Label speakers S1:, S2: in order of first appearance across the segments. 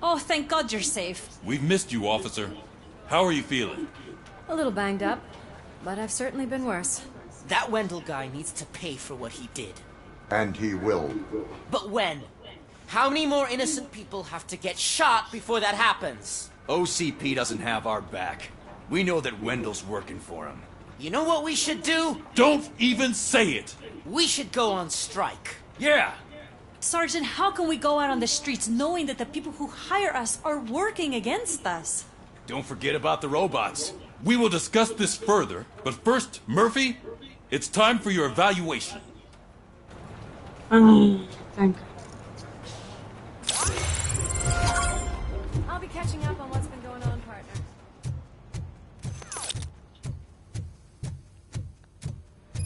S1: Oh, thank God you're safe.
S2: We've missed you, officer. How are you feeling?
S3: A little banged up, but I've certainly been worse.
S4: That Wendell guy needs to pay for what he did.
S5: And he will.
S4: But when? How many more innocent people have to get shot before that happens?
S6: OCP doesn't have our back. We know that Wendell's working for him.
S4: You know what we should do?
S2: Don't even say it!
S4: We should go on strike.
S6: Yeah!
S1: Sergeant, how can we go out on the streets knowing that the people who hire us are working against us?
S6: Don't forget about the robots.
S2: We will discuss this further, but first, Murphy, it's time for your evaluation.
S7: Thank you.
S3: I'll be catching up on what's been going on, partner.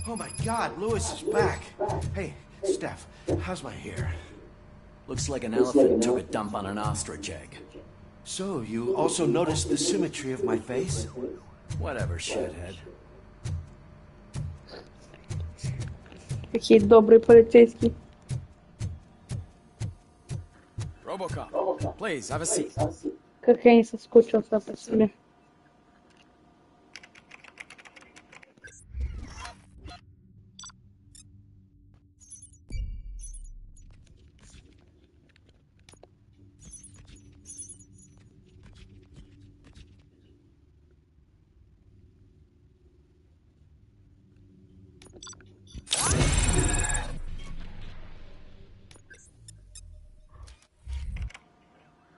S8: Oh my God, Lewis is back. Hey, Steph, how's my hair?
S6: Looks like an elephant took a dump on an ostrich egg.
S8: So, you also noticed the symmetry of my face?
S6: Whatever, shithead.
S7: Какие добрые полицейские.
S6: Robocop, please, have a seat.
S7: Как я не соскучился по себе.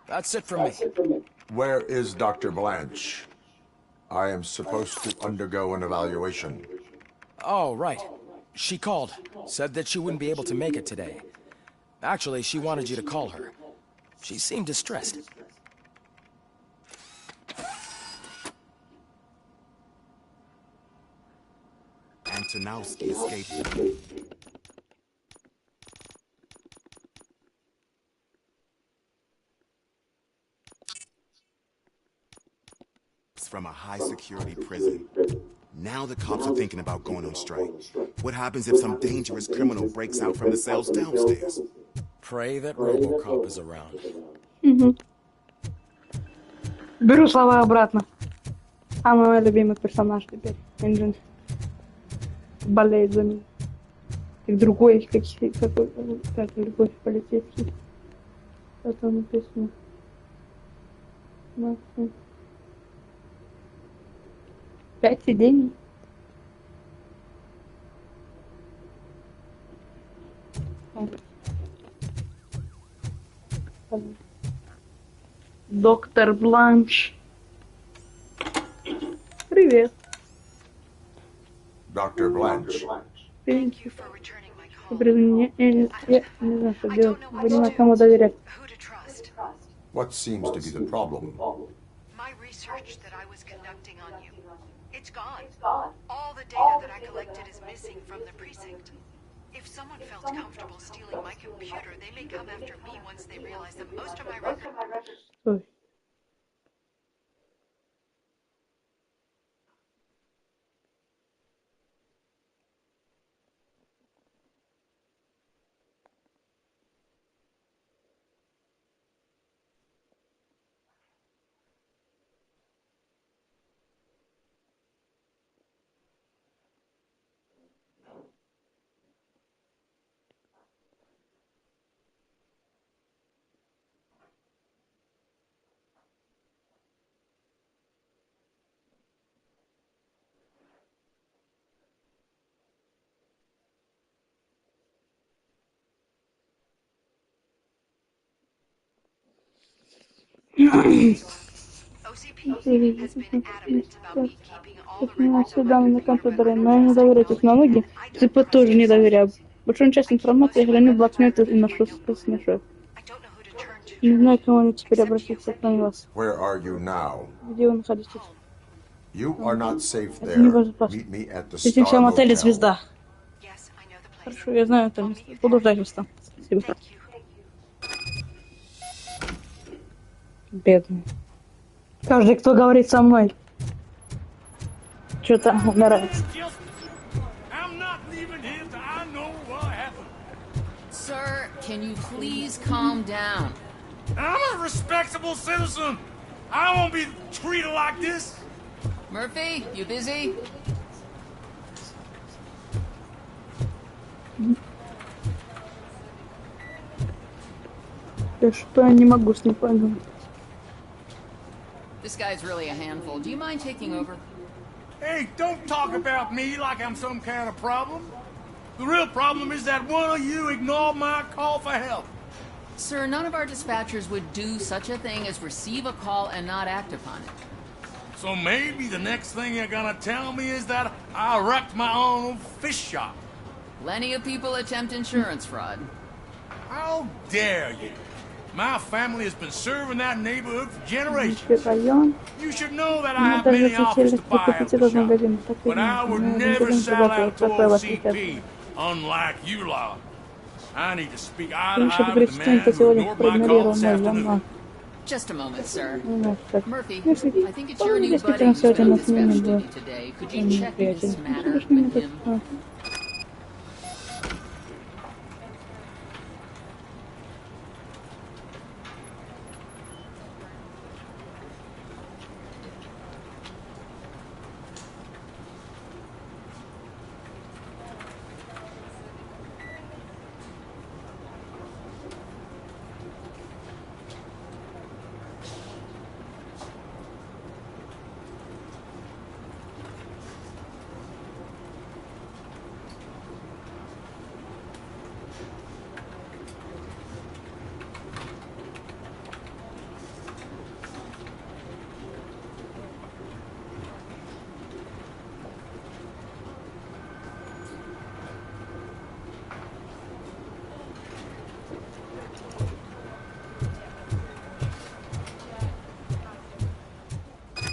S6: That's it from me.
S5: Where is Dr. Blanche? I am supposed to undergo an evaluation.
S9: Oh, right. She called. Said that she wouldn't be able to make it today. Actually, she wanted you to call her. She seemed distressed.
S10: Antonowski escaped. From a high-security prison. Now the cops are thinking about going on strike. What happens if some dangerous criminal breaks out from the cells downstairs?
S9: Pray that Robocop is around.
S7: Беру слова обратно. А мой любимый персонаж теперь. Engine. Болеет за меня. Как другой, как любой полицейский. Что там написано? Максим. 5 сидений. Доктор Бланш. Привет.
S5: Dr. Blanche.
S7: Thank you for returning my call. Я не знаю, что делать. Не знаю, кому доверять.
S5: What seems to be the problem?
S11: My research that I was conducting on you. It's gone. All the data that I collected is missing from the precinct. If someone felt comfortable stealing my computer, they may come after me once they realize that most of my records...
S7: Данные на компьютере, но я не доверяю технологии. Типа тоже не доверяю. Большую часть информации я храню в блокноте и ношу с мешок. Не знаю, к кому мне теперь обратиться, кроме вас. Где вы находитесь? Это небезопасно. Встретимся в отеле «Звезда». Хорошо, я знаю это место. Буду ждать вас там. Спасибо. Бедный. Каждый, кто говорит со мной, что-то умирает.
S12: Sir,
S4: can you please calm down?
S12: I'm a respectable citizen. I won't be treated like this.
S4: Murphy, you busy?
S7: Что я не могу с ним поговорить.
S4: This guy's really a handful. Do you mind taking over?
S12: Hey, don't talk about me like I'm some kind of problem. The real problem is that one of you ignored my call for help.
S4: Sir, none of our dispatchers would do such a thing as receive a call and not act upon it.
S12: So maybe the next thing you're gonna tell me is that I wrecked my own fish shop.
S4: Plenty of people attempt insurance fraud.
S12: How dare you? My family has been serving that neighborhood for generations. You should know that I have many offers to buy out the shop, but I would never sell out to OCP, unlike you lot. I need to speak eye to eye with the man who ignored my call this afternoon.
S4: Just a moment, sir. Murphy, I think it's your new buddy who's been on dispatch duty today. Could you check this matter with him?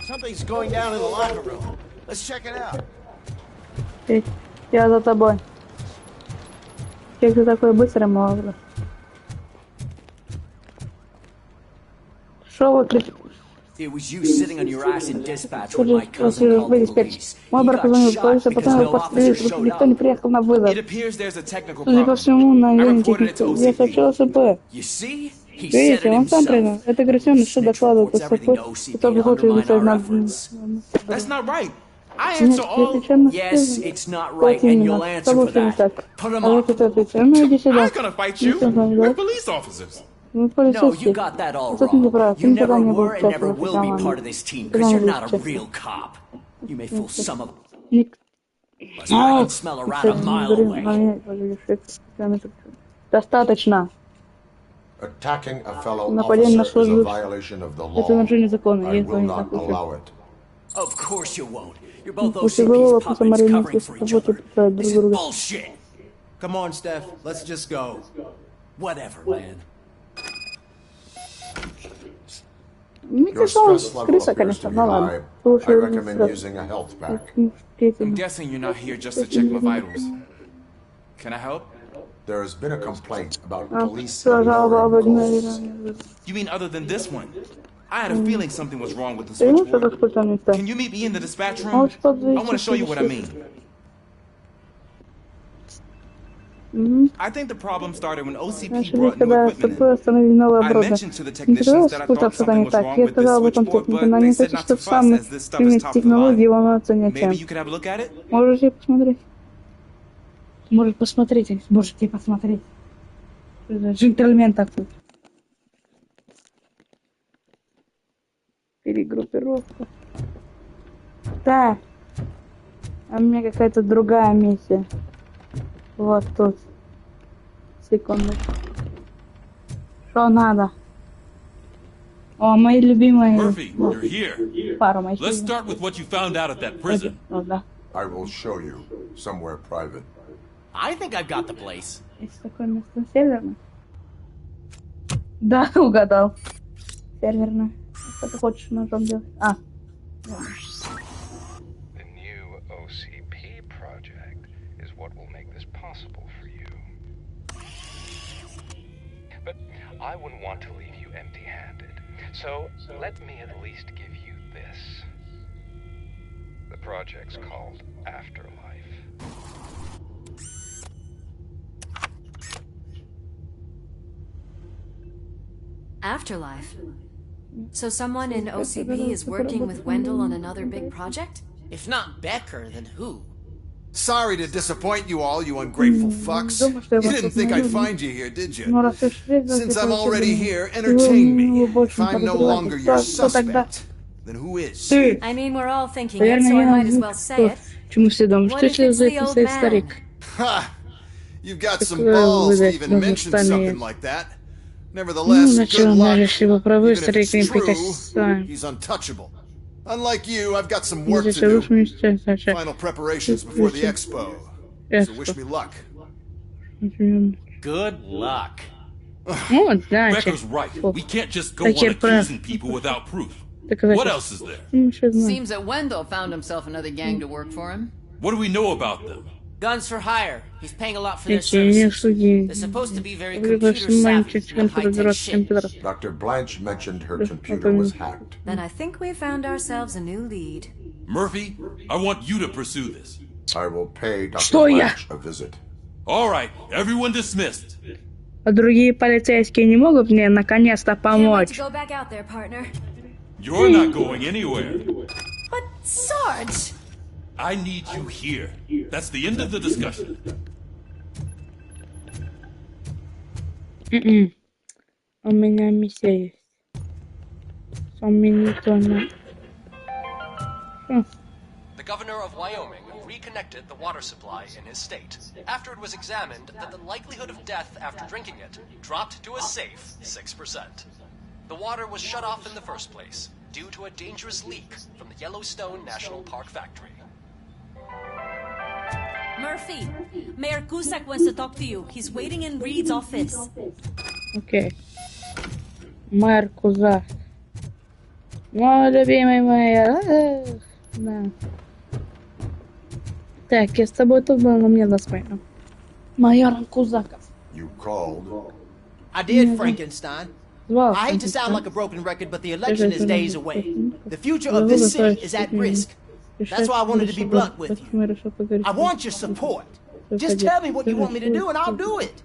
S8: Something's going down in the locker room. Let's check it out.
S7: Я за тобой. Как ты такой быстрый, молодой? Что вы кричите?
S6: It was you sitting on your ass in dispatch when my cousin called the police.
S7: Мой брат позвонил в полицию, потом его подстрелили, потому что никто не приехал на вызов. Судя по всему, на юнитике я сообщил СП. Видите, он сам признал. Это агрессивный, что докладывает СП, который хочет изучать на... Нет, я отвечаю на все. Вот именно, с тобой все не так. А вот это отвечаю. Ну иди сюда. Ну, полицейский. Тут не прав. Ты никогда не был частью нашей команды. Достаточно. Нападение на службу. Это нарушение закона. Я этого не допущу. Пусть и было вопросом марионетки, с тобой подправить друг друга.
S6: Come on, Steph. Let's just go. Whatever, man.
S7: Мне кажется, он крыса, конечно, но ладно. Слушай,
S9: I'm guessing you're not here just to check my vitals. Can I help?
S5: There has been a complaint about police.
S9: You mean other than this one? I had a feeling something was wrong with the switchboard. Can you meet me in the dispatch room? I want to show you what I mean. I think the problem started when OCP brought new equipment in. I mentioned to the technicians that I thought something was wrong with the switchboard, but they said not to fuss as this stuff is top to line. Maybe you could have a look at it?
S7: Можете посмотреть. Может посмотреть, можете посмотреть. Джентльмен такой. Перегруппировка. Так. А у меня какая-то другая миссия. Вот тут. Секунду. Что надо? О, мои любимые.
S2: Murphy, you're here.
S7: Пару моих.
S2: Let's start with what you found out at that prison.
S5: I will show you somewhere private.
S6: I think I've got the place.
S7: Есть такое место серверное? Да, угадал. Серверное. Что ты хочешь ножом делать? А.
S13: The new OCP project is what will make this possible for you. But I wouldn't want to leave you empty-handed. So let me at least give you this. The project's called Afterlife.
S3: Afterlife? So someone in OCP is working with Wendell on another big project?
S14: If not Becker, then who?
S8: Sorry to disappoint you all, you ungrateful fucks. You didn't think I'd find you here, did you? Since I'm already here, entertain me. If I'm no longer your suspect, then who is?
S3: I mean, we're all thinking it, so I might as well say it. What if it's the old man?
S8: Ha! You've got some balls to even mention something like that. Nevertheless, good luck. Even if it's true, he's untouchable. Unlike you, I've got some work to do. Final preparations before the expo. So wish me luck.
S14: Good luck.
S2: Becker's right. We can't just go on accusing people without proof. What else is there?
S4: Seems that Wendell found himself another gang to work for him.
S2: What do we know about them?
S14: Guns for hire. He's paying a lot for their services. They're supposed to be very computer savvy and high-tech shit.
S5: Dr. Blanche mentioned her computer was hacked.
S3: Then I think we found ourselves a new lead.
S2: Murphy, I want you to pursue this.
S5: I will pay Dr. Blanche a visit.
S2: All right, everyone dismissed.
S7: А другие полицейские не могут мне наконец-то помочь?
S3: Go back out there, partner.
S2: You're not going anywhere.
S3: But Sarge!
S2: I need you here. That's the end of the discussion.
S7: У меня миссия есть.
S15: The governor of Wyoming reconnected the water supply in his state after it was examined that the likelihood of death after drinking it dropped to a safe 6%. The water was shut off in the first place due to a dangerous leak from the Yellowstone National Park factory.
S1: Murphy, Mayor Cusack wants to talk to you. He's waiting in Reed's office.
S7: Окей. Мэр Кузак. Мой любимый мэр. Да. Так, я с тобой тут был, но мне до смерти. Майор Кузаков.
S5: You called?
S14: I did, Frankenstein. I hate to sound like a broken record, but the election is days away. The future of this city is at risk. That's why I wanted to be blunt with you. I want your support. Just tell me what you want me to do and I'll do it.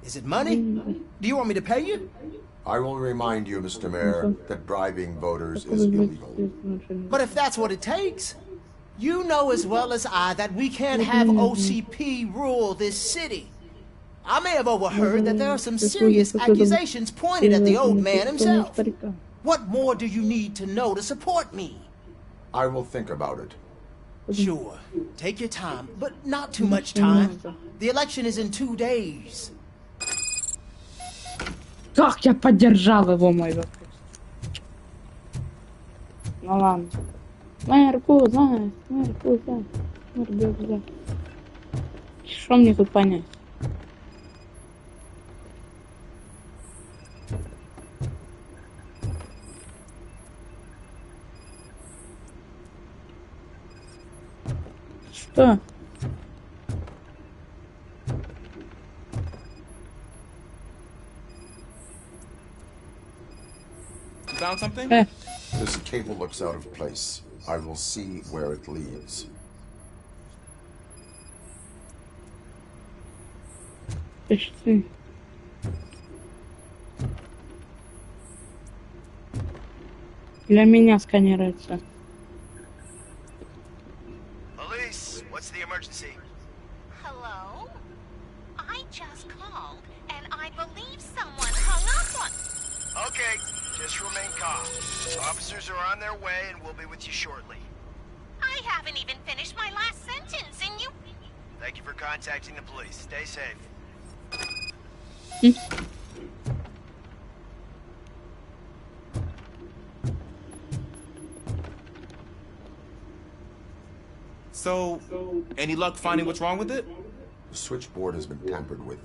S14: Is it money? Do you want me to pay you?
S5: I will remind you, Mr. Mayor, that bribing voters is illegal.
S14: But if that's what it takes, you know as well as I that we can't have OCP rule this city. I may have overheard that there are some serious accusations pointed at the old man himself. What more do you need to know to support me?
S5: I will think about it.
S14: Sure. Take your time, but not too much time. The election is in 2 days.
S7: Как я поддержал его, мой вопрос. Ну ладно. Мэр Кузак. Что мне тут понять? Что?
S6: You found something?
S5: This cable looks out of place. I will see where it leads.
S7: Для меня сканируется.
S16: Police, what's the emergency?
S17: Hello? I just called, and I believe someone hung up on...
S16: Okay, just remain calm. Officers are on their way and we'll be with you shortly.
S17: I haven't even finished my last sentence, and you...
S16: Thank you for contacting the police. Stay safe.
S6: So, any luck finding what's wrong with it?
S5: The switchboard has been tampered with.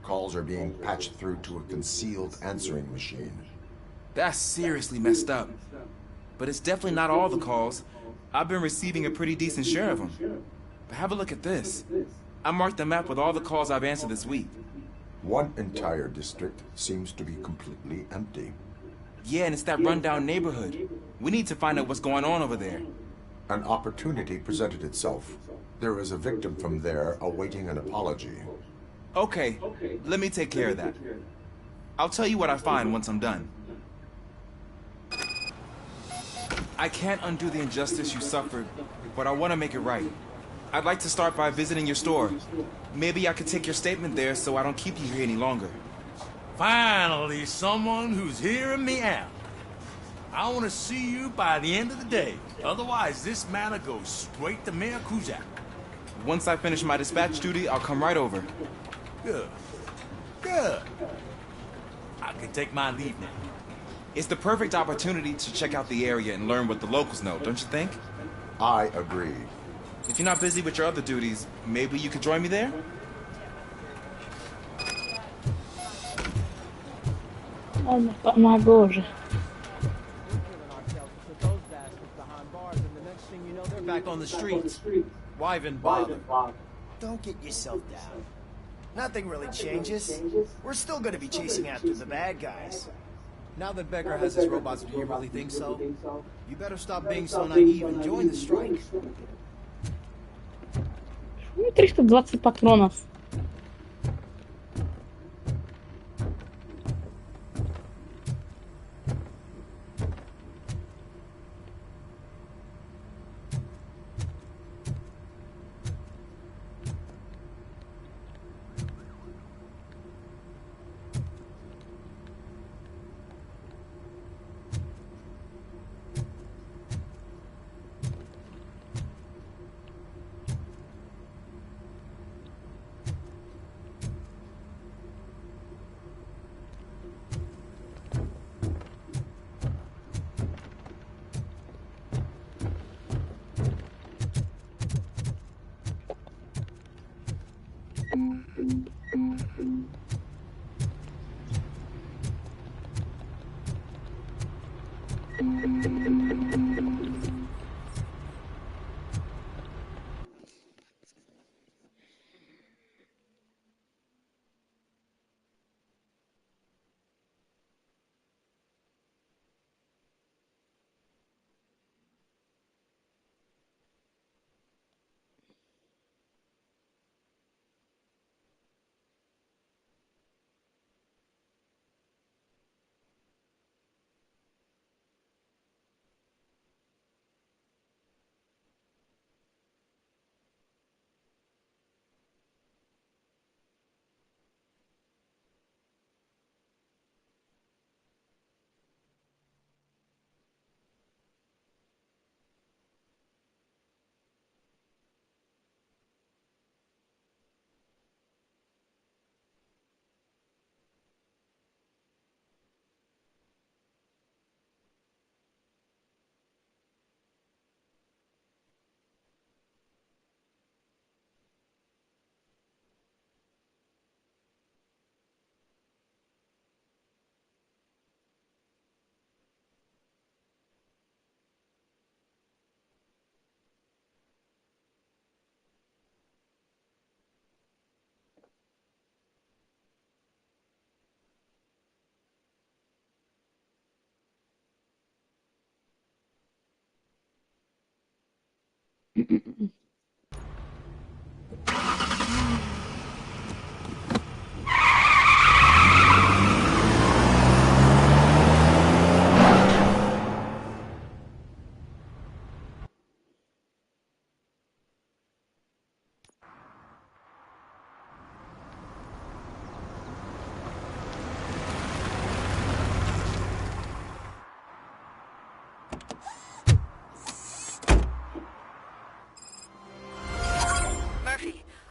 S5: Calls are being patched through to a concealed answering machine.
S6: That's seriously messed up. But it's definitely not all the calls. I've been receiving a pretty decent share of them. But have a look at this. I marked the map with all the calls I've answered this week.
S5: One entire district seems to be completely empty.
S6: Yeah, and it's that rundown neighborhood. We need to find out what's going on over there.
S5: An opportunity presented itself. There is a victim from there awaiting an apology.
S6: Okay, let me take care of that. I'll tell you what I find once I'm done. I can't undo the injustice you suffered, but I want to make it right. I'd like to start by visiting your store. Maybe I could take your statement there so I don't keep you here any longer.
S12: Finally, someone who's hearing me out. I want to see you by the end of the day. Otherwise, this matter goes straight to Mayor Kuzak.
S6: Once I finish my dispatch duty, I'll come right over.
S12: Good. Good. I can take my leave now.
S6: It's the perfect opportunity to check out the area and learn what the locals know, don't you think?
S5: I agree.
S6: If you're not busy with your other duties, maybe you could join me there?
S7: Oh my god.
S14: They're back on the streets. Why even bother?
S18: Don't get yourself down. Nothing really changes. We're still gonna be chasing after the bad guys.
S14: Now that Becker has his robots, do you really think so? You better stop being so naive and join the strike.
S7: 320 патронов.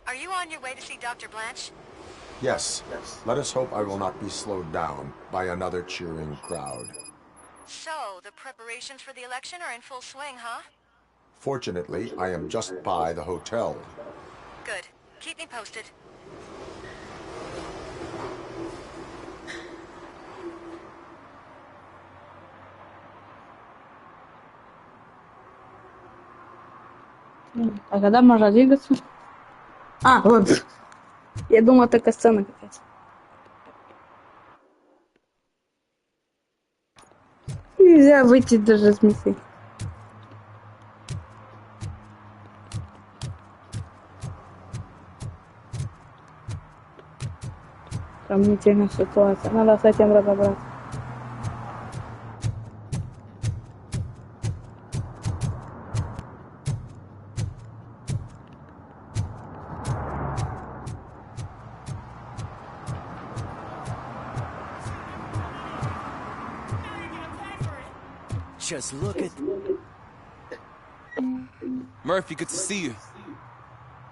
S11: Are you on your way to see Dr. Blanche?
S5: Yes. Let us hope I will not be slowed down by another cheering crowd.
S11: So, the preparations for the election are in full swing, huh?
S5: Fortunately, I am just by the hotel.
S11: Good. Keep me posted.
S7: А когда можно двигаться? А, вот. Я думала, такая сцена какая-то. Нельзя выйти даже с миссии.
S9: Сомнительная ситуация. Надо с этим разобраться.
S14: Just look at...
S6: Murphy, good to see you.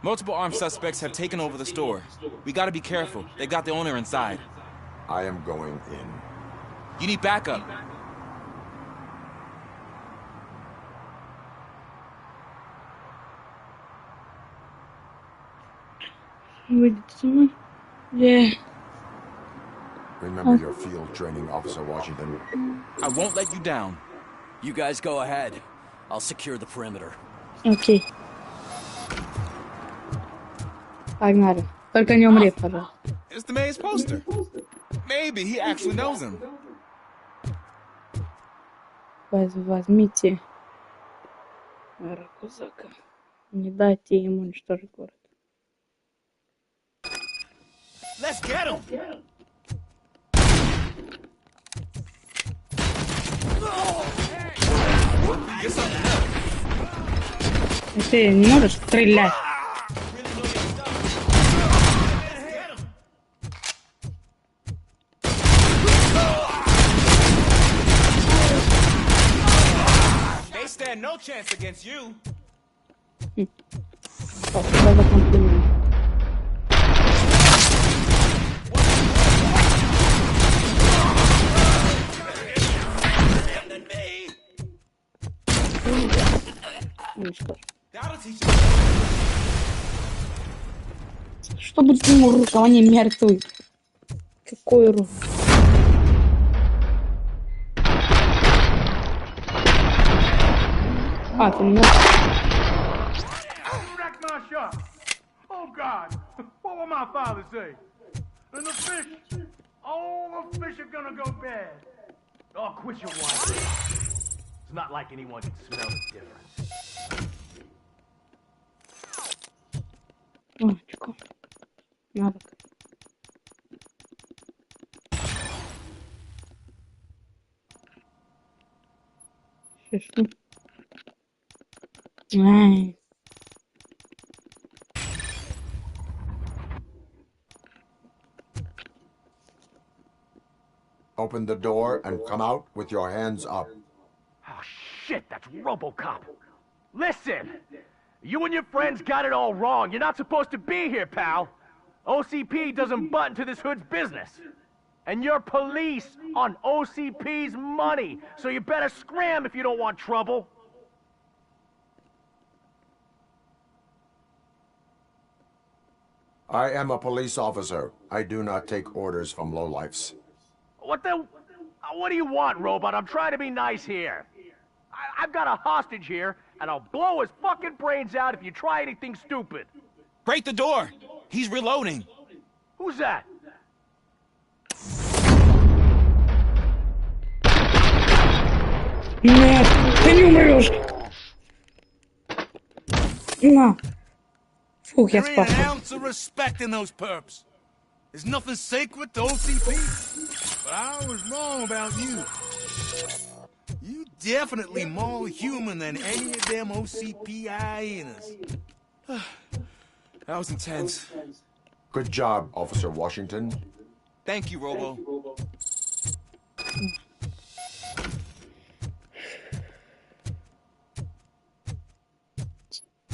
S6: Multiple armed suspects have taken over the store. We gotta be careful. They got the owner inside.
S5: I am going in.
S6: You need backup.
S9: Yeah.
S5: Remember your field training, Officer Washington.
S6: I won't let you down.
S14: You guys go ahead. I'll secure the perimeter.
S9: Окей. Погнали. Только не умри, пожалуйста.
S6: It's the mayor's poster. Maybe he actually knows him.
S9: Возьмите Ракузака. Не дайте ему уничтожить город.
S18: Let's get him!
S9: Ты не можешь стрелять.
S6: They stand no chance against you.
S9: Что будет с ним руком? Они мертвы. Какой рук? А, ты меня...
S12: Oh God, what will my father say? And the fish, all the fish are gonna go bad. Oh, quit your whining. It's not like anyone can smell the difference.
S9: Мальчику. Надо. Что? Ай.
S5: Open the door and come out with your hands up.
S12: Oh shit, that's Robocop. Listen! You and your friends got it all wrong. You're not supposed to be here, pal. OCP doesn't butt into this hood's business. And you're police on OCP's money, so you better scram if you don't want trouble.
S5: I am a police officer. I do not take orders from lowlifes.
S12: What do you want, Robot? I'm trying to be nice here. I've got a hostage here, and I'll blow his fucking brains out if you try anything stupid.
S6: Break the door! He's reloading.
S12: Who's that?
S9: Нет, ты не умрешь. На. Фух, я спас.
S12: There ain't an ounce of respect in those perps. There's nothing sacred to OCP. But I was wrong about you. You definitely more human than any of them OCP hyenas.
S6: That was intense.
S5: Good job, Officer Washington.
S6: Thank you, Robo.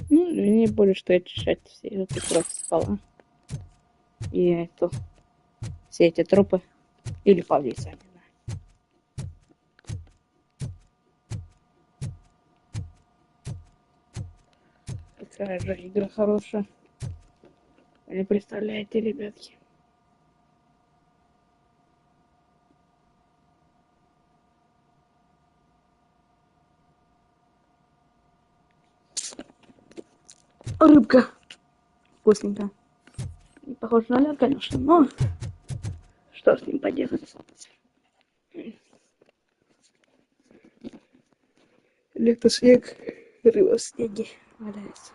S9: Ну, не будешь ты очищать все эти кровь с стола. И это... Все эти трупы. Или полиция, не знаю. Какая же игра хорошая. Вы не представляете, ребятки. Рыбка. Вкусненькая. Не похож на лед, конечно, но что с ним поделать? Электроснег, рыба в снеге валяется.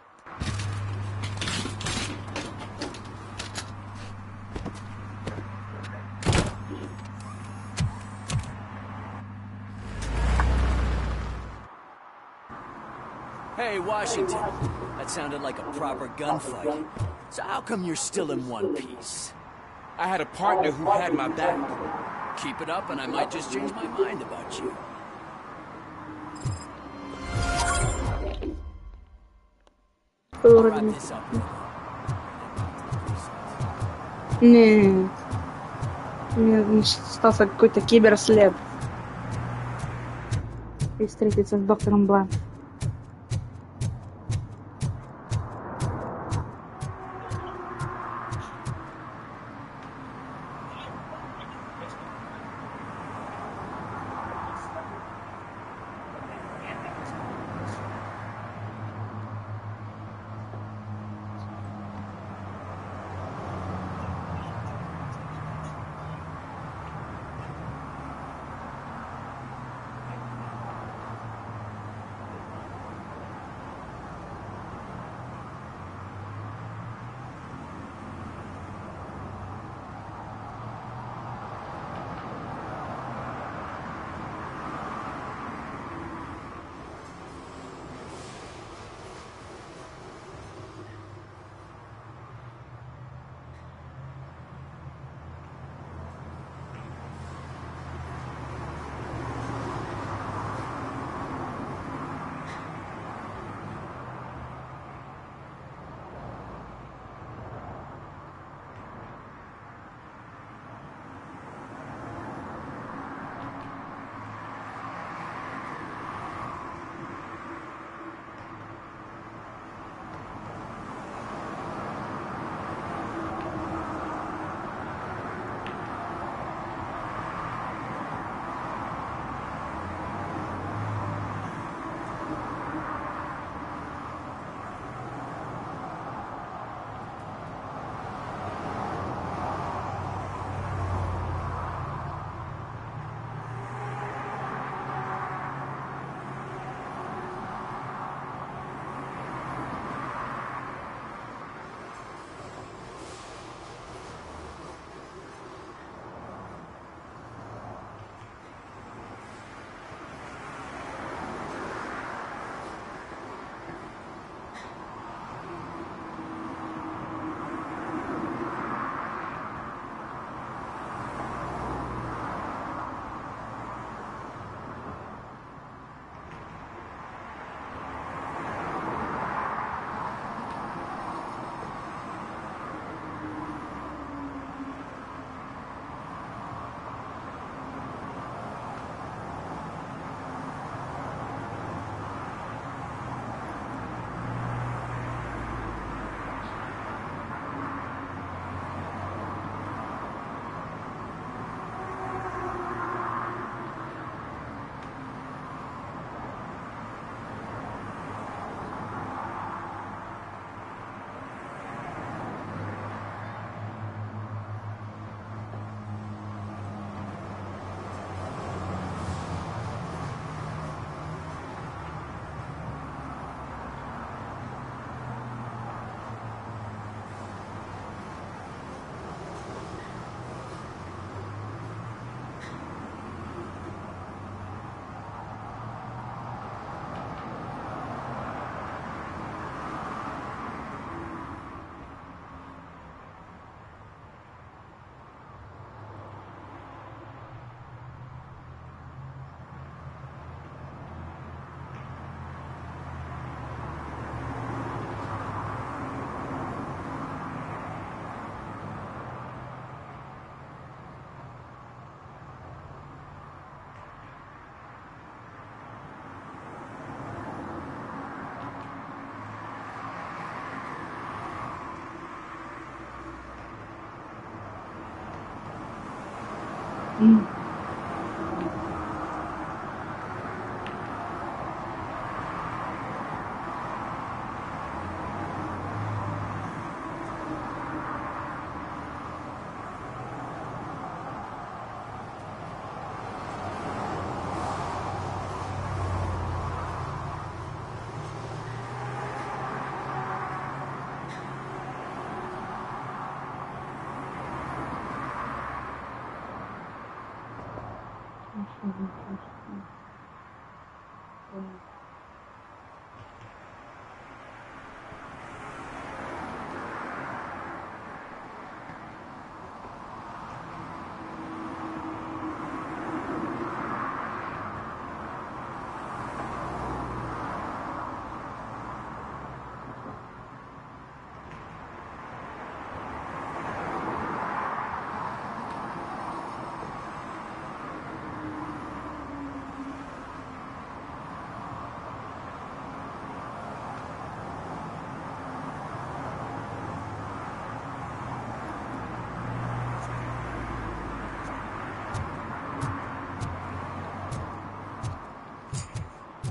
S18: Hey, Washington. That sounded like a proper gunfight. So how come you're still in one piece?
S6: I had a partner who had my back.
S18: Keep it up and I might just change my mind about you. I'll wrap this up.
S7: Не. Мне остался какой-то киберслед. И встретиться с доктором Блан.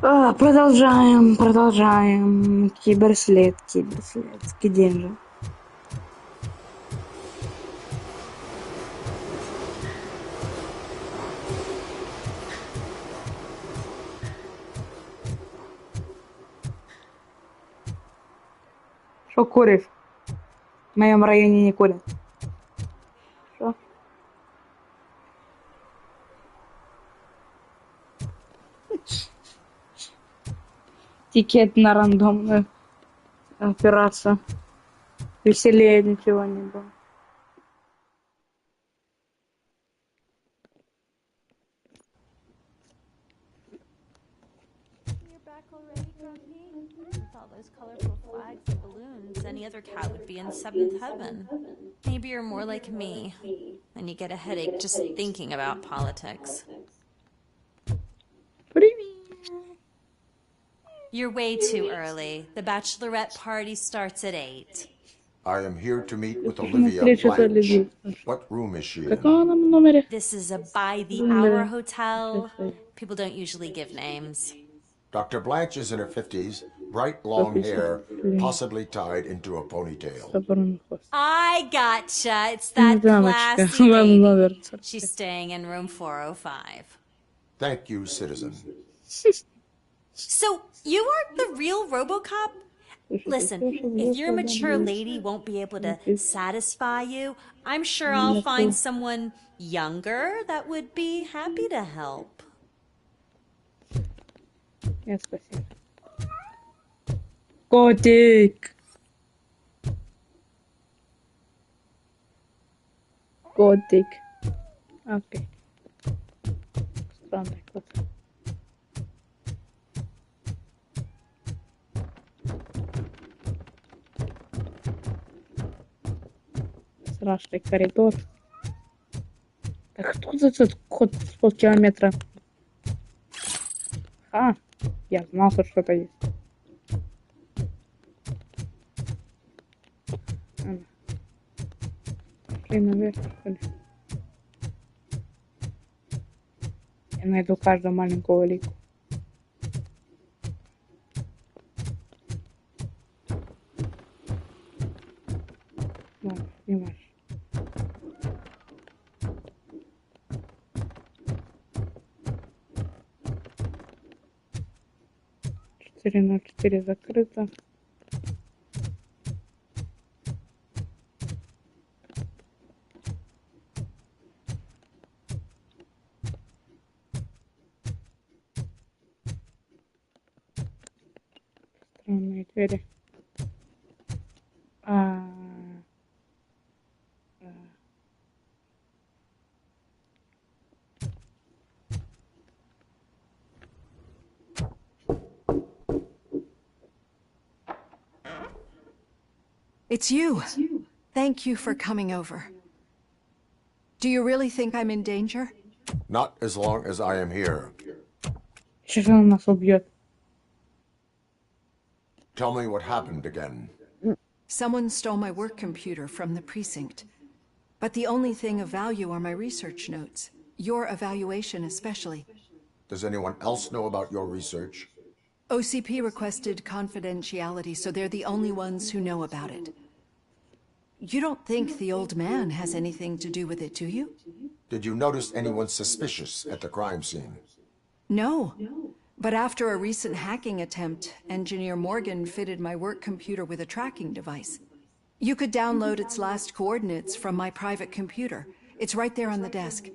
S7: Продолжаем. Киберслед. Где же? Что куришь? В моем районе не курят. Что? Тикет на рандомную операцию. Веселее ничего не было.
S3: Any other cat would be in seventh heaven. Maybe you're more like me, and you get a headache just thinking about politics. You're way too early. The bachelorette party starts at 8.
S5: I am here to meet with Olivia Blanche. What room is she in?
S3: This is a by-the-hour hotel. People don't usually give names.
S5: Dr. Blanche is in her 50s, bright long hair, possibly tied into a ponytail.
S3: I gotcha. It's that classy lady. She's staying in room 405.
S5: Thank you, citizen.
S3: So, you are the real Robocop? Listen, if your mature lady won't be able to satisfy you, I'm sure I'll find someone younger that would be happy to help.
S7: Yes, спасибо. Котик. Котик. Окей. Странный кот. Страшный коридор. Так откуда этот кот с полкилометра? Я знал, что что-то есть. Пошли наверх, что ли? Я найду каждую маленькую улику. Ладно, снимаешь. На 4 закрыто. Странные двери.
S11: It's you. Thank you for coming over. Do you really think I'm in danger?
S5: Not as long as I am here.
S7: Сейчас он нас убьет.
S5: Tell me what happened again.
S11: Someone stole my work computer from the precinct. But the only thing of value are my research notes. Your evaluation especially.
S5: Does anyone else know about your research?
S11: OCP requested confidentiality, so they're the only ones who know about it. You don't think the old man has anything to do with it, do you?
S5: Did you notice anyone suspicious at the crime scene?
S11: No. But after a recent hacking attempt, Engineer Morgan fitted my work computer with a tracking device. You could download its last coordinates from my private computer. It's right there on the desk.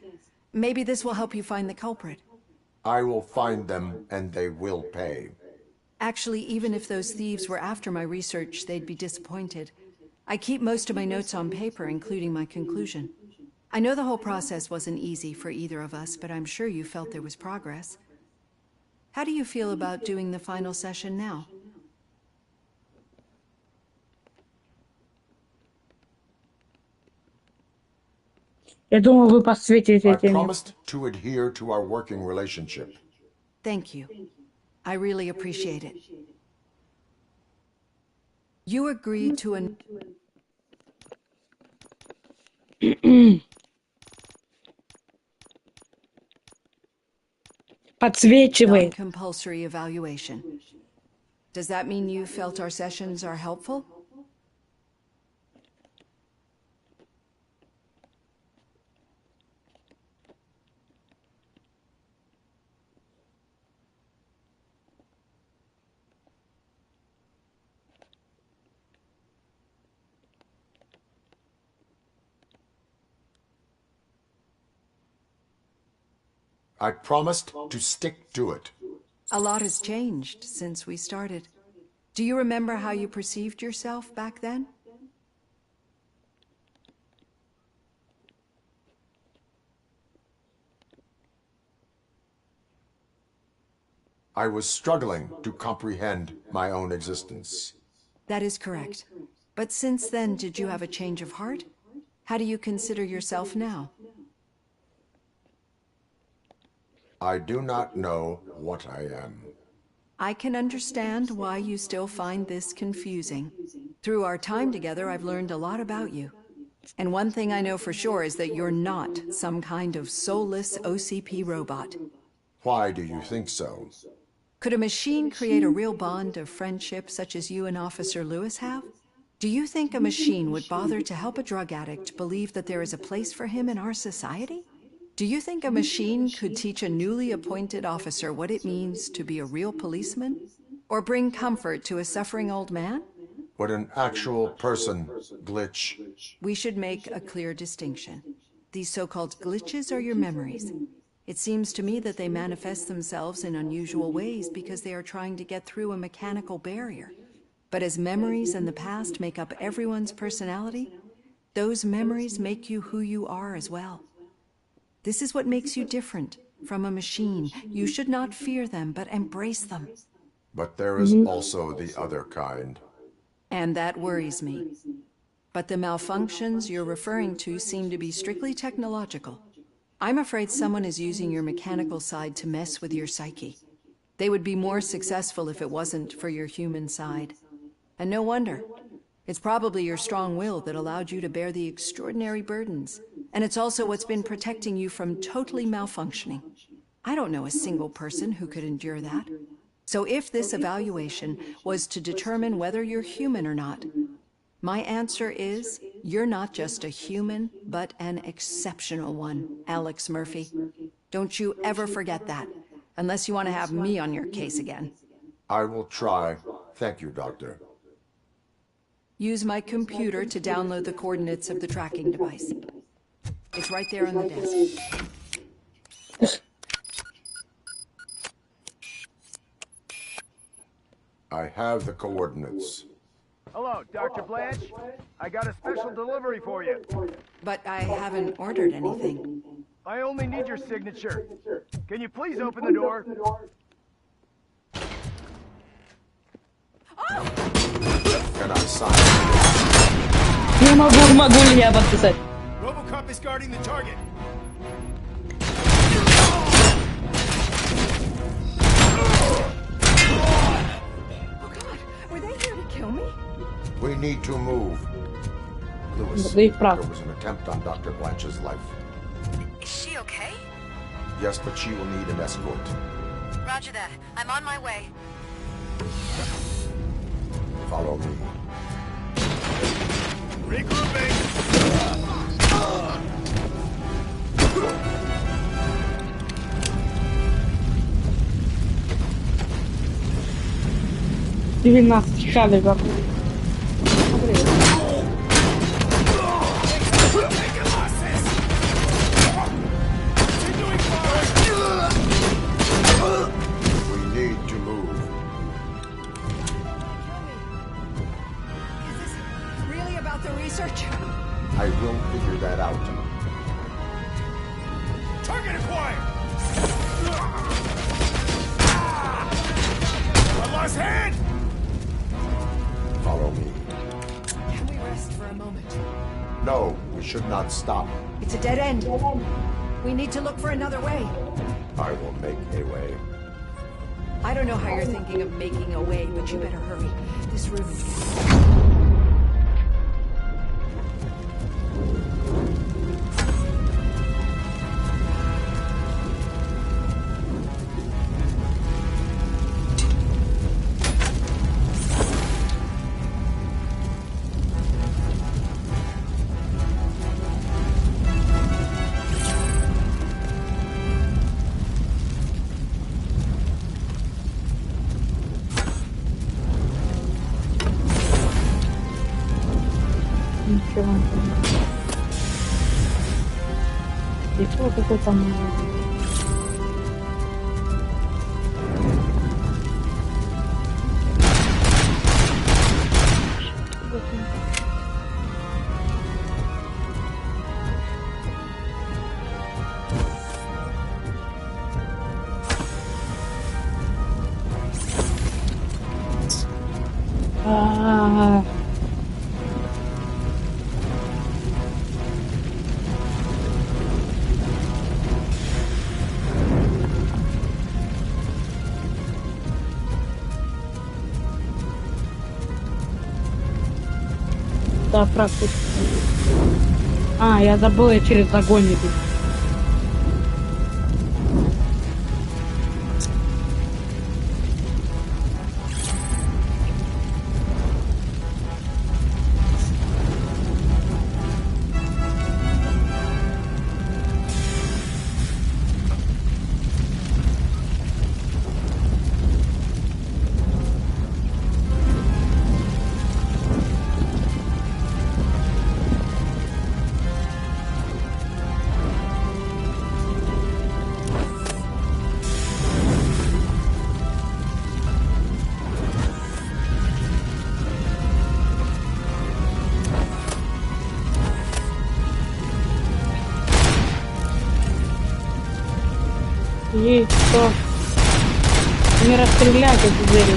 S11: Maybe this will help you find the culprit.
S5: I will find them, and they will pay.
S11: Actually, even if those thieves were after my research, they'd be disappointed. I keep most of my notes on paper, including my conclusion. I know the whole process wasn't easy for either of us, but I'm sure you felt there was progress. How do you feel about doing the final session now?
S7: Я думал, вы посвятите
S5: I
S7: этим.
S5: promised to adhere to our working relationship.
S11: Thank you. I really appreciate it. You agreed to an...
S2: подсвечивает.
S4: Non-compulsory evaluation. Does that mean you felt our sessions are helpful?
S5: I promised to stick to it.
S4: A lot has changed since we started. Do you remember how you perceived yourself back then?
S5: I was struggling to comprehend my own existence.
S4: That is correct. But since then, did you have a change of heart? How do you consider yourself now?
S5: I do not know what I am.
S4: I can understand why you still find this confusing. Through our time together, I've learned a lot about you. And one thing I know for sure is that you're not some kind of soulless OCP robot.
S5: Why do you think so?
S4: Could a machine create a real bond of friendship such as you and Officer Lewis have? Do you think a machine would bother to help a drug addict believe that there is a place for him in our society? Do you think a machine could teach a newly appointed officer what it means to be a real policeman? Or bring comfort to a suffering old man?
S5: Would an actual person glitch?
S4: We should make a clear distinction. These so-called glitches are your memories. It seems to me that they manifest themselves in unusual ways because they are trying to get through a mechanical barrier. But as memories in the past make up everyone's personality, those memories make you who you are as well. This is what makes you different from a machine. You should not fear them, but embrace them.
S5: But there is also the other kind.
S4: And that worries me. But the malfunctions you're referring to seem to be strictly technological. I'm afraid someone is using your mechanical side to mess with your psyche. They would be more successful if it wasn't for your human side. And no wonder. It's probably your strong will that allowed you to bear the extraordinary burdens. And it's also what's been protecting you from totally malfunctioning. I don't know a single person who could endure that. So if this evaluation was to determine whether you're human or not, my answer is, you're not just a human, but an exceptional one, Alex Murphy. Don't you ever forget that, unless you want to have me on your case again.
S5: I will try. Thank you, Doctor.
S4: Use my computer to download the coordinates of the tracking device. It's right there on the desk.
S5: I have the coordinates.
S16: Hello, Dr. Blanche. I got a special delivery for you.
S4: But I haven't ordered anything.
S16: I only need your signature. Can you please open the door?
S5: Can I sign?
S2: Не могу ли я подписать?
S16: Robocop is guarding the target.
S4: Oh God, were they here to kill me?
S5: We need to move. Lewis,
S2: There
S5: was an attempt on Dr. Blanche's life.
S11: Is she okay?
S5: Yes, but she will need an escort.
S11: Roger that. I'm on my way.
S5: Follow me.
S16: Regrouping!
S5: We need to move.
S4: Is this really about the research?
S5: I will figure that out.
S16: Target acquired! One last hand!
S5: Follow me.
S4: Can we rest for a moment?
S5: No, we should not stop.
S4: It's a dead end. We need to look for another way.
S5: I will make a way.
S4: I don't know how you're thinking of making a way, but you better hurry. This room...
S7: Ничего. Тепло какой-то мало. Да, практически. Я забыла, я через огонь иду. Ей, что? Не расстрелять эти двери.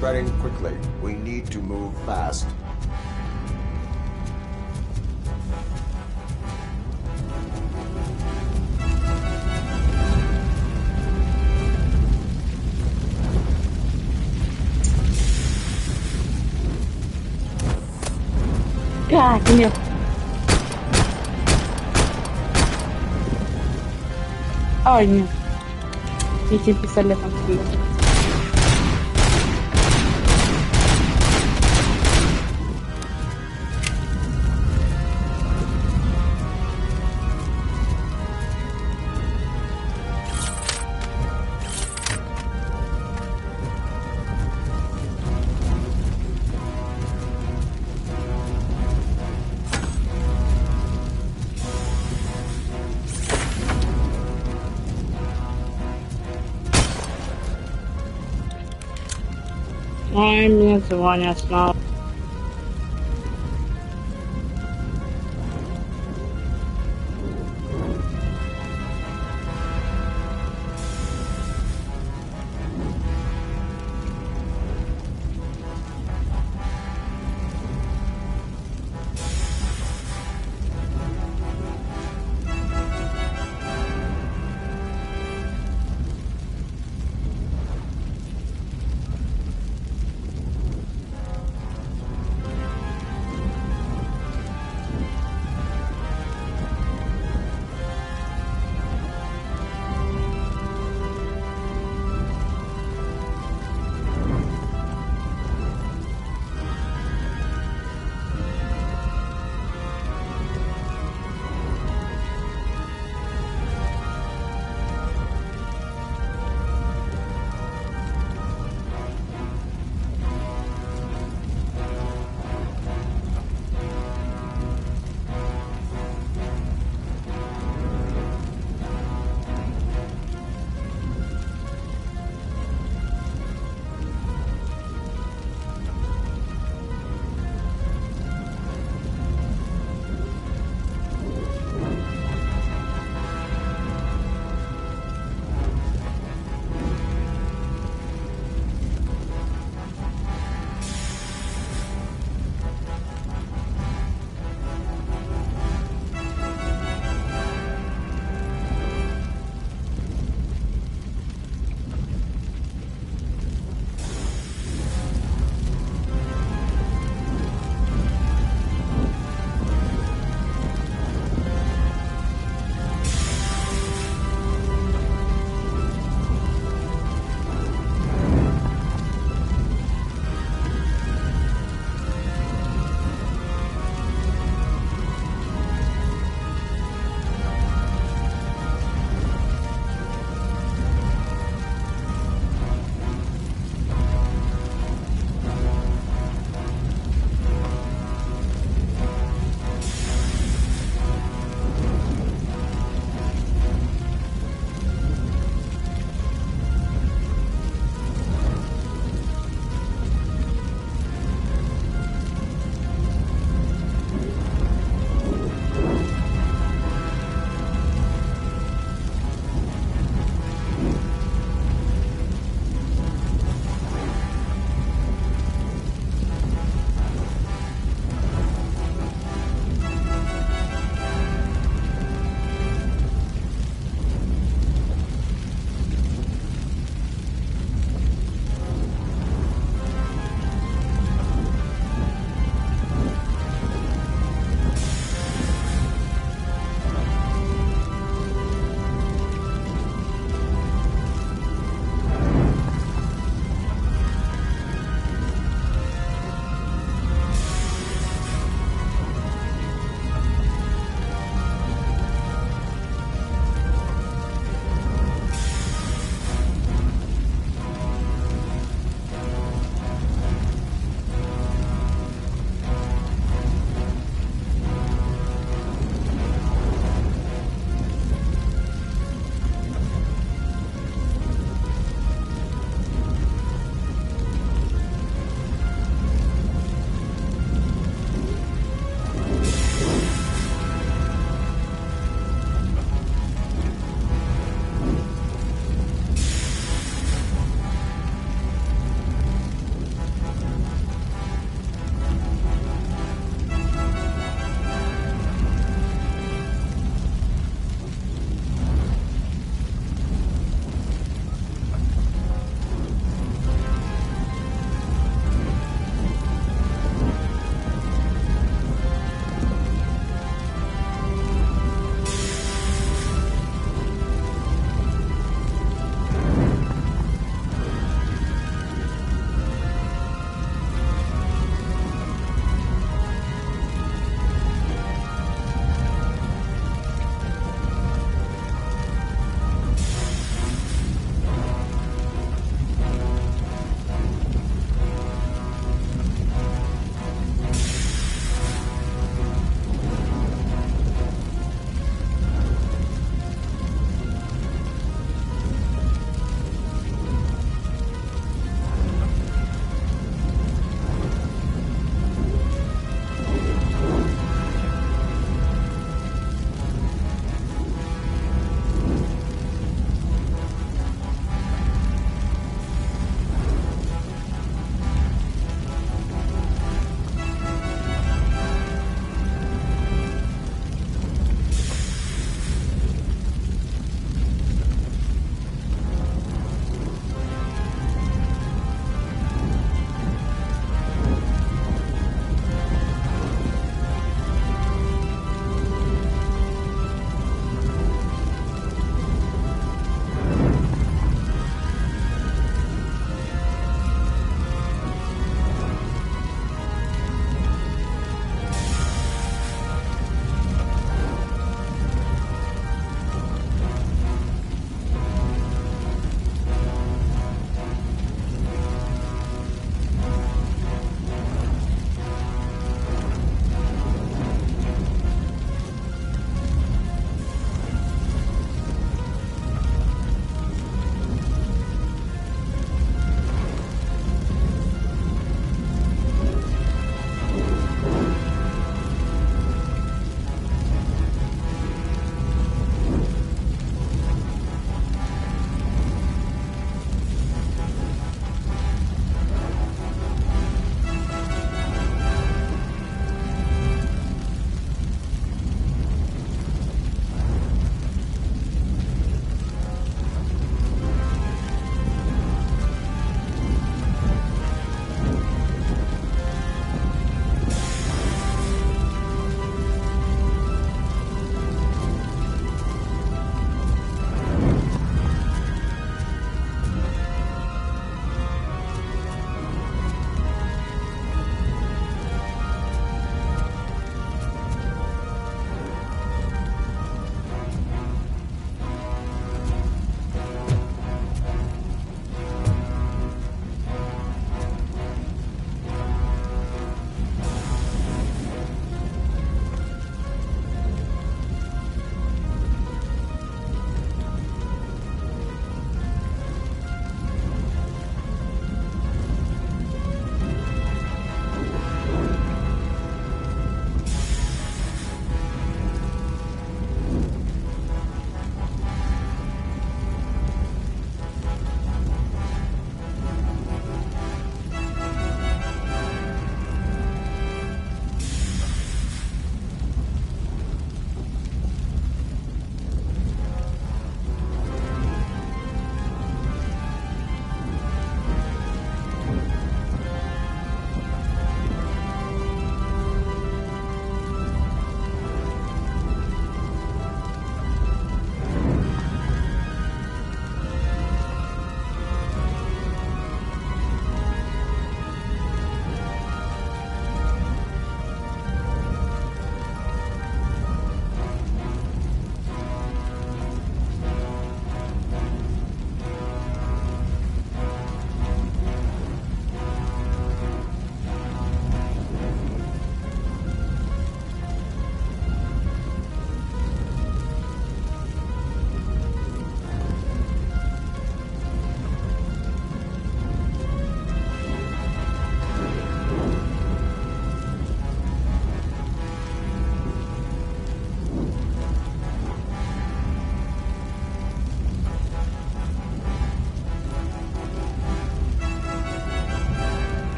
S5: Spreading quickly. We need to move fast.
S7: Как нет? Ой, нет. Этим пистолетом стрелять. Ой, мне звонят снова.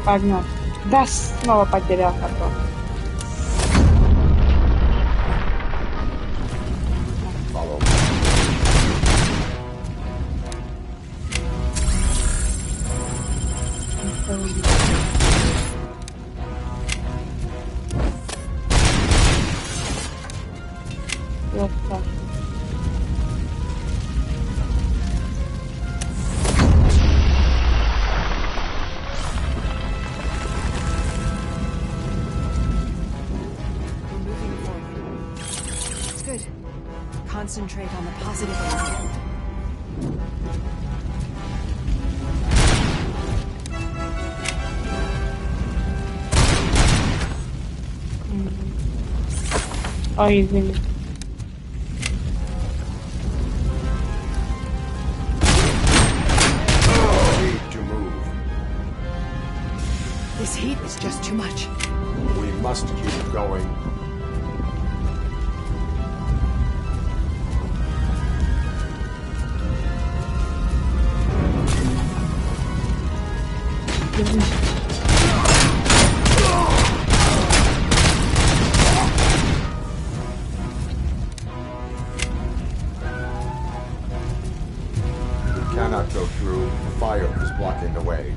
S7: Поднес. Да, снова потерял контроль. Вот так.
S4: Good. Concentrate on the positive energy.
S7: Ой, извини.
S4: This heat is just too much.
S5: We must keep going. We cannot go through. The fire is blocking the way.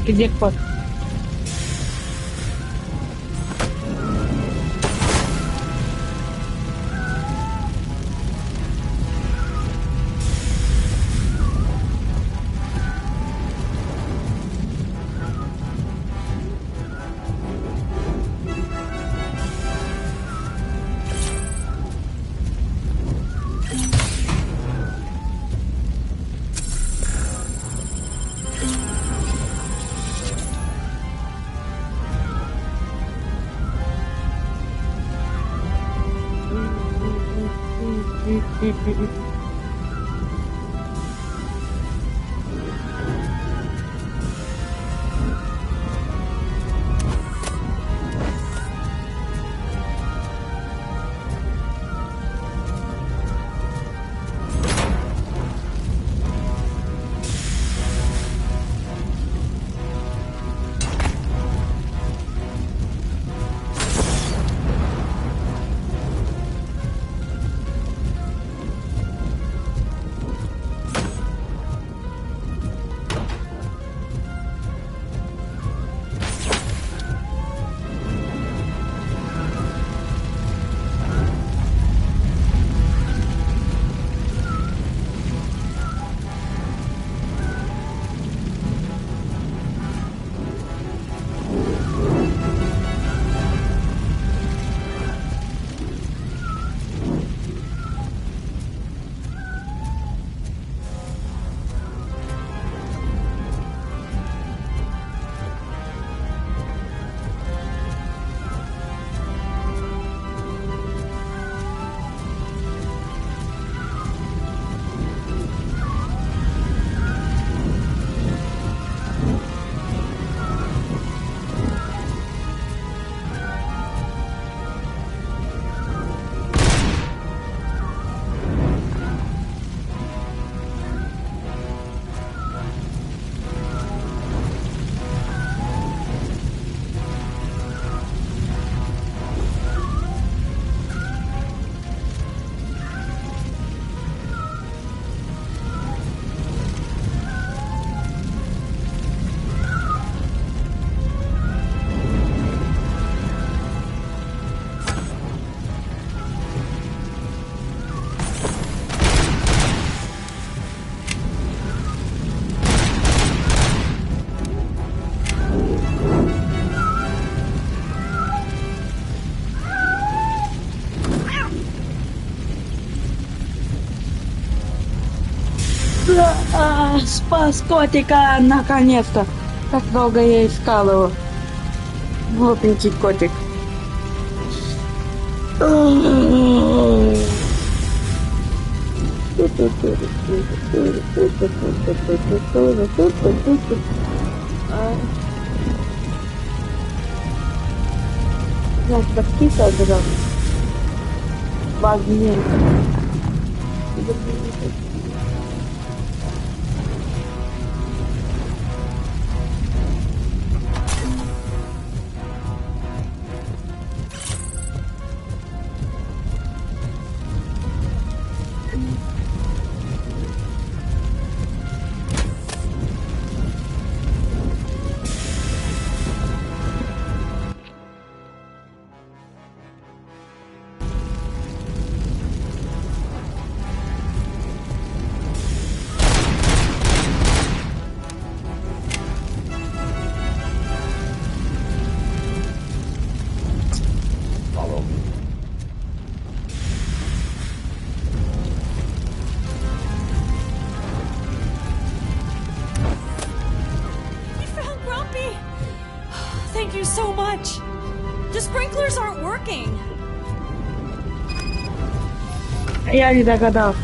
S7: Где кот? Спас котика, наконец-то! Как долго я искал его. Глупенький котик. Значит, подписа отбежал. Важнее.
S3: Thank you so much. The sprinklers aren't working.
S7: Я не догадался.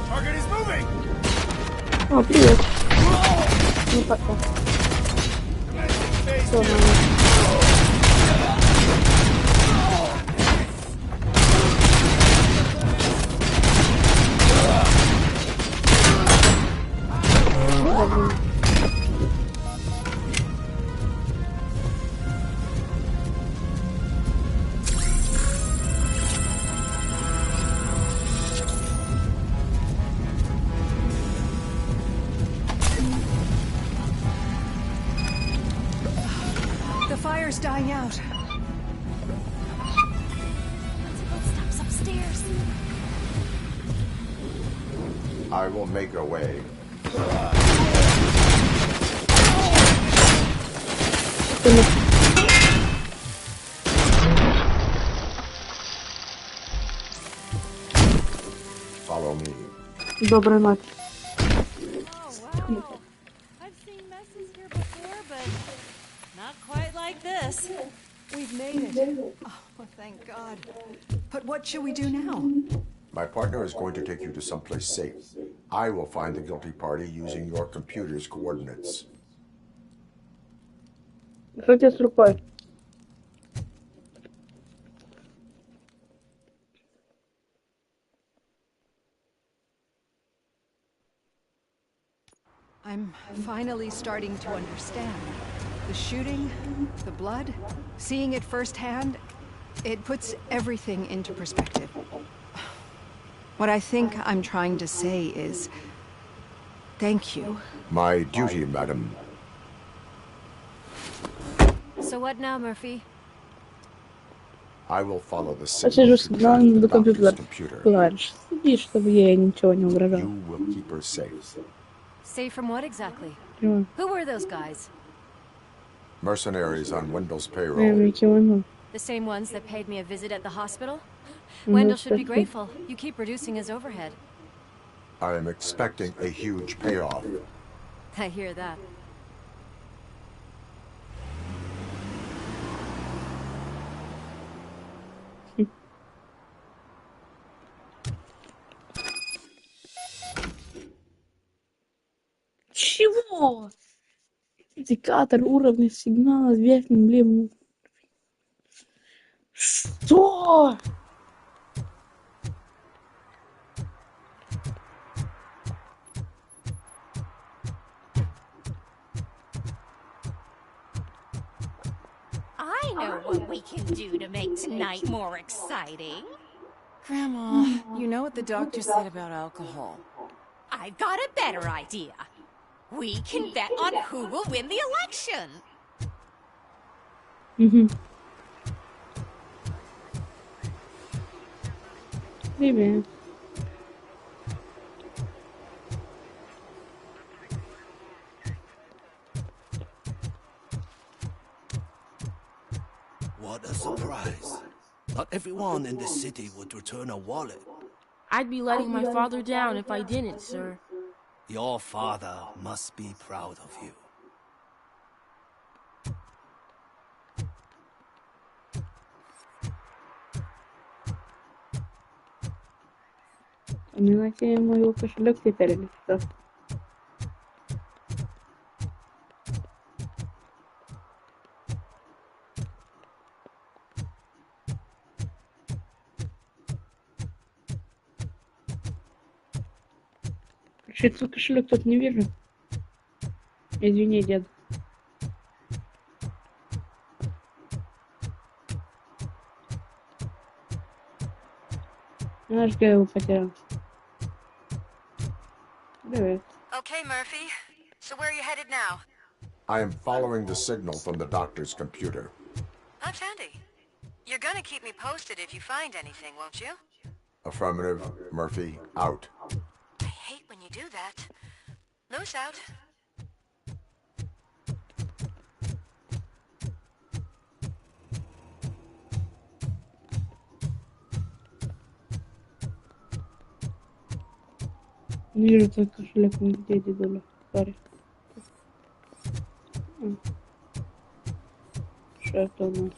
S12: Target is moving.
S7: О, привет. Ну пока. Что,
S4: The fire's dying out.
S17: Footsteps upstairs.
S5: I will make a way. Follow me.
S7: Доброй ночи.
S3: I've seen messes here before, but not quite like this.
S4: We've made it. Oh, thank God. But what should we do now?
S5: My partner is going to take you to someplace safe. I will find the guilty party using your computer's coordinates.
S7: Что тебе с рукой?
S4: I'm finally starting to understand. The shooting, the blood, seeing it firsthand, it puts everything into perspective. What I think I'm trying to say is, thank you.
S5: My duty, madam.
S3: So what now, Murphy?
S5: I will follow the
S7: Посижу
S5: signals
S7: с
S5: to track the
S7: до
S5: doctor's
S7: компьютера.
S5: computer.
S7: Плачь. Сиди, чтобы я ничего не угрожал.
S5: You will keep her safe.
S3: Safe from what exactly?
S7: Чего?
S3: Who were those guys?
S5: Mercenaries on Wendell's
S7: Я
S5: payroll.
S7: ничего не.
S3: The same ones that paid me a visit at the hospital?
S7: Ну,
S3: Wendell should be
S7: кстати.
S3: grateful. You keep reducing his overhead.
S5: I am expecting a huge payoff.
S3: I hear that.
S7: Чего? Индикатор уровня сигнала верхним левым. Что?
S17: I know what we can do to make tonight more exciting.
S19: Grandma, you know what the doctor said about alcohol.
S17: I've got a better idea. We can bet on who will win the election.
S7: Привет.
S20: What a surprise. Not everyone in the city would return a wallet.
S19: I'd be letting my father down if I didn't, sir.
S20: Your father must be proud of you.
S7: Поминайте ему его кошелек теперь или что? Чуть свой кошелек тут не вижу. Извини, дед. Наш я его потерял. Привет.
S11: Okay, Murphy. So where are you headed now?
S5: I am following the signal from the doctor's computer.
S11: That's handy. You're gonna keep me posted if you find anything, won't you?
S5: Affirmative. Murphy, out.
S11: I hate when you do that. Loose out.
S7: Не вижу твой кошелек нигде, дедуля. Сори. Что это у нас?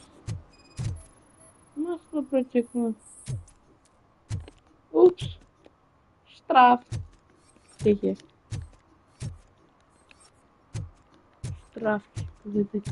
S7: Масло протекло. Упс. Штраф. Хе-хе. Штрафчик выдать.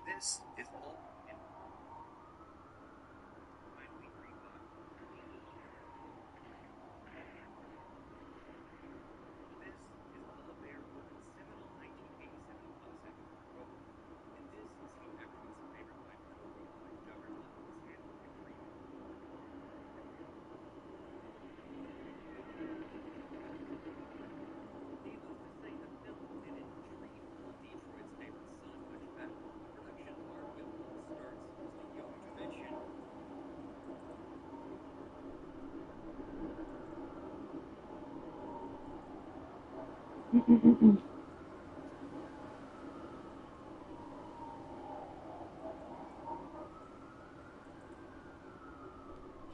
S13: This is all.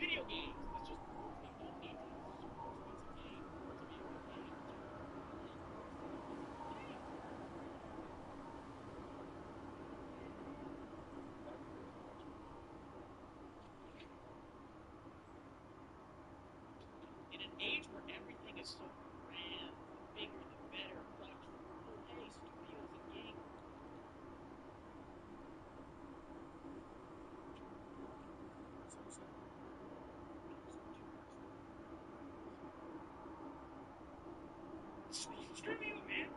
S12: Video games. It's just you don't need to use a super expensive game to be a good game. In an age where everything is so grand, the bigger the better, like AAA studios and games. Screw you, man.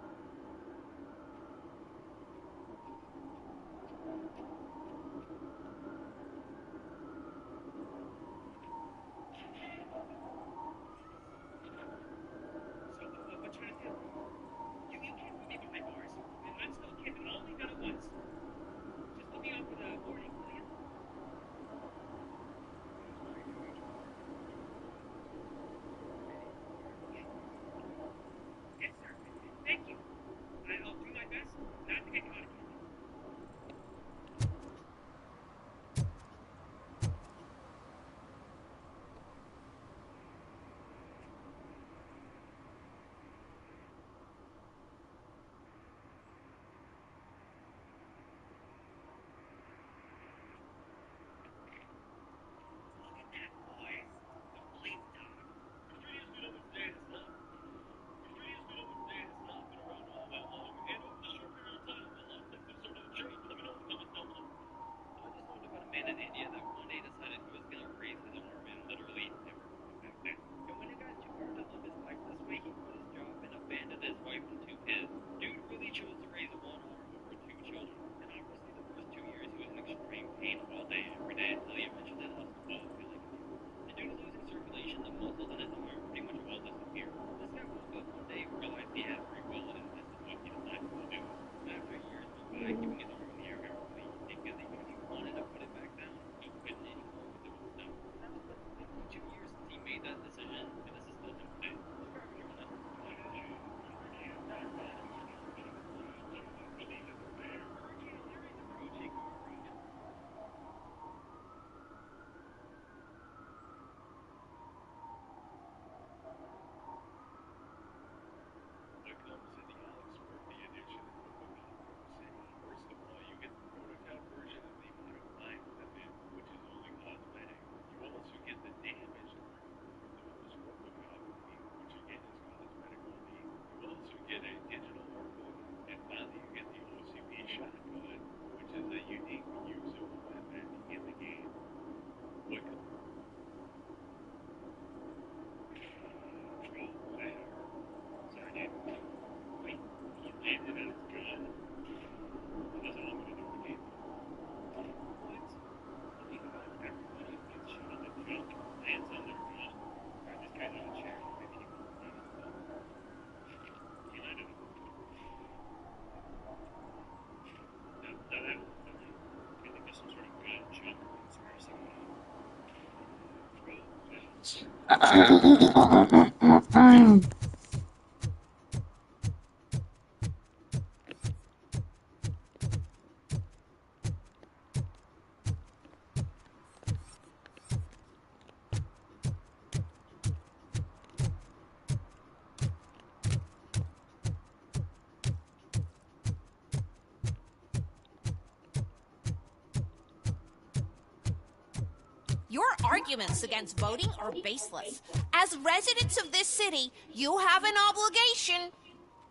S17: Your arguments against voting are baseless. As residents of this city, you have an obligation.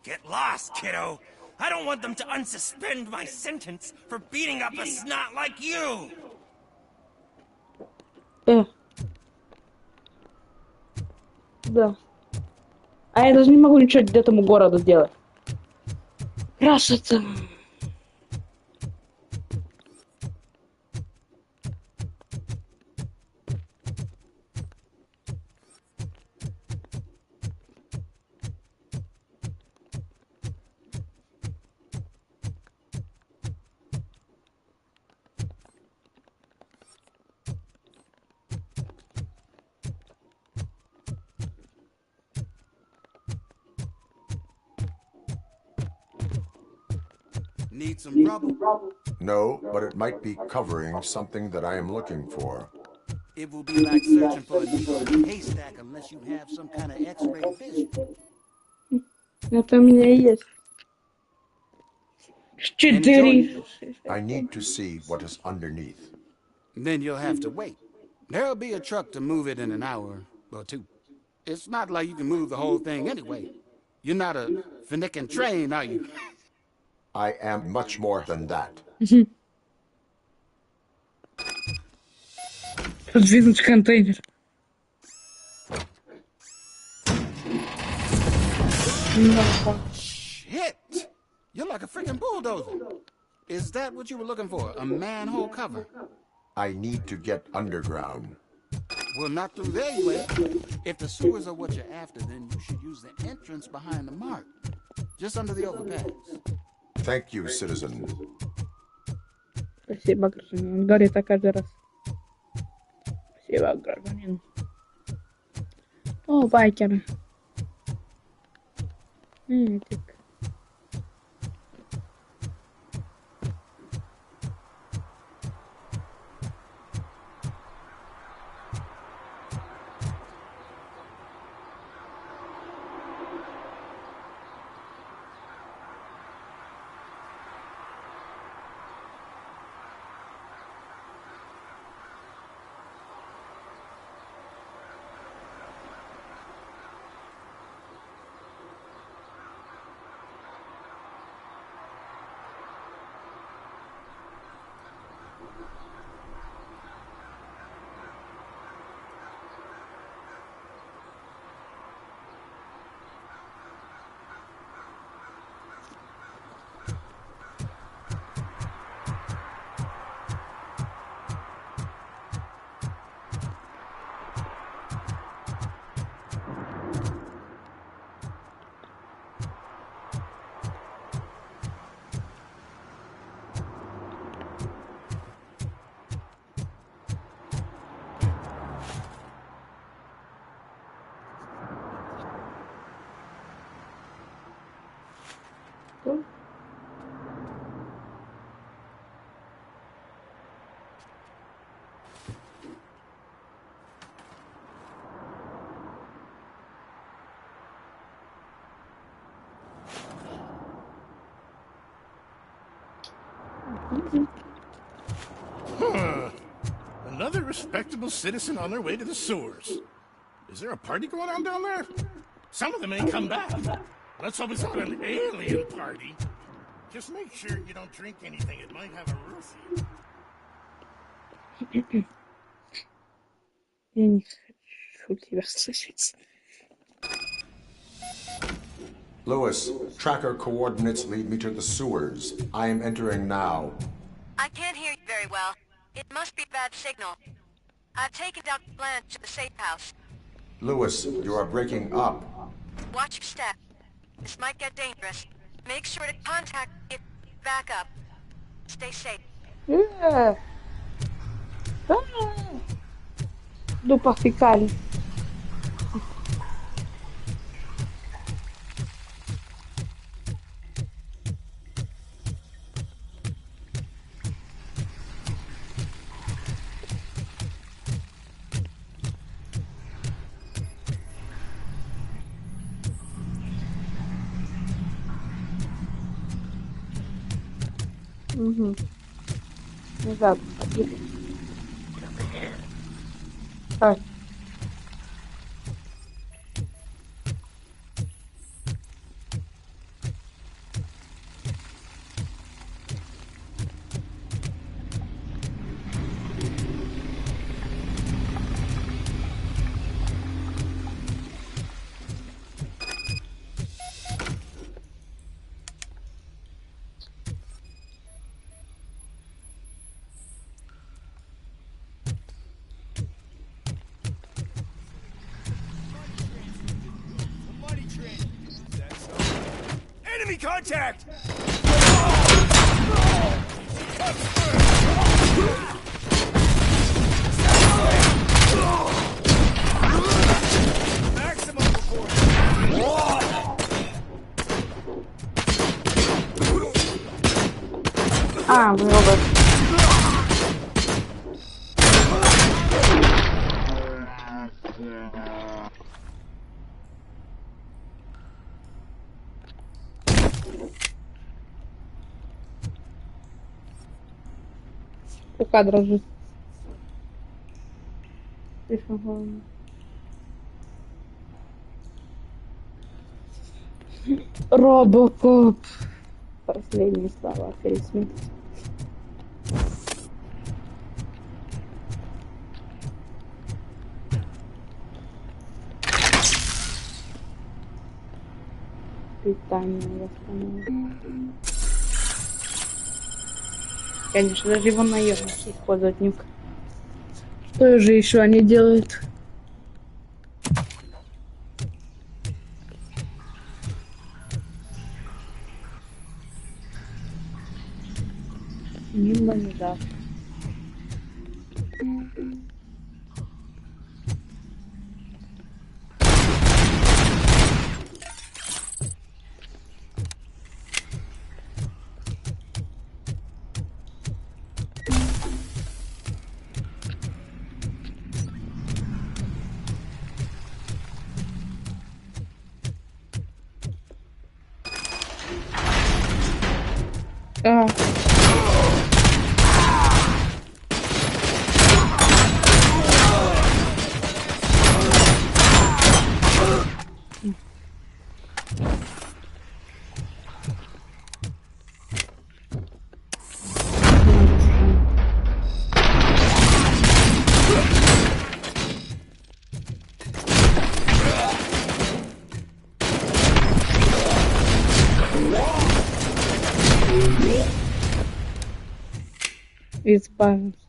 S16: Get lost, kiddo. I don't want them to unsuspend my sentence for beating up a snot like you.
S7: Да. А я даже не могу ничего этому городу сделать. Красота.
S8: Need some rubble?
S5: No, but it might be covering something that I am looking for.
S20: It will be like searching for a needle haystack unless you have some kind of X-ray vision.
S7: Это у меня и есть.
S5: I need to see what is underneath.
S20: Then you'll have to wait. There'll be a truck to move it in an hour or two. It's not like you can move the whole thing anyway. You're not a Finnican train, are you?
S5: I am much more than that.
S7: Подвинуть контейнер.
S20: Shit! You're like a freaking bulldozer. Is that what you were looking for? A manhole cover?
S5: I need to get underground.
S20: Well, not through there, you ain't. If the sewers are what you're after, then you should use the entrance behind the mark. Just under the overpass.
S5: Thank you, citizen.
S7: Спасибо, гражданин. Он говорит так каждый раз. Спасибо, гражданин. О, байкеры. Этик.
S12: Another respectable citizen on their way to the sewers. Is there a party going on down there? Some of them ain't come back. Let's hope it's not an alien party. Just make sure you don't drink anything. It might have a roofie.
S7: Я не хочу тебя слышать.
S5: Lewis, tracker coordinates lead me to the sewers. I am entering now.
S11: I can't hear you very well. It must be a bad signal. I've taken Dr. Blanche to the safe house.
S5: Lewis, you are breaking up.
S11: Watch your step. This might get dangerous. Make sure to contact me. Back up. Stay safe.
S7: După ficale. Угу. Назад. Так.
S16: Enemy contact! Maximum report.
S7: А, вы оба. У кадра же. Слишком главное. Robocop. Последние слова перед смертью. Питание восстановлено. Конечно, даже его наемники используют нюк. Что же еще они делают? Нимба не даст. А. Избавился.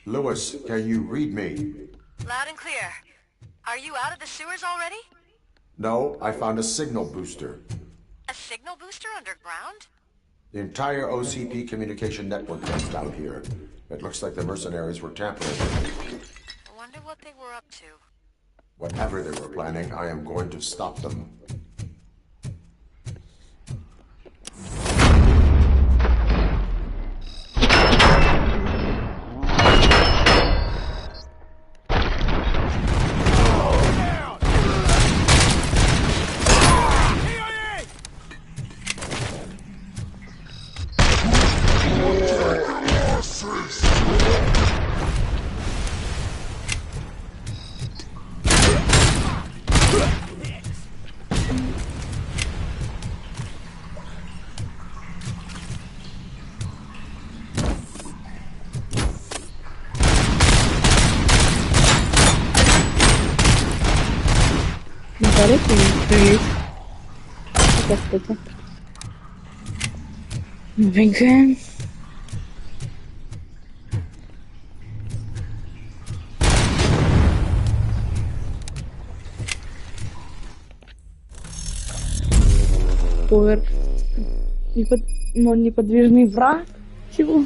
S5: Lewis, can you read me?
S11: Loud and clear. Are you out of the sewers already?
S5: No, I found a signal booster.
S11: A signal booster underground?
S5: The entire OCP communication network is down here. It looks like the mercenaries were tampering.
S11: I wonder what they were up to.
S5: Whatever they were planning, I am going to stop them.
S7: Но неподвижный враг? Чего?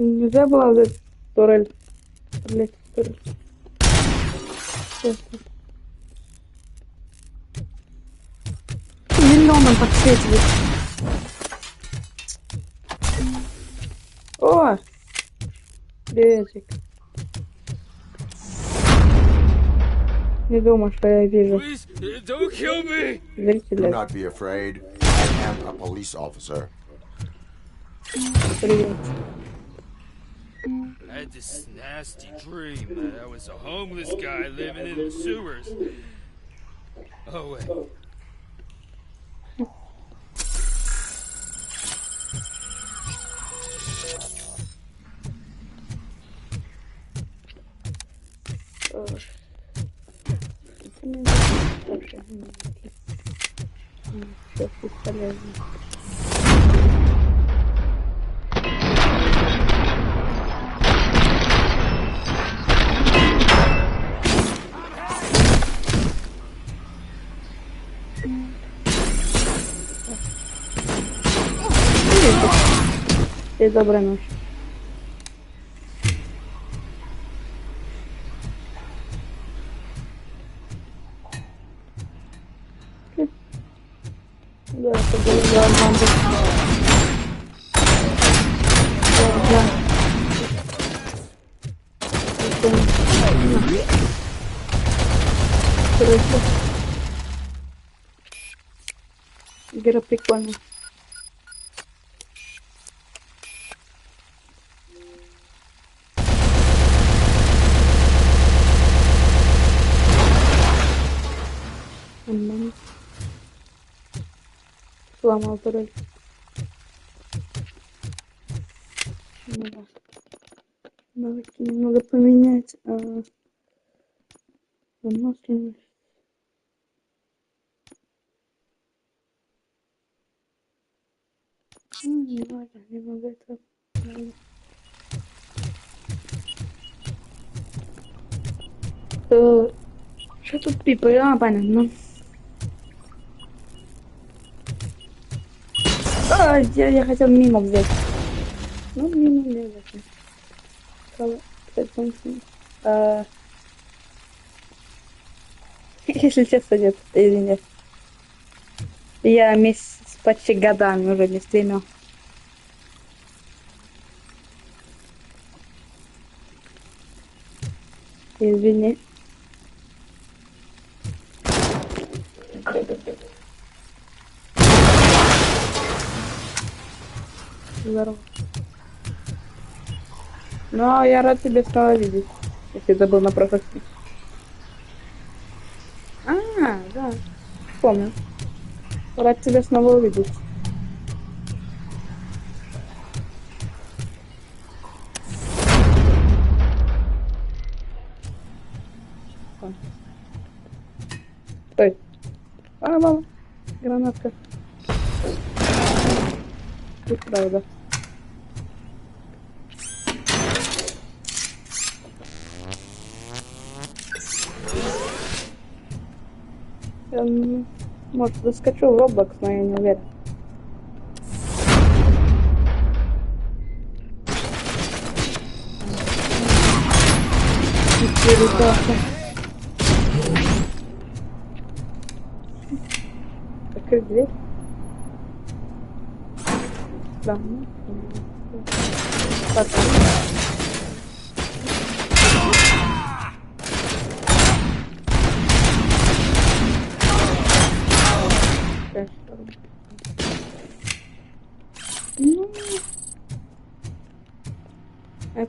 S7: Нельзя было вот эту турель стрелять в турель. Миллионом подсветили. О! Приветик. Не думаю, что я вижу.
S5: Do not be afraid. I am a police officer.
S7: Привет.
S21: I had this nasty dream that I was a homeless guy living in the sewers. Oh wait.
S7: Доброй ночи. Да, это было нормально. Игра прикольная. Сломал турель. Навыки немного поменять. Выносливость. Не важно, не могу это. Что тут пипа? А, понятно. Я хотел мимо взять. Ну, мимо не взять. Если честно, нет, извини. Я месяц почти годами уже не стримил. Извини. Здорово. Но я рад тебя снова видеть, если ты был на прошлых. Да. Помню. Рад тебя снова увидеть. Стой. Мама. Гранатка. И правда. Я, может, доскочу в Roblox, но я не уверен. Закрыть дверь. Да. Потом.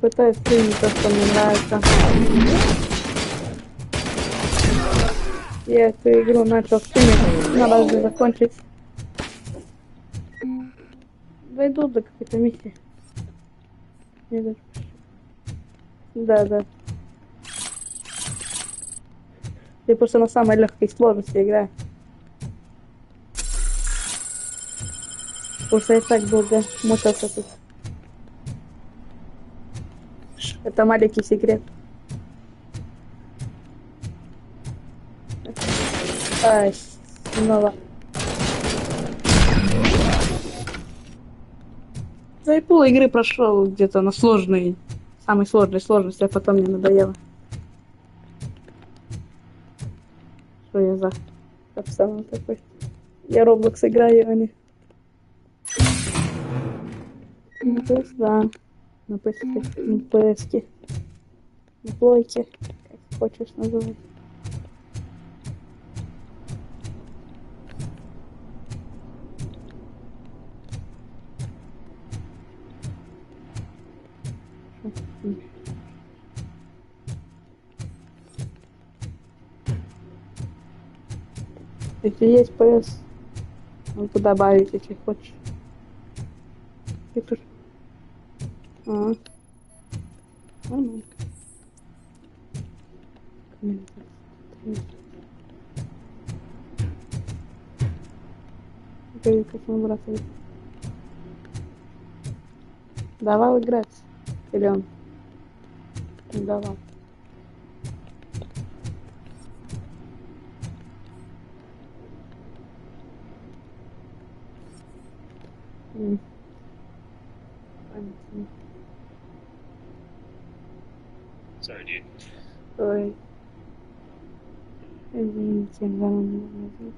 S7: пытаюсь принять то, что мне нравится. Я эту игру начал стримить, надо уже закончить. Дойду до какой-то миссии. Да. Я просто на самой легкой сложности играю. Потому что я так долго мучился тут. Это маленький секрет. Ай, снова. За и пол игры прошел где-то на сложной, самой сложной сложности, а потом мне надоело. Что я за профессионал такой? Я Roblox играю, а не... На PS, да. На PS-ке. На плойке. Как хочешь называть. Если есть PS, могу добавить, если хочешь. Нормально. Как мой брат. Давал играть? Или он не давал?
S21: Sorry, dude.
S7: Ой. Извините, главный звук.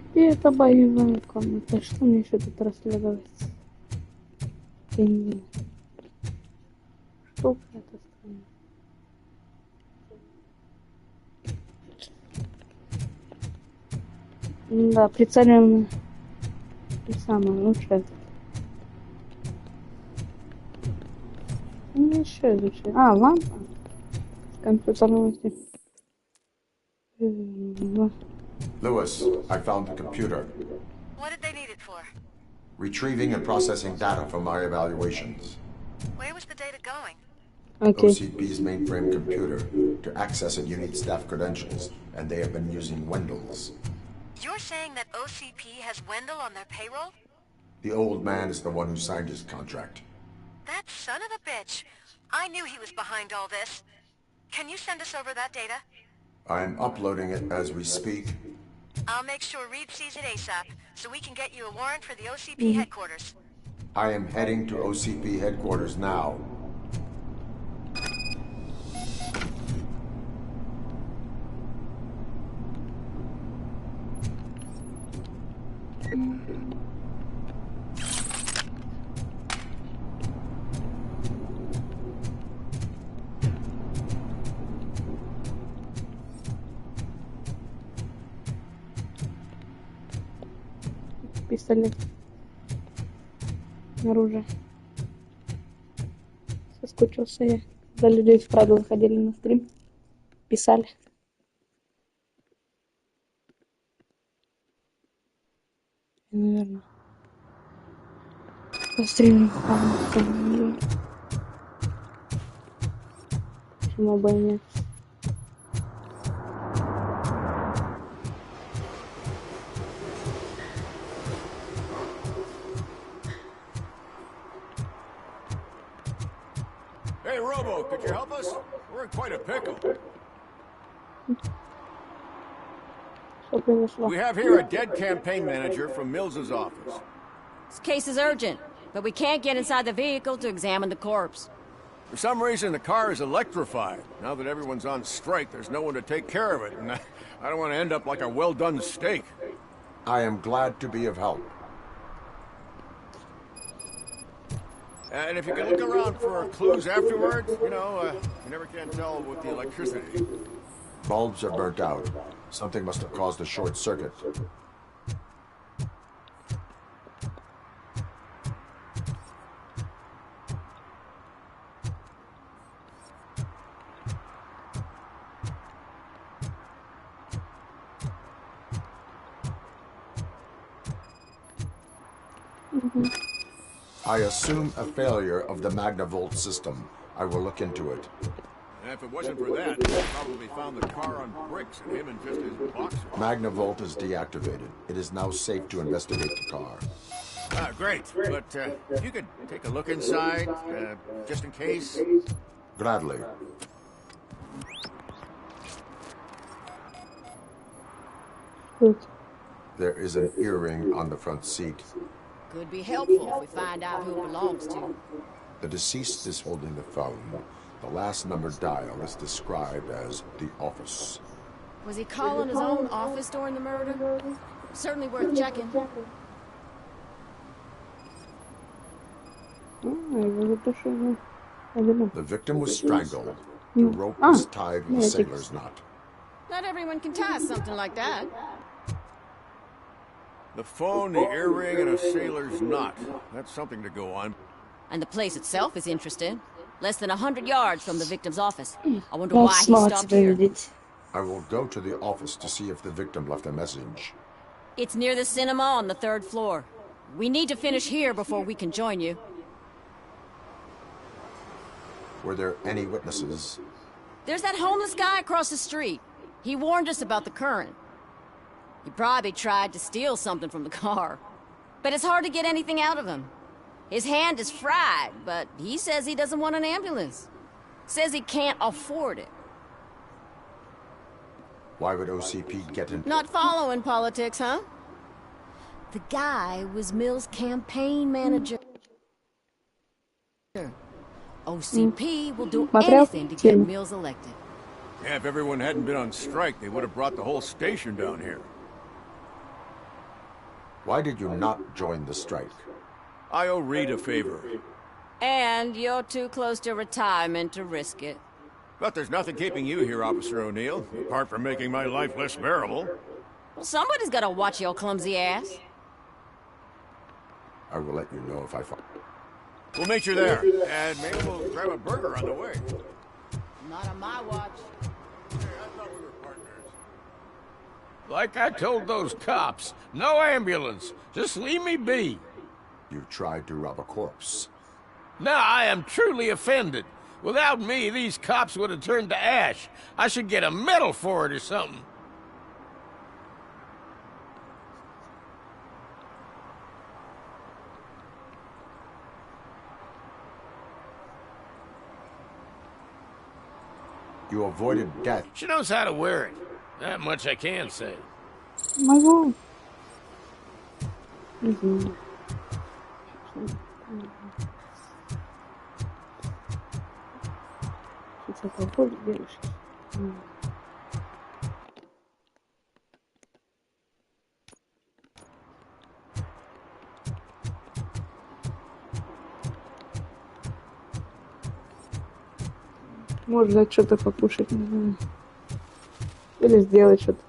S7: Где эта боевая комната? Что мне еще тут расследовать? Я не знаю. Что это странно? Да, прицелен не самое лучшее. Еще изучаю. А, лампа. Компьютерная.
S5: Lewis, I found the computer.
S11: What did they need it for?
S5: Retrieving and processing data from my evaluations.
S11: Where was the data going?
S7: Okay.
S5: OCP's mainframe computer. To access it, you need staff credentials, and they have been using Wendell's.
S11: You're saying that OCP has Wendell on their payroll?
S5: The old man is the one who signed his contract.
S11: That son of a bitch. I knew he was behind all this. Can you send us over that data?
S5: I'm uploading it as we speak.
S11: I'll make sure Reed sees it ASAP, so we can get you a warrant for the OCP headquarters.
S5: I am heading to OCP headquarters now.
S7: Пистолет. Оружие. Соскучился я. Когда люди вправду заходили на стрим. Писали. Наверное. По стриму. Почему бы и нет?
S8: Hey, Robo, could you help us? We're in quite a pickle. We have here a dead campaign manager from Mills's office.
S10: This case is urgent, but we can't get inside the vehicle to examine the corpse.
S8: For some reason, the car is electrified. Now that everyone's on strike, there's no one to take care of it, and I don't want to end up like a well-done steak.
S5: I am glad to be of help.
S8: And if you can look around for clues afterward, you know, you never can tell with the electricity.
S5: Bulbs are burnt out. Something must have caused a short circuit. I assume a failure of the Magnavolt system. I will look into it.
S15: And if it wasn't for that, we'd probably found the car on bricks and him in just his boxer.
S5: Magnavolt is deactivated. It is now safe to investigate the car.
S15: Great. But if you could take a look inside, just in case.
S5: Gladly. There is an earring on the front seat.
S10: Could be helpful if we find out who it belongs to.
S5: The deceased is holding the phone. The last number dial is described as the office.
S10: Was he calling his own office during the murder? Certainly worth checking.
S5: The victim was strangled. The rope was tied with a sailor's knot.
S10: Not everyone can tie something like that.
S15: The phone, the earring, and a sailor's knot. That's something to go on.
S10: And the place itself is interesting. Less than 100 yards from the victim's office. I wonder why he stopped here.
S5: I will go to the office to see if the victim left a message.
S10: It's near the cinema on the 3rd floor. We need to finish here before we can join you.
S5: Were there any witnesses?
S10: There's that homeless guy across the street. He warned us about the current. He probably tried to steal something from the car. But it's hard to get anything out of him. His hand is fried, but he says he doesn't want an ambulance. Says he can't afford it.
S5: Why would OCP get in?
S10: Not following politics, huh? The guy was Mills' campaign manager. OCP will do anything to get Mills elected.
S15: Yeah, if everyone hadn't been on strike, they would have brought the whole station down here.
S5: Why did you not join the strike?
S15: I owe Reed a favor.
S10: And you're too close to retirement to risk it.
S15: But there's nothing keeping you here, Officer O'Neill, apart from making my life less bearable.
S10: Well, somebody's gotta watch your clumsy ass.
S5: I will let you know if I find...
S15: We'll meet you there, and maybe we'll grab a burger on the way.
S10: Not on my watch.
S15: Hey, I thought we were partners.
S22: Like I told those cops, no ambulance. Just leave me be.
S5: You tried to rob a corpse.
S22: Now I am truly offended. Without me, these cops would have turned to ash. I should get a medal for it or something.
S5: You avoided death.
S22: She knows how to wear it. That much I can say.
S7: My God. Можно что-то покушать, не знаю. Или сделать что-то.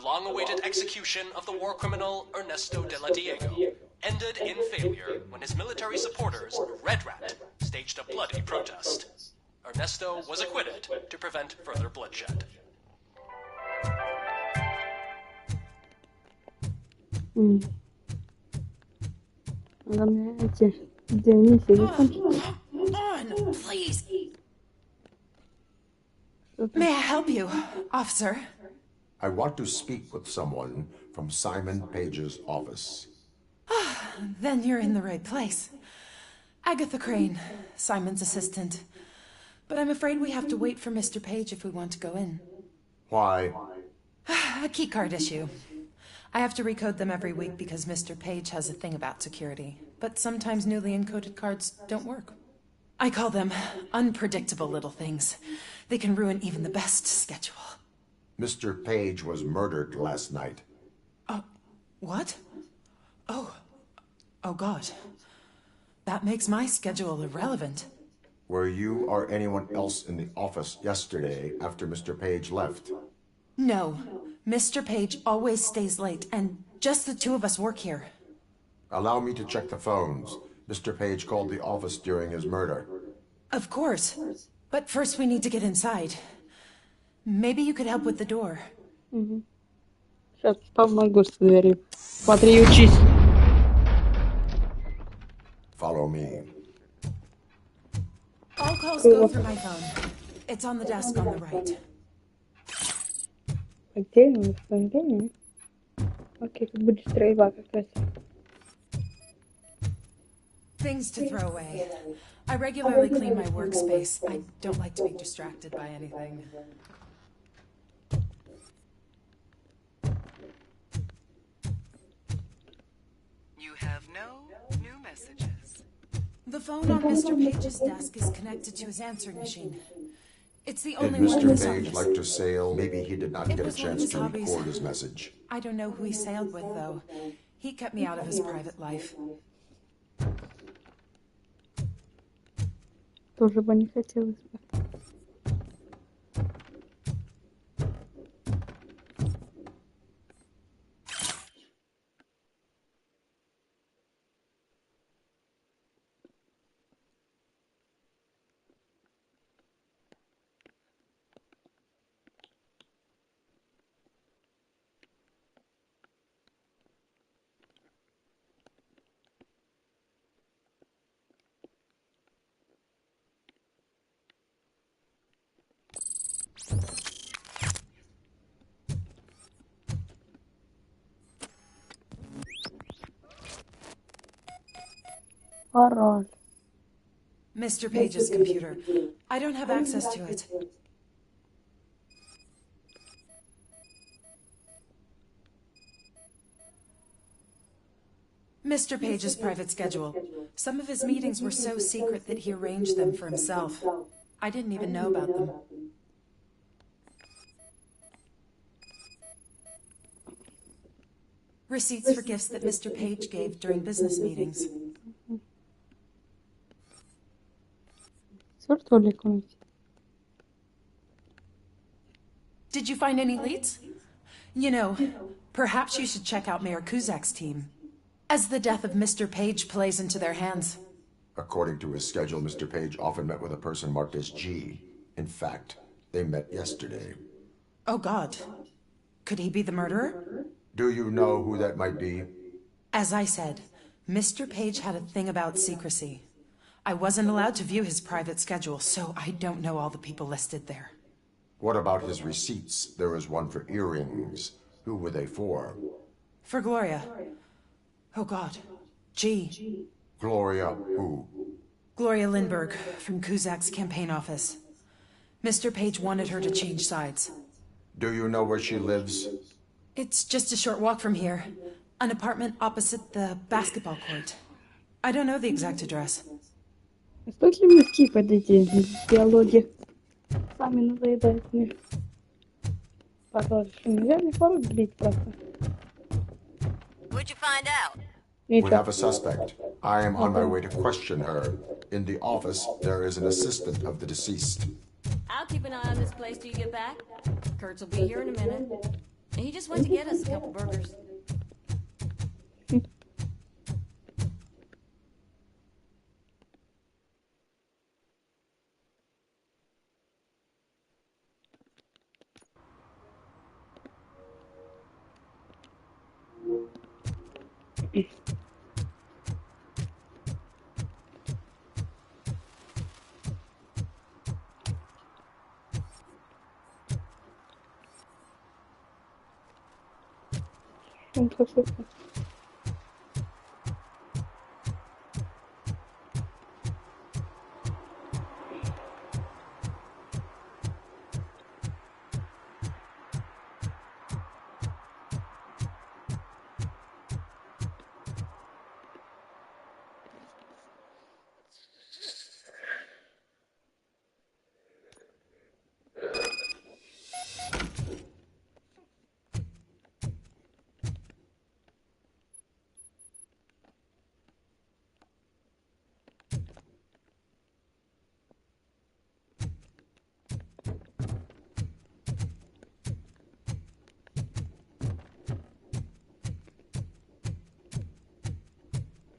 S23: long-awaited execution of the war criminal Ernesto de la Diego ended in failure when his military supporters, Red Rat, staged a bloody protest. Ernesto was acquitted to prevent further bloodshed.
S24: On, please. May I help you, officer?
S5: I want to speak with someone from Simon Page's office.
S24: Then you're in the right place. Agatha Crane, Simon's assistant. But I'm afraid we have to wait for Mr. Page if we want to go in.
S5: Why?
S24: A keycard issue. I have to recode them every week because Mr. Page has a thing about security. But sometimes newly encoded cards don't work. I call them unpredictable little things. They can ruin even the best schedule.
S5: Mr. Page was murdered last night.
S24: What? Oh God. That makes my schedule irrelevant.
S5: Were you or anyone else in the office yesterday after Mr. Page left?
S24: No. Mr. Page always stays late, and just the two of us work here.
S5: Allow me to check the phones. Mr. Page called the office during his murder.
S24: Of course. But first we need to get inside. Maybe you could help with the door.
S7: Сейчас помогу с дверью. Смотри, учись.
S5: Follow me.
S24: All calls go through my phone. It's on the desk on the right.
S7: Отдельно. Окей, тут будет стрельба какая-то.
S24: Things to throw away. I regularly clean my workspace. I don't like to be distracted by anything.
S11: You have no new messages.
S24: The phone on Mr. Page's desk is connected to his answering machine. It's the only
S5: Did
S24: one in
S5: Mr.
S24: his
S5: Page
S24: office.
S5: like to sail? Maybe he did not
S24: It
S5: get a
S24: was one of
S5: chance
S24: his
S5: to
S24: hobbies.
S5: record his message.
S24: I don't know who he sailed with, though. He kept me out of his private life.
S7: Тоже бы не хотелось бы. Пароль.
S24: Mr. Page's computer. I don't have access to it. Mr. Page's private schedule. Some of his meetings were so secret that he arranged them for himself. I didn't even know about them. Receipts for gifts that Mr. Page gave during business meetings. Did you find any leads? You know, perhaps you should check out Mayor Kuzak's team, as the death of Mr. Page plays into their hands.
S5: According to his schedule, Mr. Page often met with a person marked as G. In fact, they met yesterday.
S24: Oh, God. Could he be the murderer?
S5: Do you know who that might be?
S24: As I said, Mr. Page had a thing about secrecy. I wasn't allowed to view his private schedule, so I don't know all the people listed there.
S5: What about his receipts? There was one for earrings. Who were they for?
S24: For Gloria. Oh, God. G.
S5: Gloria who?
S24: Gloria Lindbergh, from Kuzak's campaign office. Mr. Page wanted her to change sides.
S5: Do you know where she lives?
S24: It's just a short walk from here. An apartment opposite the basketball court. I don't know the exact address.
S7: Стоит ли мне скипать эти диалоги? Сами надоедают мне. Пароль. Нельзя мне пароль длить просто.
S10: What'd you find out?
S5: We have a suspect. I am on my way to question her. In the office, there is an assistant of the deceased.
S10: I'll keep an eye on this place till you get back. Kurtz will be here in a minute. He just went to get us a couple burgers.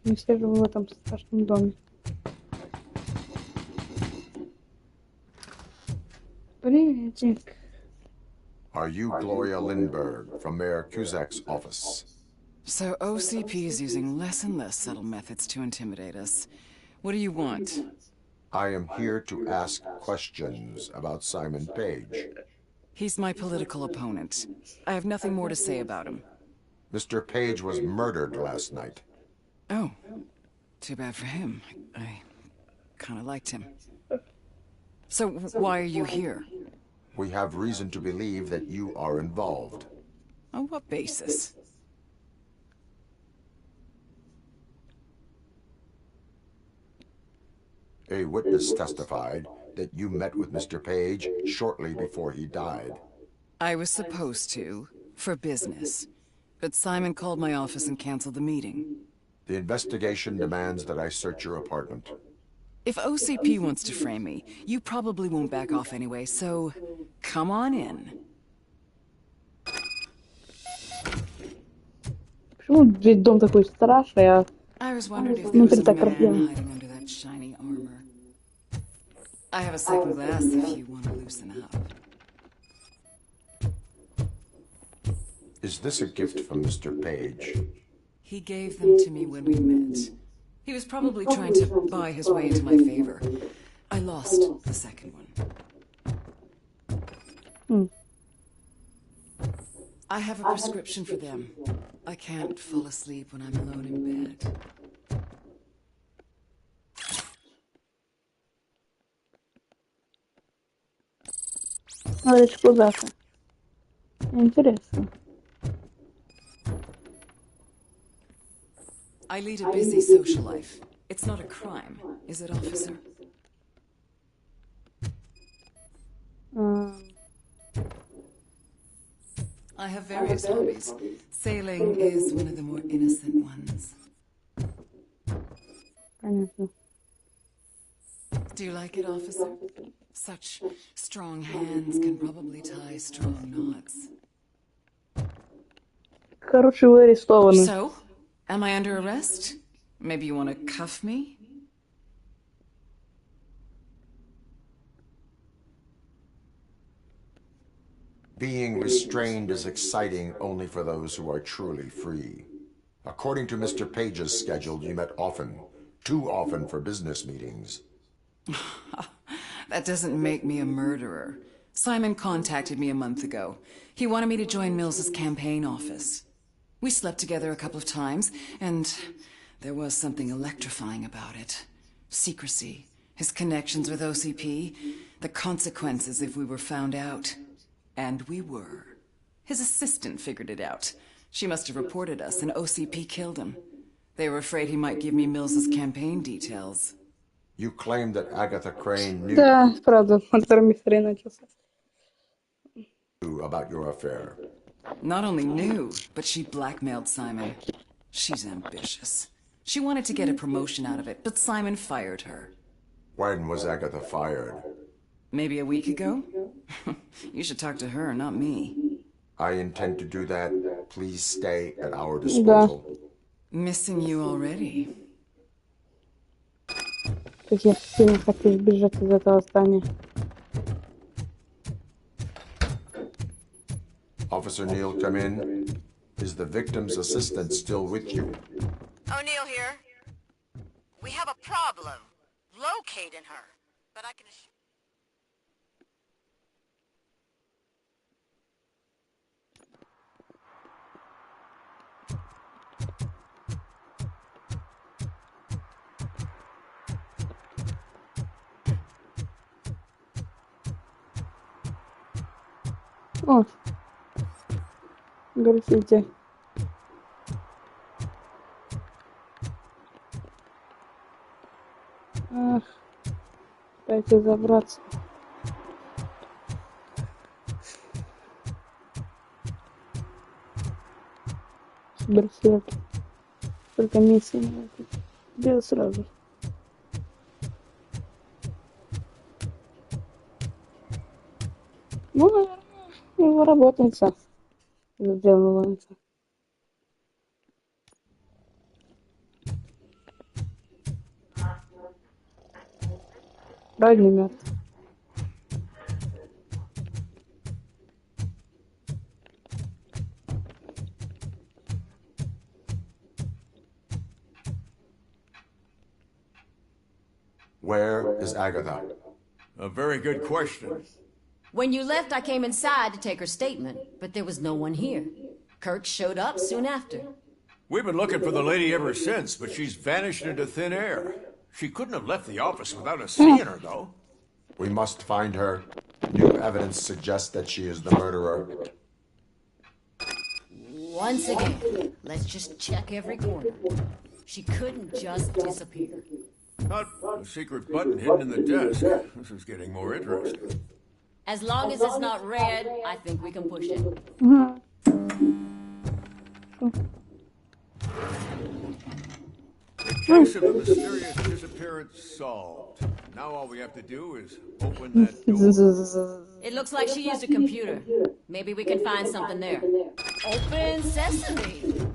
S7: Мы все живем в этом страшном доме. Приветик.
S5: Are you Gloria Lindbergh from Mayor Cusack's office?
S19: So OCP is using less and less subtle methods to intimidate us. What do you want?
S5: I am here to ask questions about Simon Page.
S19: He's my political opponent. I have nothing more to say about him.
S5: Mr. Page was murdered last night.
S19: Oh, too bad for him. I kind of liked him. So why are you here?
S5: We have reason to believe that you are involved.
S19: On what basis?
S5: A witness testified that you met with Mr. Page shortly before he died.
S19: I was supposed to, for business. But Simon called my office and canceled the meeting.
S5: The investigation demands that I search your apartment.
S19: If OCP wants to frame me, you probably won't back off anyway, so come on in.
S7: Почему весь дом такой страшный, а внутри так красиво?
S19: Shiny armor. I have a second glass if you want to loosen up.
S5: Is this a gift from Mr. Page?
S19: He gave them to me when we met. He was probably trying to buy his way into my favor. I lost the second one. I have a prescription for them. I can't fall asleep when I'm alone in bed.
S7: Смотрите, куда-то. Интересно.
S19: I lead a busy social life. It's not a crime, is it, officer? I have various hobbies. Sailing is one of the more innocent ones.
S7: Понятно.
S19: Do you like it, officer? Such strong hands can probably tie strong knots.
S7: Короче, вы арестованы.
S19: So, am I under arrest? Maybe you want to cuff me?
S5: Being restrained is exciting only for those who are truly free. According to Mr. Page's schedule, you met often. Too often for business meetings.
S19: That doesn't make me a murderer. Simon contacted me a month ago. He wanted me to join Mills's campaign office. We slept together a couple of times, and there was something electrifying about it. Secrecy, his connections with OCP, the consequences if we were found out. And we were. His assistant figured it out. She must have reported us, and OCP killed him. They were afraid he might give me Mills's campaign details.
S5: You claimed that Agatha Crane knew
S7: правда, начался.
S5: About your affair.
S19: Not only knew, but she blackmailed Simon. She's ambitious. She wanted to get a promotion out of it, but Simon fired her.
S5: When was Agatha fired?
S19: Maybe a week ago? You should talk to her, not me.
S5: I intend to do that. Please stay at our disposal.
S19: Missing you already.
S7: Как я сильно хочу сбежать из этого здания.
S5: Officer Neal, come in. Is the victim's assistant still with you?
S11: O'Neill here. We have a problem locating her, but I can assure...
S7: О, граффити. Ах, дайте забраться. Браслет. Только миссия не делай сразу. Ну, наверное, его работница сделала это. Родный мертв.
S5: Where is Agatha?
S15: A very good question.
S10: When you left, I came inside to take her statement, but there was no one here. Kirk showed up soon after.
S15: We've been looking for the lady ever since, but she's vanished into thin air. She couldn't have left the office without us seeing her, though.
S5: We must find her. New evidence suggests that she is the murderer.
S10: Once again, let's just check every corner. She couldn't just disappear.
S15: Not a secret button hidden in the desk. This is getting more interesting.
S10: As long as it's not red, I think we can push it.
S15: The case of the mysterious disappearance solved. Now all we have to do is open that door.
S10: It looks like she used a computer. Maybe we can find something there. Open sesame!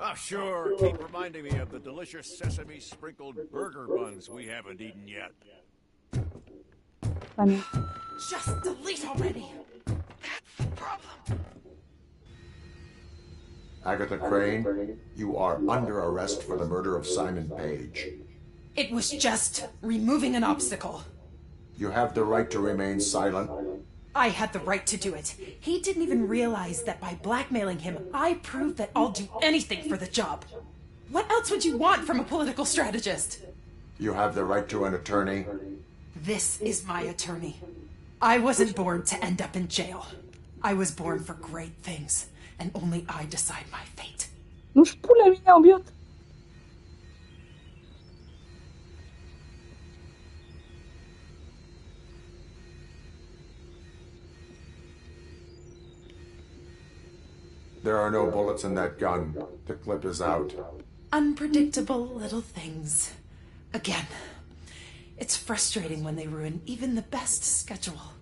S15: Ah, sure. Keep reminding me of the delicious sesame-sprinkled burger buns we haven't eaten yet.
S7: Funny.
S24: Just delete already.
S11: That's the problem.
S5: Agatha Crane, you are under arrest for the murder of Simon Page.
S24: It was just removing an obstacle.
S5: You have the right to remain silent.
S24: I had the right to do it. He didn't even realize that by blackmailing him, I proved that I'll do anything for the job. What else would you want from a political strategist?
S5: You have the right to an attorney.
S24: This is my attorney. I wasn't born to end up in jail. I was born for great things, and only I decide my fate.
S7: Ну ж пуля меня убьет.
S5: There are no bullets in that gun. The clip is out.
S24: Unpredictable little things. Again, it's frustrating when they ruin even the best schedule.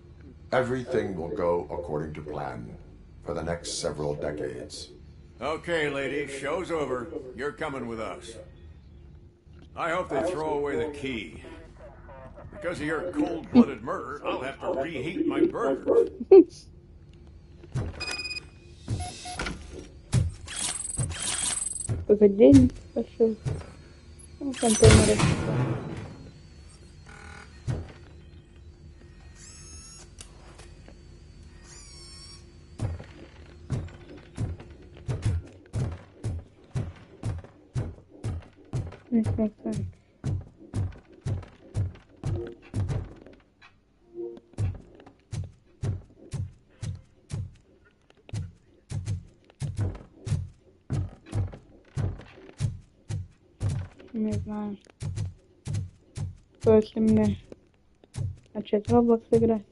S5: Everything will go according to plan for the next several decades.
S15: Okay, lady, show's over. You're coming with us. I hope they throw away the key. Because of your cold-blooded murder, I'll have to reheat my burgers.
S7: Сколько денег пошел. Ну, контейнеры. Так. Не знаю. Стоит ли мне начать Roblox играть?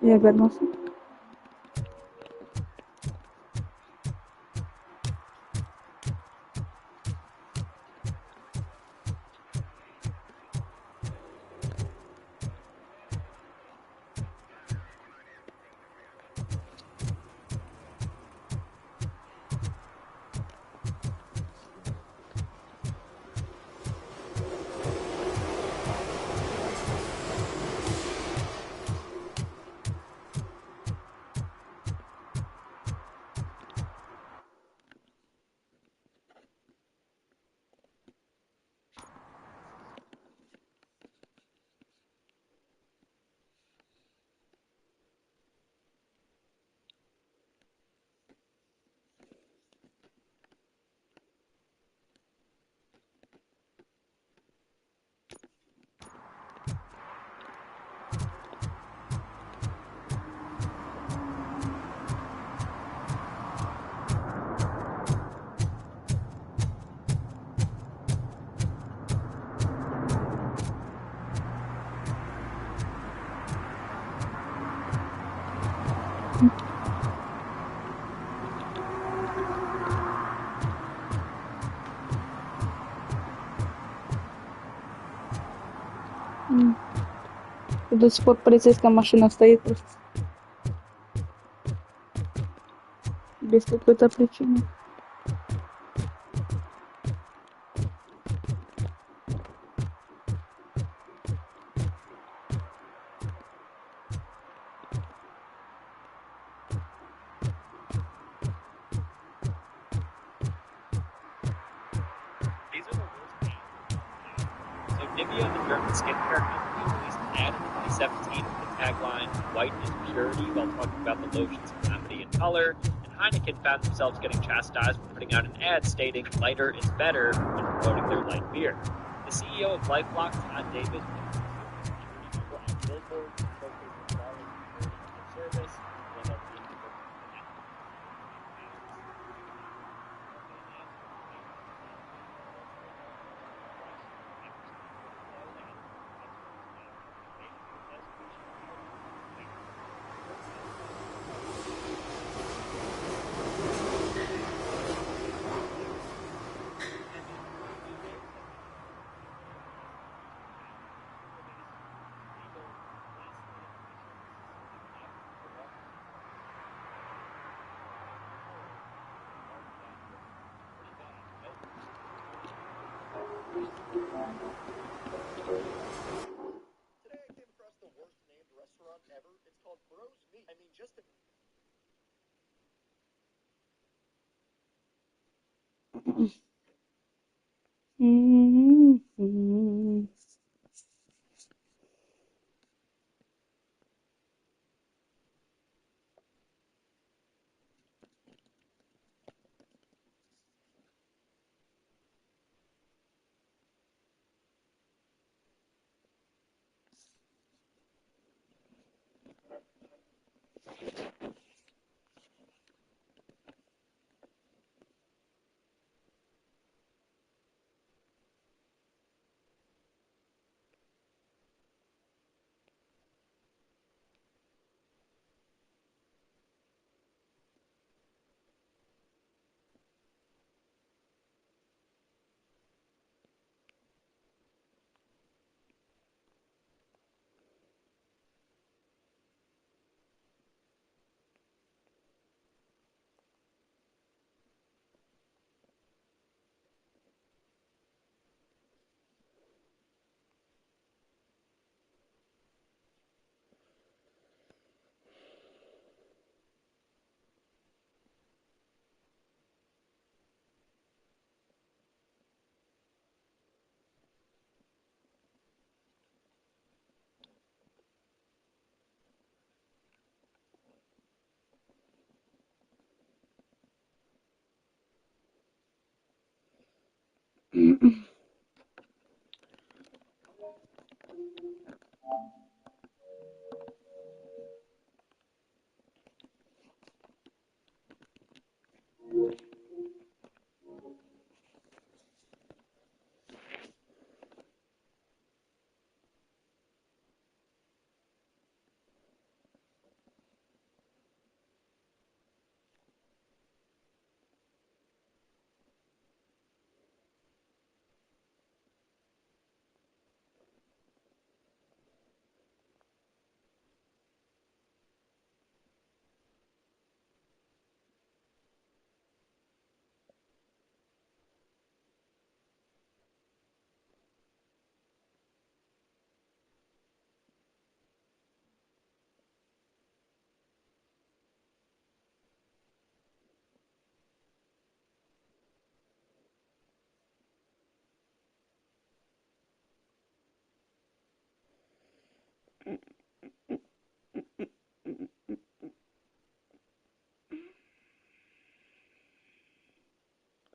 S7: Я вернулся. До сих пор полицейская машина стоит просто. Без какой-то причины.
S1: Nivea, the German skincare company, released an ad in 2017 with the tagline, "White is purity," while talking about the lotion's clarity and color, and Heineken found themselves getting chastised for putting out an ad stating lighter is better when promoting their light beer. The CEO of LifeLock, Todd David, people on billboards showcasing quality and service, and that being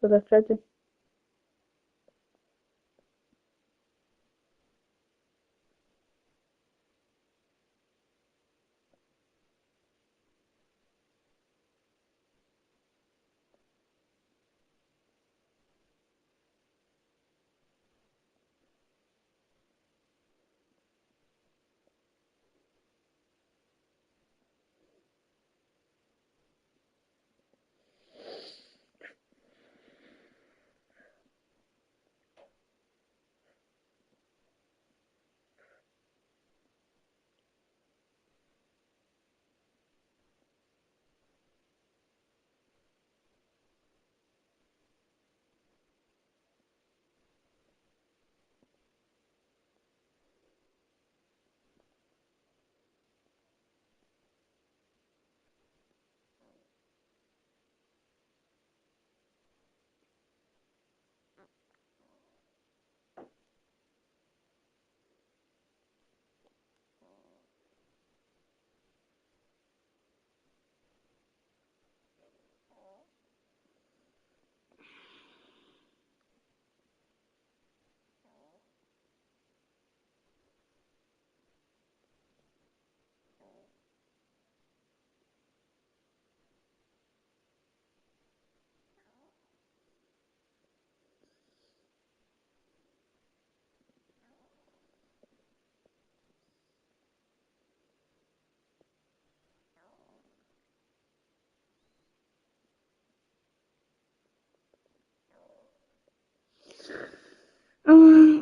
S7: Cosa freddo?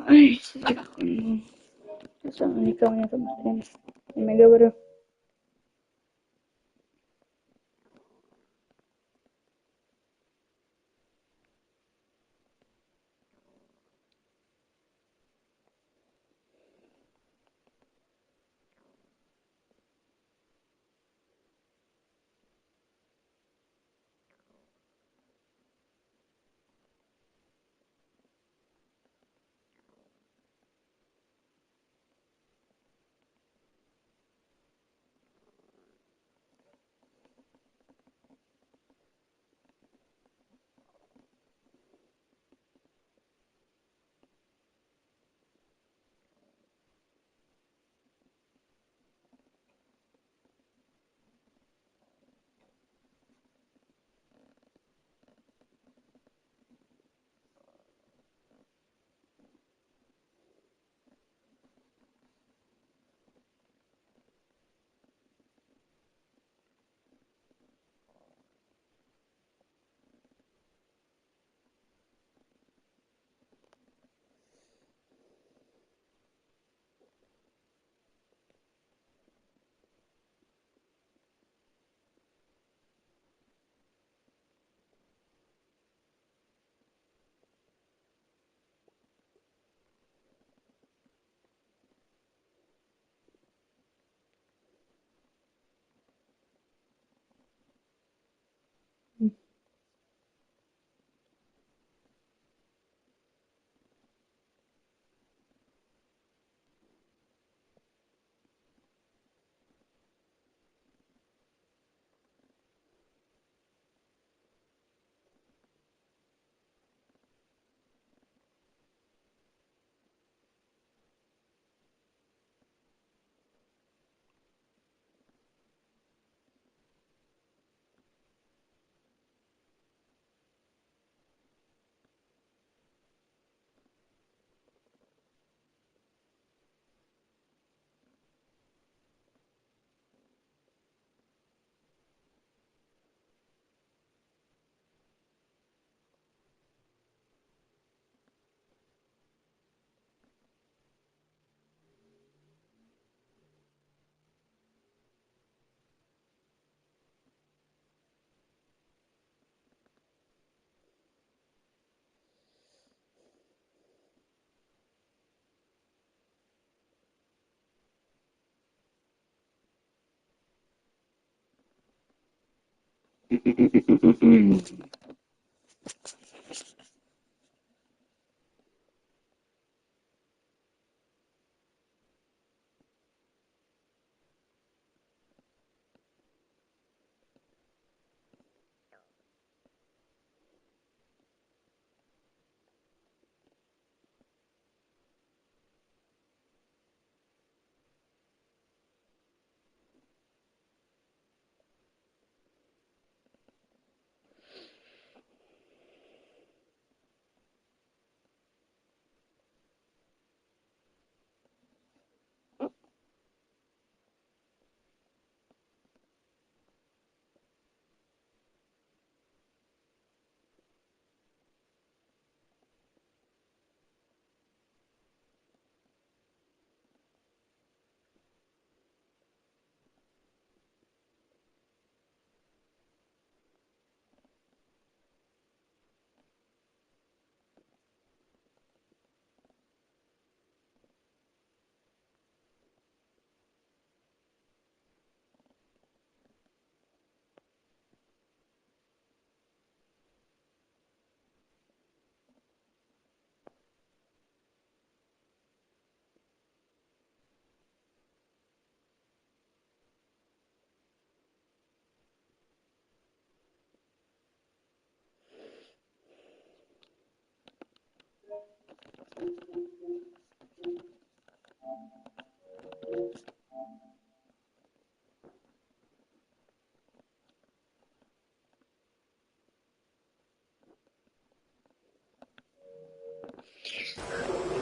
S7: Ай, телефон. Никого нет быстрее. Я говорю.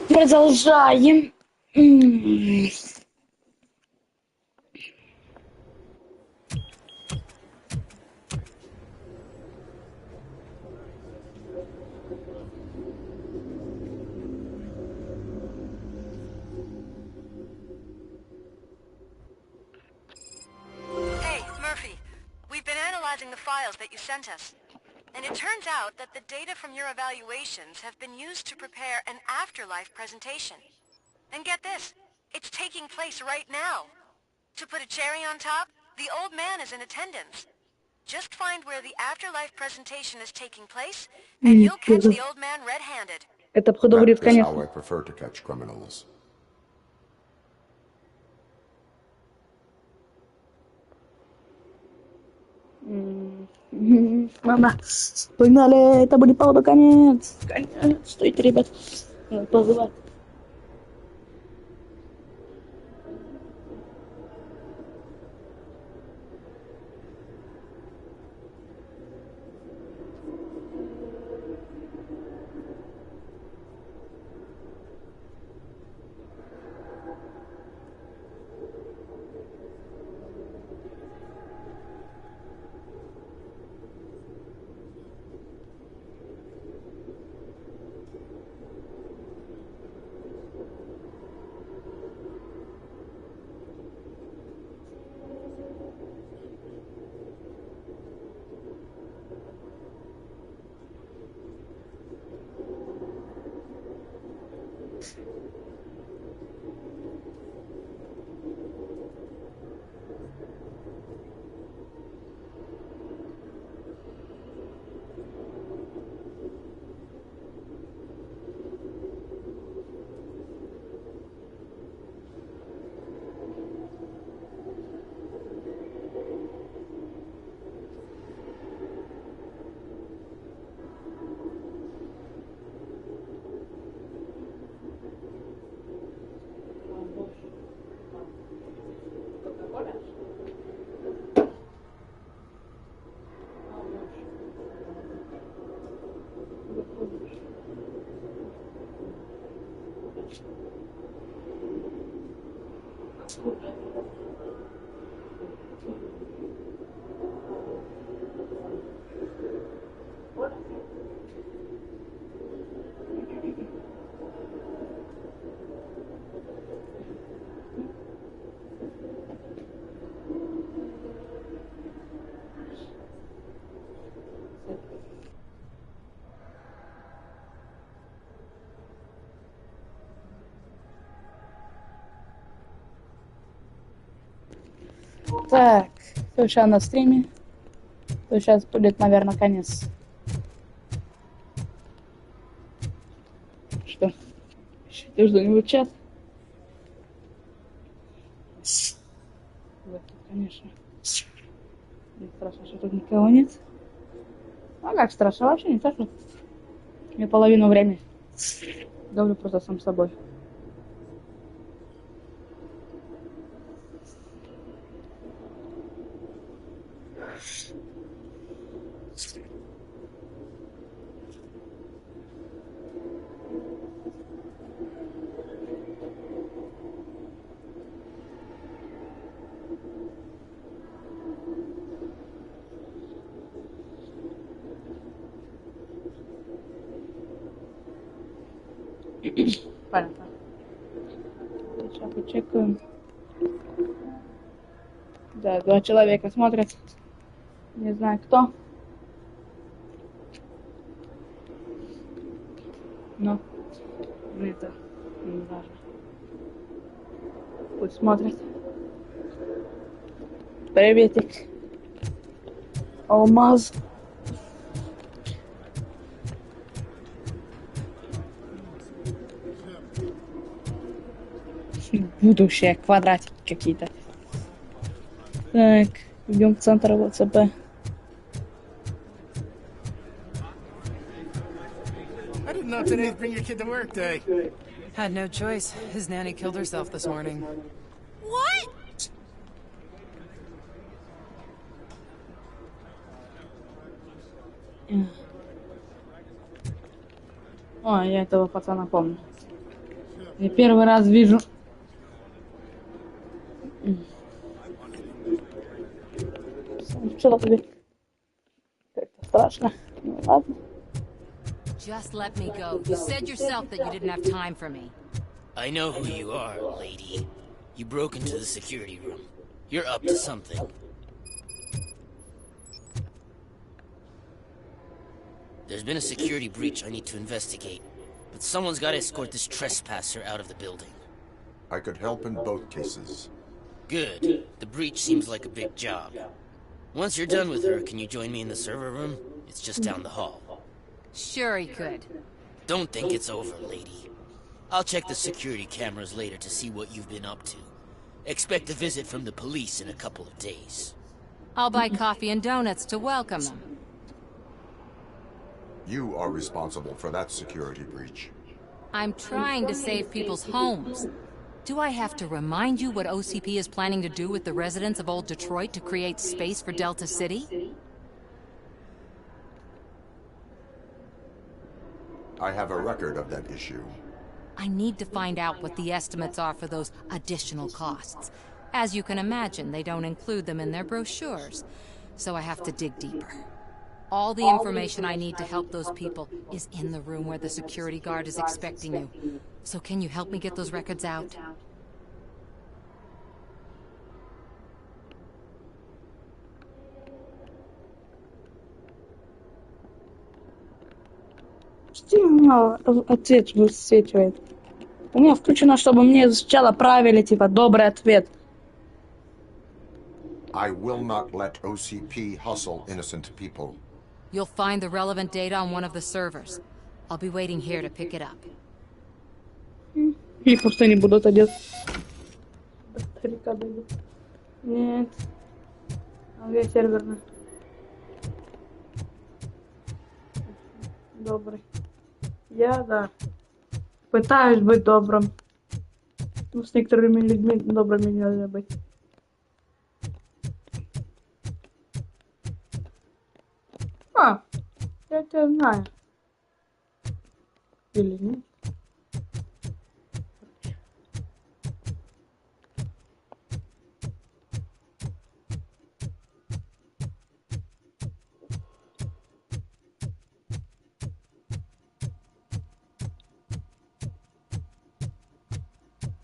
S7: Продолжаем.
S11: files that you sent us. And it turns out that the data from your evaluations have been used to prepare an afterlife presentation. And get this, it's taking place right now. To put a cherry on top, the old man is in attendance. Just find where the afterlife presentation is taking place, and you'll catch the old man red-handed.
S5: That is how I prefer to catch criminals.
S7: Ладно, погнали, это будет походу конец. Конец, стойте, ребят. Позывать. Так, кто сейчас на стриме? То сейчас будет, наверное, конец. Что? Ищите что-нибудь чат? Вот, конечно. Не страшно, что тут никого нет. А как страшно? Вообще не страшно. Я половину времени говорю просто сам с собой. Понятно. Сейчас почекаем. Да, 2 человека смотрят. Не знаю кто. Но это не важно. Пусть смотрят. Приветик. Алмаз. Будущее, квадратики какие-то. Так, идем в центр ВЦП.
S16: I didn't know today'd bring your kid to work day.
S24: Had no choice. His nanny killed herself this morning.
S17: What?
S7: О, я этого пацана помню. Я первый раз вижу. Что тебе? Как-то страшно. Ну ладно.
S10: Just let me go. You said yourself that you didn't have time for me.
S6: I know who you are, lady. You broke into the security room. You're up to something. There's been a security breach I need to investigate, but someone's got to escort this trespasser out of the building.
S5: I could help in both cases.
S6: Good. The breach seems like a big job. Once you're done with her, can you join me in the server room? It's just down the hall.
S10: Sure he could.
S6: Don't think it's over, lady. I'll check the security cameras later to see what you've been up to. Expect a visit from the police in a couple of days.
S10: I'll buy coffee and donuts to welcome them.
S5: You are responsible for that security breach.
S10: I'm trying to save people's homes. Do I have to remind you what OCP is planning to do with the residents of Old Detroit to create space for Delta City?
S5: I have a record of that issue.
S10: I need to find out what the estimates are for those additional costs. As you can imagine, they don't include them in their brochures, so I have to dig deeper. All the information I need to help those people is in the room where the security guard is expecting you. So can you help me get those records out?
S7: Почти ответ высвечивает. У меня включено, чтобы мне сначала правили, типа, добрый ответ.
S5: I will not let OCP hustle innocent people.
S10: You'll find the relevant data on one of the servers. I'll be waiting here to pick it up.
S7: И просто не буду это делать. Старика дойду. Нет. А где серверный? Добрый. Я, да. Пытаюсь быть добрым. Но с некоторыми людьми добрыми нельзя быть. А, я тебя знаю. Или нет?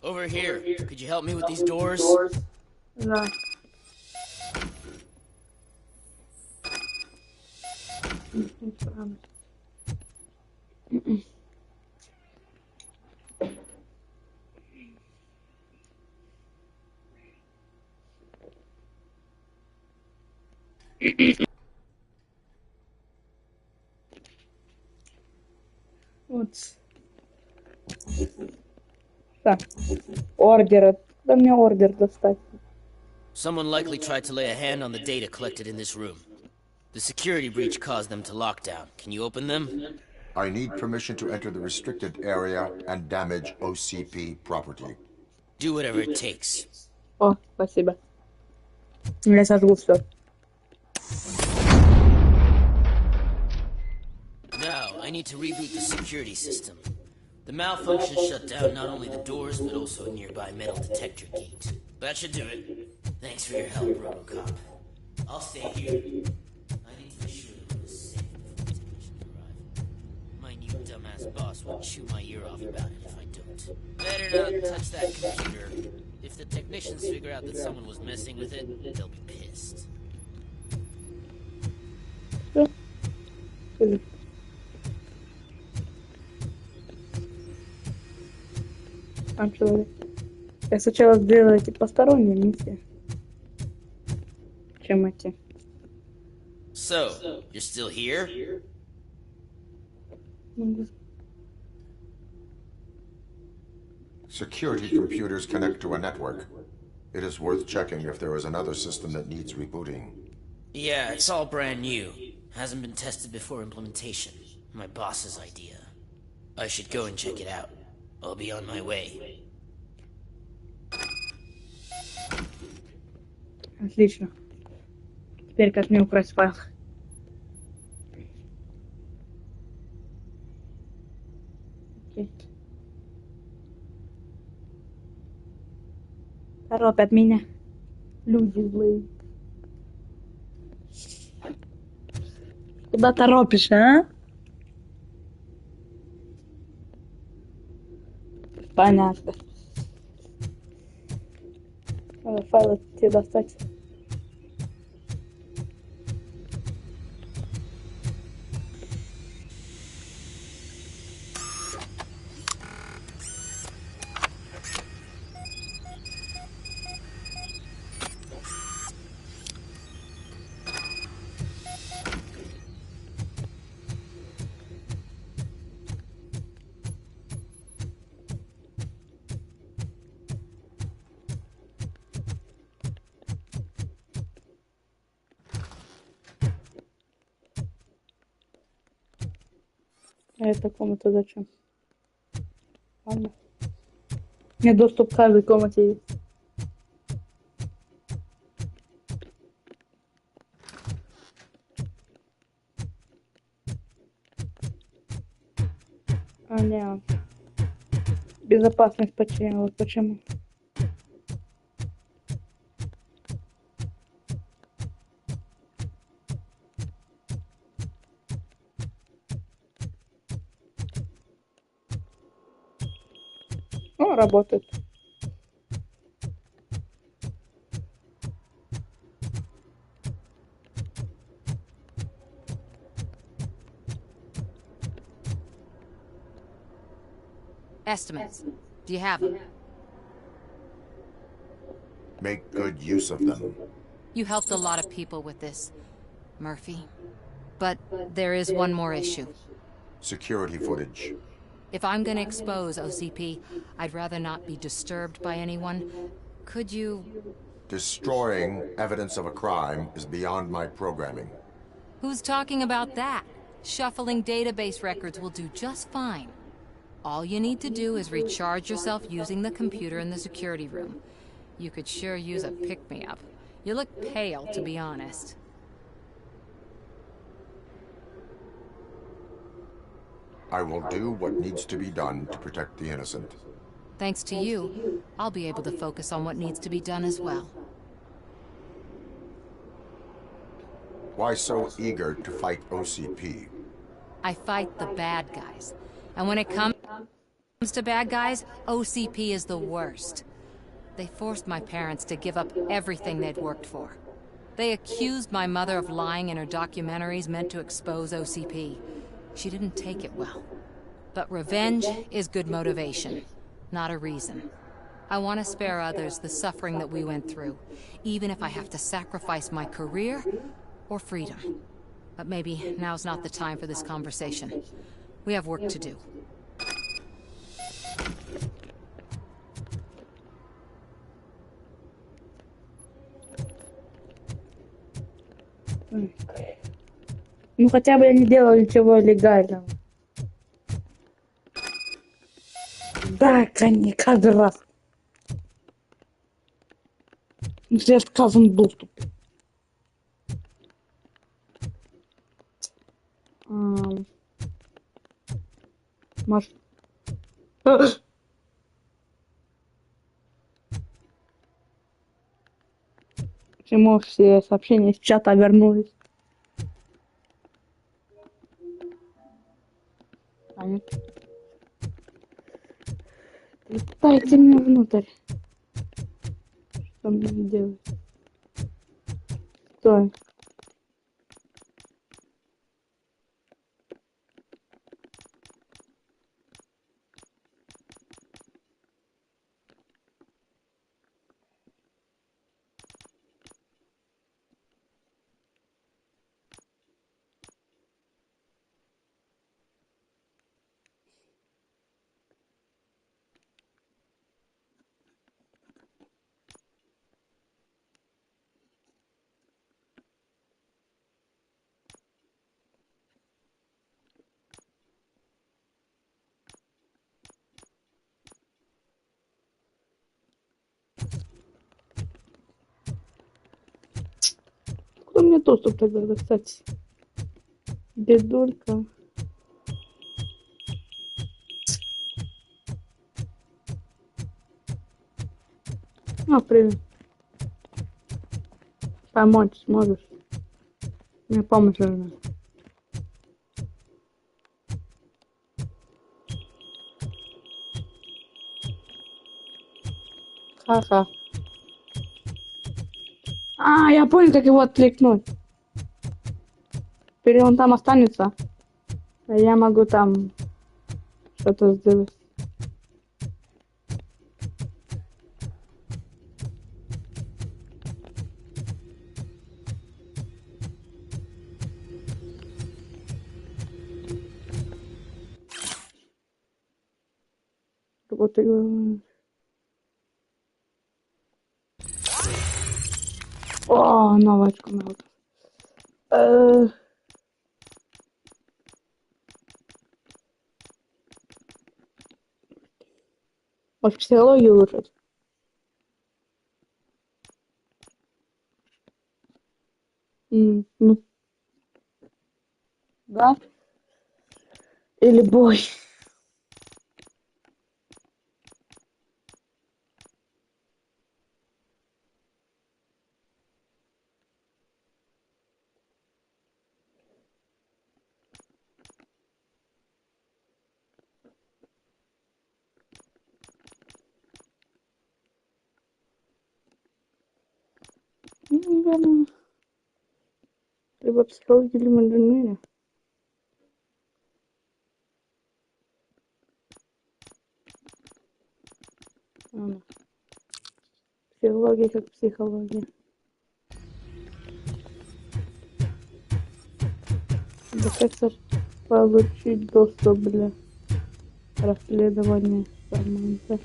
S6: Over here. Could you help me with these doors?
S7: Да. Вот. Так. Ордер. Да мне ордер достать.
S6: Someone likely tried to lay a hand on the data collected in this room. The security breach caused them to lock down. Can you open them?
S5: I need permission to enter the restricted area and damage OCP property.
S6: Do whatever it takes.
S7: О, спасибо. Я сожгу все.
S6: Now, I need to reboot the security system. The malfunction shut down not only the doors, but also a nearby metal detector gate. That should do it. Thanks for your help, Robocop. I'll stay here. I need to be sure the room is safe before the technicians arrive. My new dumbass boss will chew my ear off about it if I don't. Better not touch that computer. If the technicians figure out that someone was messing with it, they'll be pissed.
S7: Там человек. Я сначала сделала эти посторонние миссии, чем эти.
S6: So, you're still here?
S5: Security computers connect to a network. It is worth checking if there is another system that needs rebooting.
S6: Yeah, it's all brand new. Hasn't been tested before implementation. My boss's idea. I should go and check it out. I'll be on my way.
S7: Отлично. Теперь как мне украсть файл? Окей. Торопят меня. Люди злые. Куда торопишь, а? Понятно. Надо файлы тебе достать. А эта комната зачем? Ладно. Мне доступ к каждой комнате есть. А, не. Безопасность потеряла. Вот почему. О, работает.
S10: Estimates. Do you have them?
S5: Make good use of them.
S10: You helped a lot of people with this, Murphy. But there is one more issue.
S5: Security footage.
S10: If I'm gonna expose OCP, I'd rather not be disturbed by anyone. Could you...
S5: Destroying evidence of a crime is beyond my programming.
S10: Who's talking about that? Shuffling database records will do just fine. All you need to do is recharge yourself using the computer in the security room. You could sure use a pick-me-up. You look pale, to be honest.
S5: I will do what needs to be done to protect the innocent.
S10: Thanks to you, I'll be able to focus on what needs to be done as well.
S5: Why so eager to fight OCP?
S10: I fight the bad guys. And when it comes to bad guys, OCP is the worst. They forced my parents to give up everything they'd worked for. They accused my mother of lying in her documentaries meant to expose OCP. She didn't take it well. But revenge is good motivation, not a reason. I want to spare others the suffering that we went through, even if I have to sacrifice my career or freedom. But maybe now's not the time for this conversation. We have work to do.
S7: Ну хотя бы я не делал ничего легального. Да, конечно, каждый раз. Где отказан доступ. Может. Почему все сообщения из чата вернулись? Понятно. Дайте меня внутрь. Что мне делать? Стой. Кто мне доступ тогда, кстати? Бедулька. А, привет. Помочь сможешь? Мне помощь нужна. Ха-ха. А, я понял, как его откликнуть. Теперь он там останется. А я могу там что-то сделать. Вот и... О, новая очко народу. Может, психологию улучшить? Ну, да? Или бой? Наверное, либо психология, либо инженерия. Психология как психология. Да как-то получить доступ для расследования информации.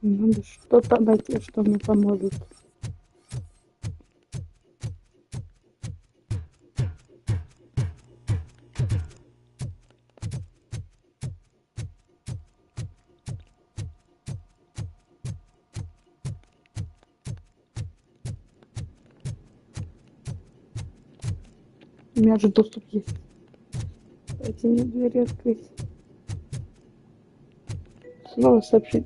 S7: Надо что-то найти, что мне поможет. У меня же доступ есть. Дайте мне двери открыть. Снова сообщить.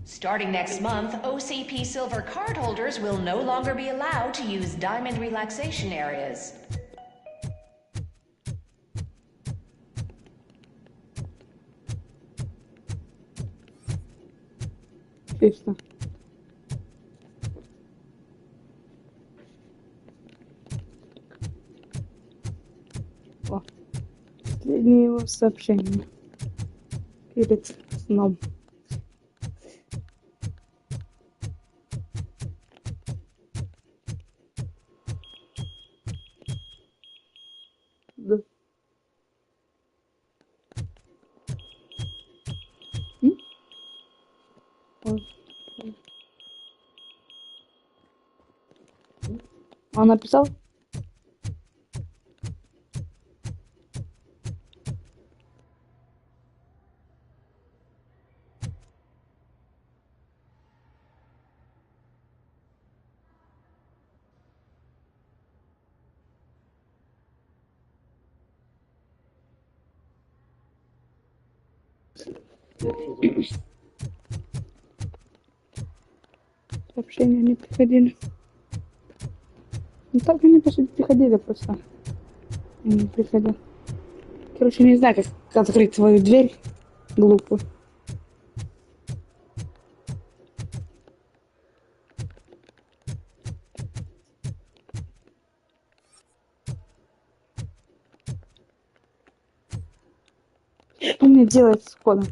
S2: Starting next month, OCP Silver cardholders will no longer be allowed to use diamond relaxation areas.
S7: Чисто. О, последнее его сообщение перед сном. Да. Он написал? Сообщения не приходили. Ну так они, по сути, приходили просто. Не приходили. Короче, не знаю, как открыть свою дверь глупую. Что мне делать с кодом?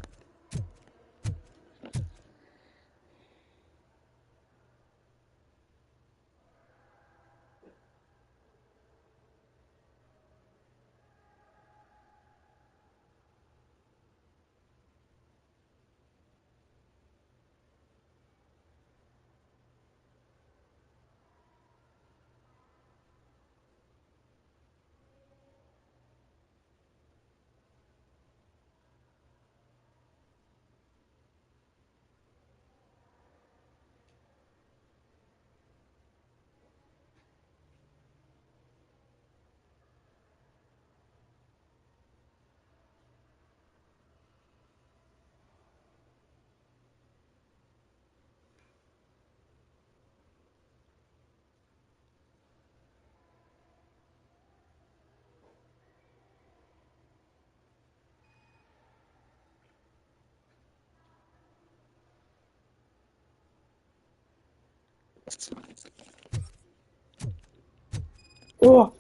S7: О!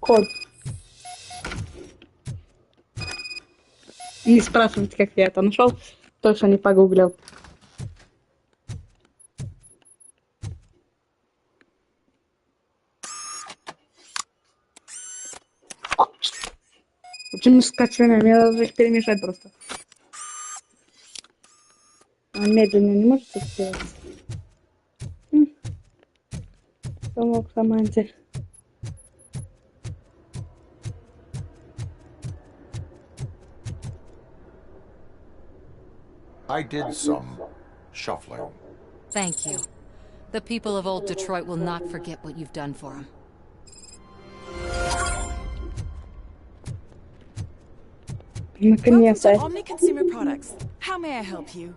S7: Код. Не спрашивайте, как я это нашел. Точно не погуглил. Этими скачами, мне надо их перемешать просто. А медленно не может это сделать? Помог команде.
S5: I did some shuffling.
S4: Thank you. The people of old Detroit will not forget what you've done for them.
S7: Наконец-то.
S9: Omni Consumer Products. How may I help you?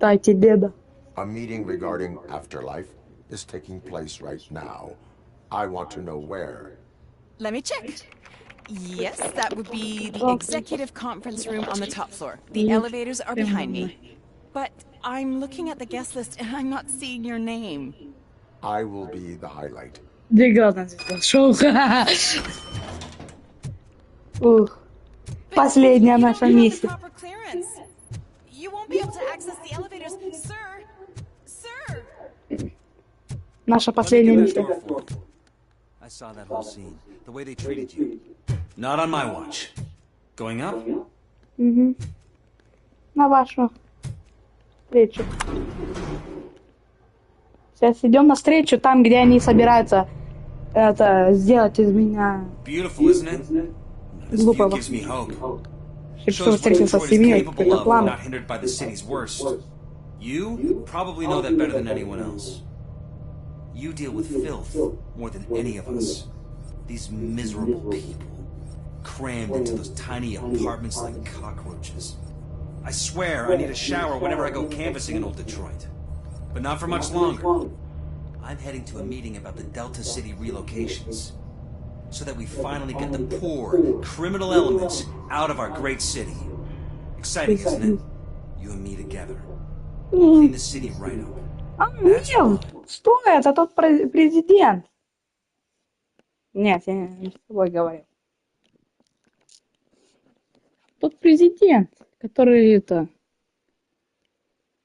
S7: Дайте деда.
S5: A meeting regarding afterlife is taking place right now. I want to know where.
S9: Let me check. Yes, that would be the executive conference room on the top floor. The elevators are behind me. But I'm looking at the guest list and I'm not seeing your name.
S5: I will be the highlight.
S7: Ух. Последняя наша миссия.
S9: You won't be able to access the elevators, sir. Sir.
S7: Наша последняя миссия.
S14: I saw that whole scene. The way they treated you. Not on my watch. Going up?
S7: Угу. На вашу встречу. Сейчас идем на встречу там, где они собираются это сделать из меня глупого. Чтобы встретиться с семьей, какой-то план.
S14: You probably know that better than anyone else. You deal with filth more than any of us. These miserable people, crammed into those tiny apartments like cockroaches. I swear I need a shower whenever I go canvassing in old Detroit. But not for much longer. I'm heading to a meeting about the Delta City relocations. So that we finally get the poor, criminal elements out of our great city. Exciting, isn't it? You and me together. Clean the city right up.
S7: Нет, стой, это тот президент. Нет, я не с тобой говорю. Тот президент, который это...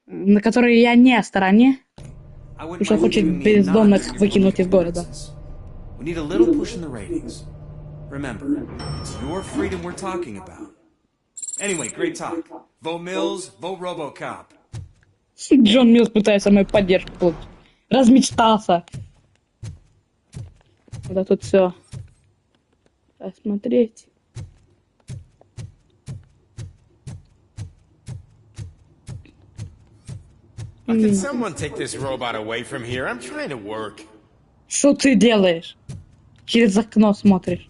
S7: На который я не в стороне. Что хочет бездомных выкинуть из города.
S14: We need a little push in the ratings. Remember, it's your freedom we're talking about. Anyway, great talk. Vote Mills, vote Robocop.
S7: Джон Милс пытается мою поддержку получить. Размечтался. Да тут все. Посмотреть.
S22: Can someone take this robot away from here? I'm trying to work.
S7: Что ты делаешь? Через окно смотришь.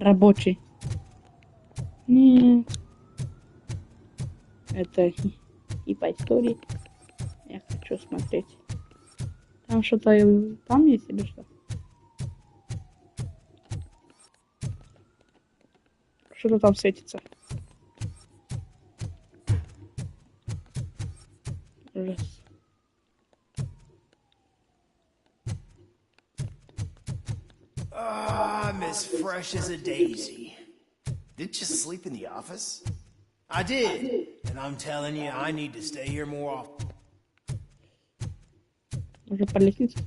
S7: Рабочий. Нет. Это и по истории. Я хочу смотреть. Там что-то там есть или что? Что-то там светится. Ужас.
S16: I'm as fresh as a daisy. Didn't you sleep in the office? I did. And I'm telling you, I need to stay here more often.
S7: Уже по лестнице.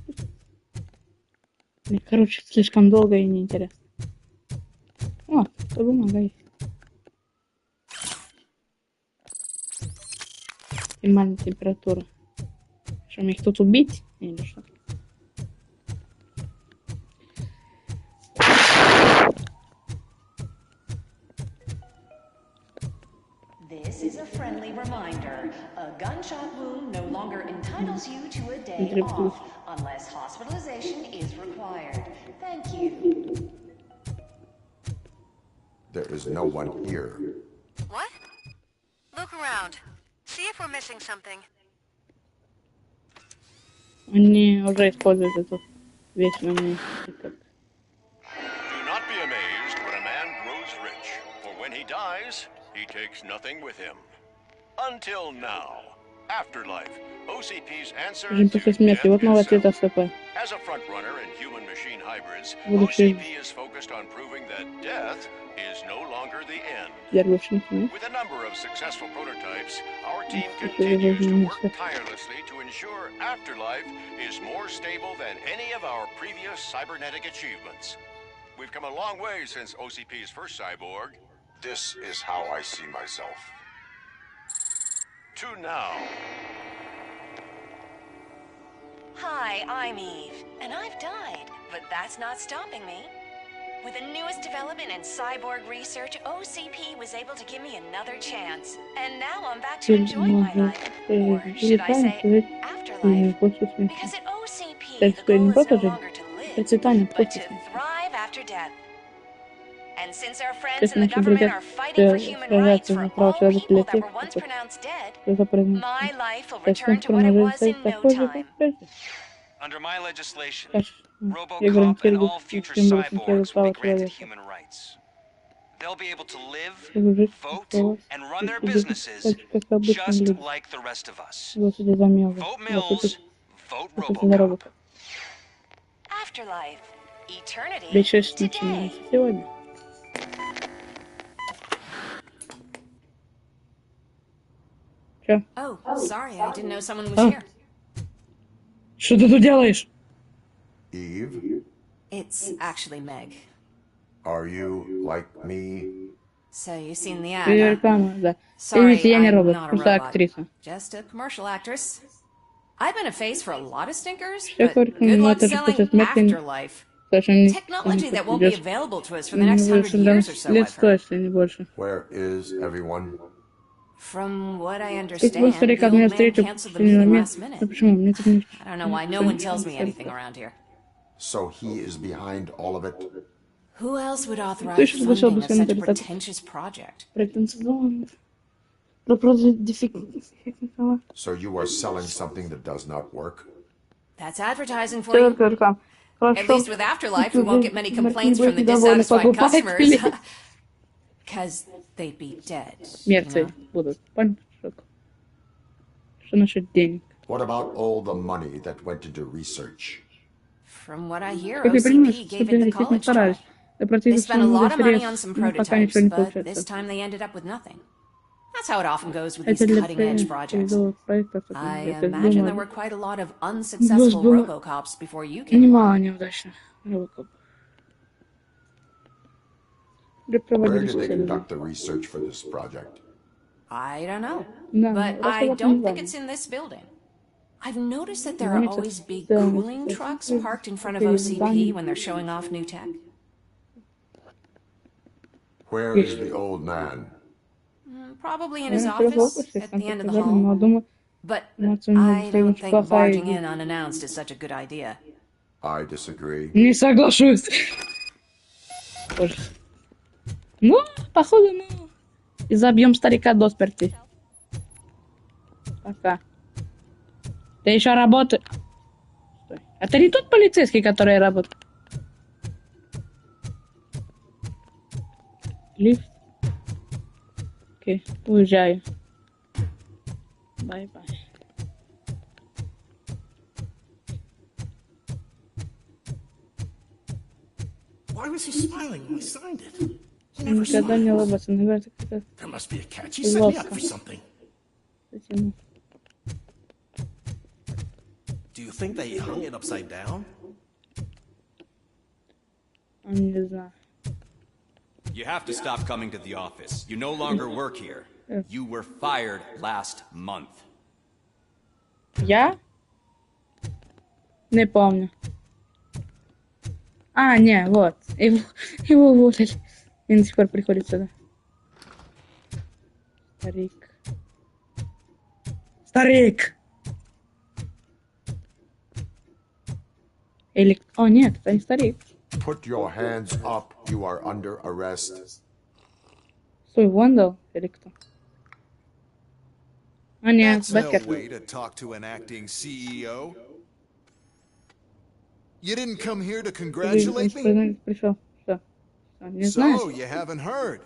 S7: Короче, слишком долго и неинтересно. О, что бумага есть. Максимальная температура. Что, мне их тут убить? Или что?
S2: This is a friendly reminder. A gunshot wound no longer entitles you to a day off, unless hospitalization is required. Thank you.
S5: There is no one here.
S11: What? Look around. See if we're missing something.
S7: Они уже используют эту вещь на мне.
S8: Do not be amazed when a man grows rich, for when he dies, he takes nothing with him. Until now. Afterlife. OCP's answer
S7: Жизнь после смерти. Вот новая цвета СП.
S8: As a frontrunner in human-machine hybrids,
S7: Будущий
S8: OCP is focused on proving that death is no longer the end.
S7: ярлычник.
S8: With a number of successful prototypes, our team continues to work tirelessly to ensure Afterlife is more stable than any of our previous cybernetic achievements.
S15: We've come a long way since OCP's first cyborg.
S5: This is how I see myself.
S15: To now.
S2: Hi, I'm Eve, and I've died, but that's not stopping me. With the newest development in cyborg research, OCP was able to give me another chance. And now I'm back to enjoying my life. Or should I say, afterlife? Because at OCP, the goal is no longer to live, but to thrive after death. And since our friends in the government are fighting for human rights for all people that were once pronounced dead, my life will return to what it was in no time.
S3: Under my legislation, Robocop and all future cyborgs will be granted human rights. They'll be able to live, vote, and run their businesses just like the rest of us. Vote Mills, vote Robocop.
S2: Afterlife. Eternity. Today.
S10: Oh, sorry, I didn't know someone was here.
S7: Что ты тут делаешь?
S5: Eve?
S10: It's actually Meg.
S5: Are you like me?
S10: So you've seen the ad,
S7: Реклама, да.
S10: Sorry,
S7: Извините, я не
S10: I'm
S7: робот,
S10: not a
S7: просто
S10: robot.
S7: актриса.
S10: Just a commercial actress. I've been a face for a lot of stinkers,
S7: Все
S10: but
S7: говорят,
S10: good
S7: ну
S10: luck
S7: это же
S10: selling
S7: после смерти.
S10: afterlife.
S7: Совершенно
S10: Technology that won't be available to us for the next 100 years or so,
S7: лет
S10: I've heard.
S7: 100, если не больше.
S5: Where is everyone?
S10: From what I
S7: Если
S10: understand,
S7: бы старик
S10: the
S7: от меня
S10: old man
S7: встретил
S10: canceled the
S7: в последний
S10: meeting
S7: момент,
S10: last minute.
S7: ну почему? Мне тут не...
S10: I don't know why no one tells me anything around here.
S5: So he is behind all of it?
S10: Who else would authorize
S7: Ты что зашел
S10: funding
S7: бы
S10: of such a
S7: так
S10: pretentious project?
S7: претенциозно? Да просто дефективно.
S5: So you are selling something that does not work?
S10: That's advertising for you. At least with Afterlife, we won't get many complaints from the dissatisfied customers. Because they'd be dead.
S7: Мертвые будут. Понял? Что насчет денег?
S5: What about all the money that went into research?
S10: From what I hear,
S7: Как ты понимаешь,
S10: OCP
S7: что
S10: gave it the college try.
S7: старались.
S10: They spent a lot of money on some
S7: пока ничего не
S10: prototypes, but this
S7: получается.
S10: time they ended up with nothing. That's how it often goes with
S7: Это
S10: these
S7: для
S10: cutting-edge projects.
S7: проектов.
S10: I
S7: Я так
S10: imagine there
S7: думаю.
S10: were quite a lot of unsuccessful
S7: было
S10: Robocops before you came.
S7: немало неудачных Robocop.
S5: Where did they conduct the research for this project?
S10: I don't know,
S7: Да,
S10: but I don't think it's in this building. I've noticed that there are always big cooling trucks parked in front of OCP when they're showing off new tech.
S5: Where is the old man?
S10: Probably in his office at the end of the hall. But I don't think barging in unannounced is such a good idea.
S5: I disagree.
S7: Не соглашусь. Ну, походу, ну. И забьем старика до смерти. Пока. Ты еще работаешь. Стой. А ты не тот полицейский, который работает? Лифт. Окей, уезжаю. Бай-бай.
S12: Why was he smiling when I signed it? He
S7: Он
S12: never
S7: никогда не
S12: smiled.
S7: улыбается. Он говорит, как
S12: There must be a catch. He set me up for
S7: ловко.
S12: something.
S7: Почему?
S13: Do you think they hung it upside down?
S7: Он не знаю.
S18: You have to stop coming to the office. You no longer work here. You were fired last month.
S7: Я? Не помню. А, не, вот. Его уволили. И до сих пор приходит сюда. Старик. Старик! Или... О, нет, это не старик.
S5: Put your hands up. You are under arrest.
S7: Стой, Вандал или кто? А, нет,
S8: That's no
S7: Беккер.
S8: way to talk to an acting CEO. You didn't come here to congratulate me?
S7: Пришел. Что? Не знаешь?
S8: So, you haven't heard.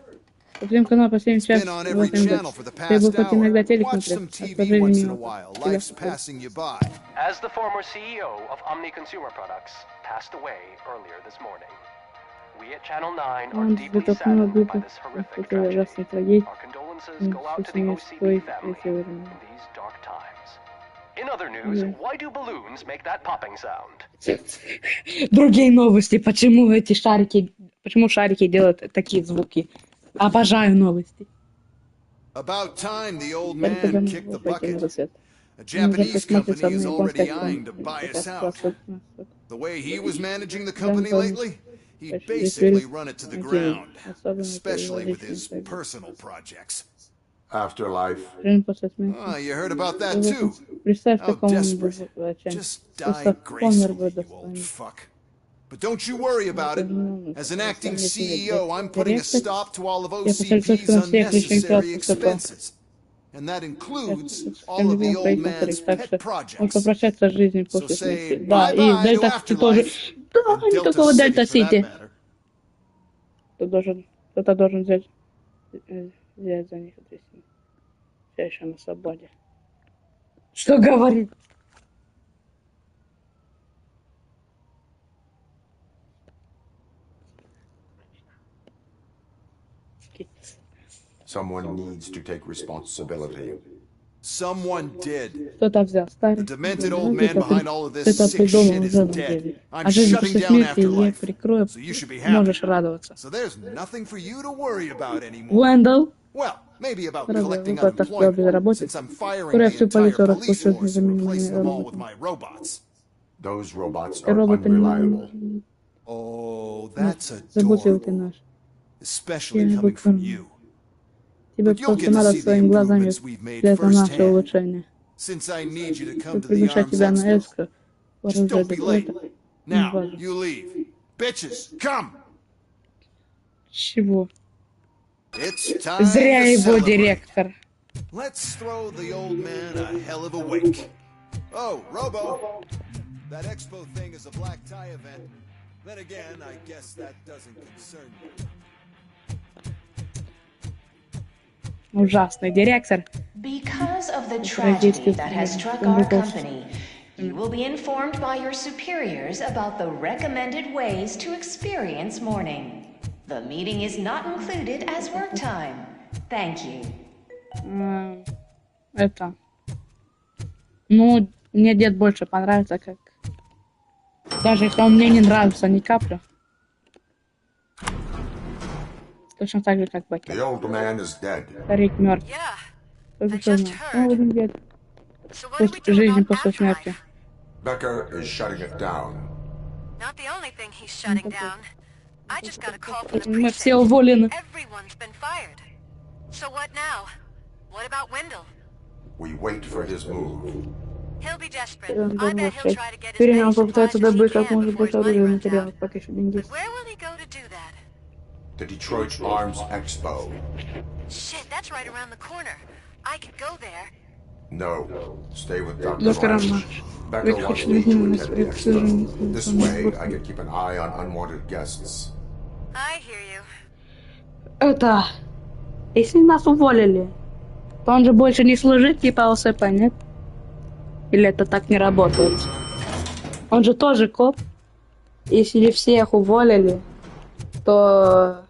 S7: По твоим каналам последний час.
S8: Been on every channel for the
S7: Ты
S8: past
S7: был хоть иногда
S8: hour.
S7: телек
S8: Watch
S7: смотрел,
S8: some
S7: а, к
S8: TV
S7: сожалению,
S8: once in a
S7: мимо.
S8: while.
S7: Тебя
S8: Life's
S7: слушаю.
S8: passing you by.
S23: As the former CEO of Omni Consumer Products passed away earlier this morning, we at Channel 9 are
S7: Он
S23: deeply
S7: затолкнул
S23: saddened by
S7: группу.
S23: this horrific
S7: Это
S23: tragedy.
S7: ужасная трагедия.
S23: Our condolences go out to the
S7: Собственно,
S23: OCP
S7: свой
S23: family
S7: сегодня.
S23: in these dark times. In other news, why do balloons make that popping sound?
S7: Другие новости. Почему шарики делают такие звуки? Обожаю новости.
S8: About time the old man kicked the bucket. A Japanese company is already eyeing to buy us out. The way he was managing the company lately, he'd basically run it to the ground, especially with his personal projects.
S5: Afterlife.
S8: Oh, you heard about that too? How desperate. Just die gracefully, you old fuck. But don't you worry about it. As an acting CEO, I'm putting a stop to all of OCP's unnecessary expenses. And that includes all of the old man's pet projects. So say bye-bye to Afterlife, and Delta City for that matter.
S7: Кто-то должен взять за них ответственность. Все еще на свободе. Что говорит?
S5: Someone needs to take responsibility.
S8: Someone did.
S7: Кто-то взял старый.
S8: The demented old man behind all of this sick shit is dead. I'm shutting down Afterlife, so you should be happy. So there's nothing for you to worry about anymore.
S7: Wendell.
S8: Well, maybe about collecting unemployment, since I'm firing the entire police force and replacing them all with my robots.
S5: Those robots are unreliable.
S8: Oh, that's adorable. Especially coming from you.
S7: Тебе просто надо своими глазами взять на наше улучшение. Приглашать тебя на эскро. Чего? Зря его директор.
S8: Let's throw the old man a hell of a wake. Oh, Robo, that expo thing is a black tie event. Then again, I guess that doesn't concern you.
S7: Ужасный директор.
S2: Because of the tragedy that has struck our company, you will be informed by your superiors about the recommended ways to experience mourning. The meeting is not included as work time. Thank you.
S7: Это. Ну, мне дед больше понравится, как... Даже если он мне не нравится ни капля. Точно так же, как Беккер. Старик мертв. Только что знал. Он один дед. Жизнь после смерти.
S5: Becker is shutting it down.
S11: Not the only thing he's shutting down. I just got a call from the
S7: Мы все уволены.
S11: Everyone's been fired. So what now? What about Wendell?
S5: We wait for his move.
S11: He'll be desperate. I bet he'll try to get as
S7: Перенял,
S11: many
S7: попытается
S11: supplies as he
S7: добыть как
S11: can
S7: можно
S11: before
S7: больше
S11: his money
S7: оружия и
S11: runs
S7: материалов,
S11: out.
S7: пока еще деньги есть.
S11: But where will he go to do that?
S5: The Detroit Arms Expo.
S11: Shit, that's right around the corner. I could go there.
S5: No, stay with Dr. Lynch. Becker wants me to attend the expo. This way, I can keep an eye on unwanted guests.
S11: I hear you.
S7: Это... Если нас уволили, то он же больше не служит типа ОСП, нет? Или это так не работает? Он же тоже коп. Если всех уволили, то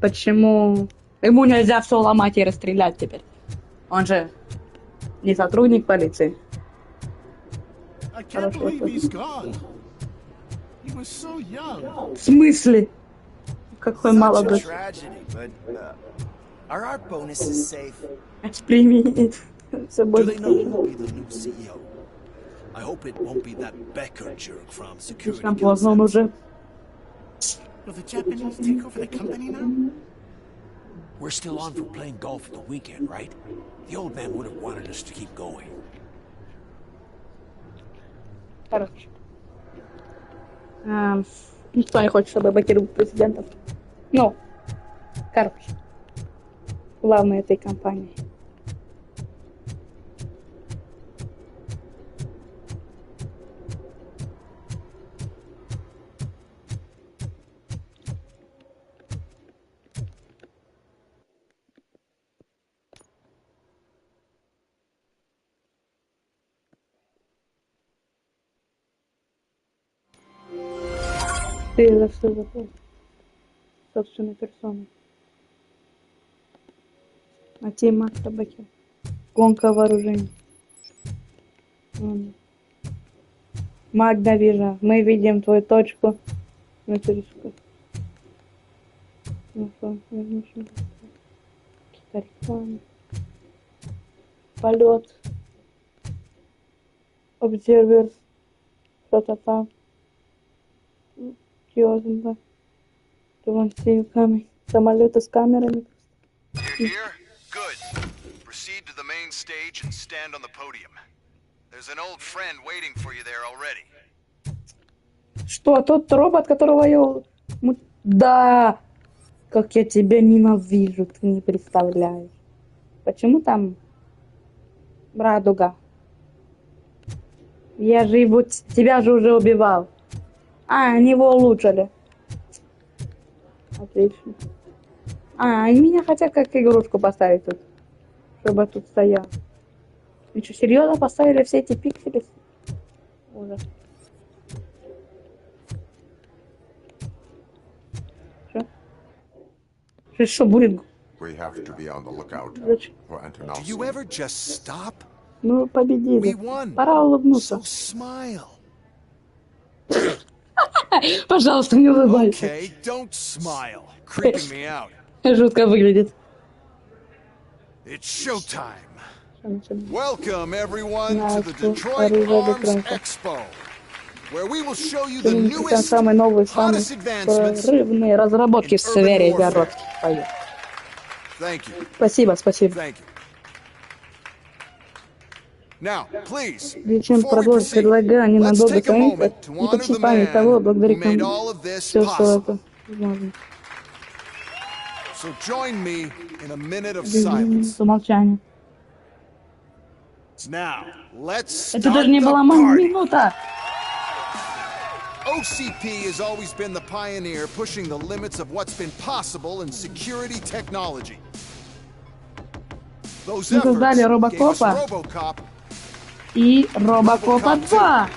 S7: почему ему нельзя все ломать и расстрелять теперь? Он же не сотрудник полиции. В смысле? Какой молодой. Эксперимент. Все будет.
S16: I hope it won't be that Becker jerk from security.
S7: Слишком поздно он уже.
S16: Will the Japanese take over the company now? We're still on for playing golf at the weekend, right? The old man would have wanted us to keep going.
S7: Короче. Никто не хочет, чтобы Беккер был президентом. Ну, короче. Главное этой компании. Ты за что заплатил? Собственной персоной. А те Макса Беккер. Гонка вооружений. Магда, вижу. Мы видим твою точку. Полет. Обсервер. Что-то там. Серьезно. Самолеты с камерами.
S8: You here? Good. Proceed to the main stage and stand on the podium. There's an old friend waiting for you there already.
S7: Что, тот робот, которого я... Да! Как я тебя ненавижу, ты не представляешь. Почему там радуга? Я же его... Тебя же уже убивал. А, они его улучшили. Отлично. А, они меня хотят как игрушку поставить тут. Чтобы тут стоял. Вы что, серьезно поставили все эти пиксели? Ужас. Что будет?
S5: We have to be on the lookout for
S8: Do you ever just stop?
S7: Ну, победили. Пора улыбнуться.
S8: So smile.
S7: Пожалуйста, не улыбайся.
S8: Okay, don't smile. Creeping me out.
S7: Жутко выглядит.
S8: It's showtime. Welcome everyone to the Detroit Arms Expo, where we will show you the newest, hottest advancements
S7: прорывные разработки в сфере городских боев.
S8: Thank you.
S7: Спасибо, спасибо.
S8: Thank you. Now, please,
S7: Причем продолжить предлагаю ненадолго остановиться и почтить память того, благодаря кому все это возможно.
S8: So join me in a minute of silence.
S7: Молчание.
S8: Now, let's
S7: Это
S8: start
S7: даже не
S8: the
S7: была
S8: party.
S7: минута.
S8: OCP has always been the pioneer pushing the limits of what's been possible in security technology. Those
S7: Мы
S8: efforts
S7: создали
S8: gave us
S7: Робокопа
S8: Robocop
S7: и Робокопа 2.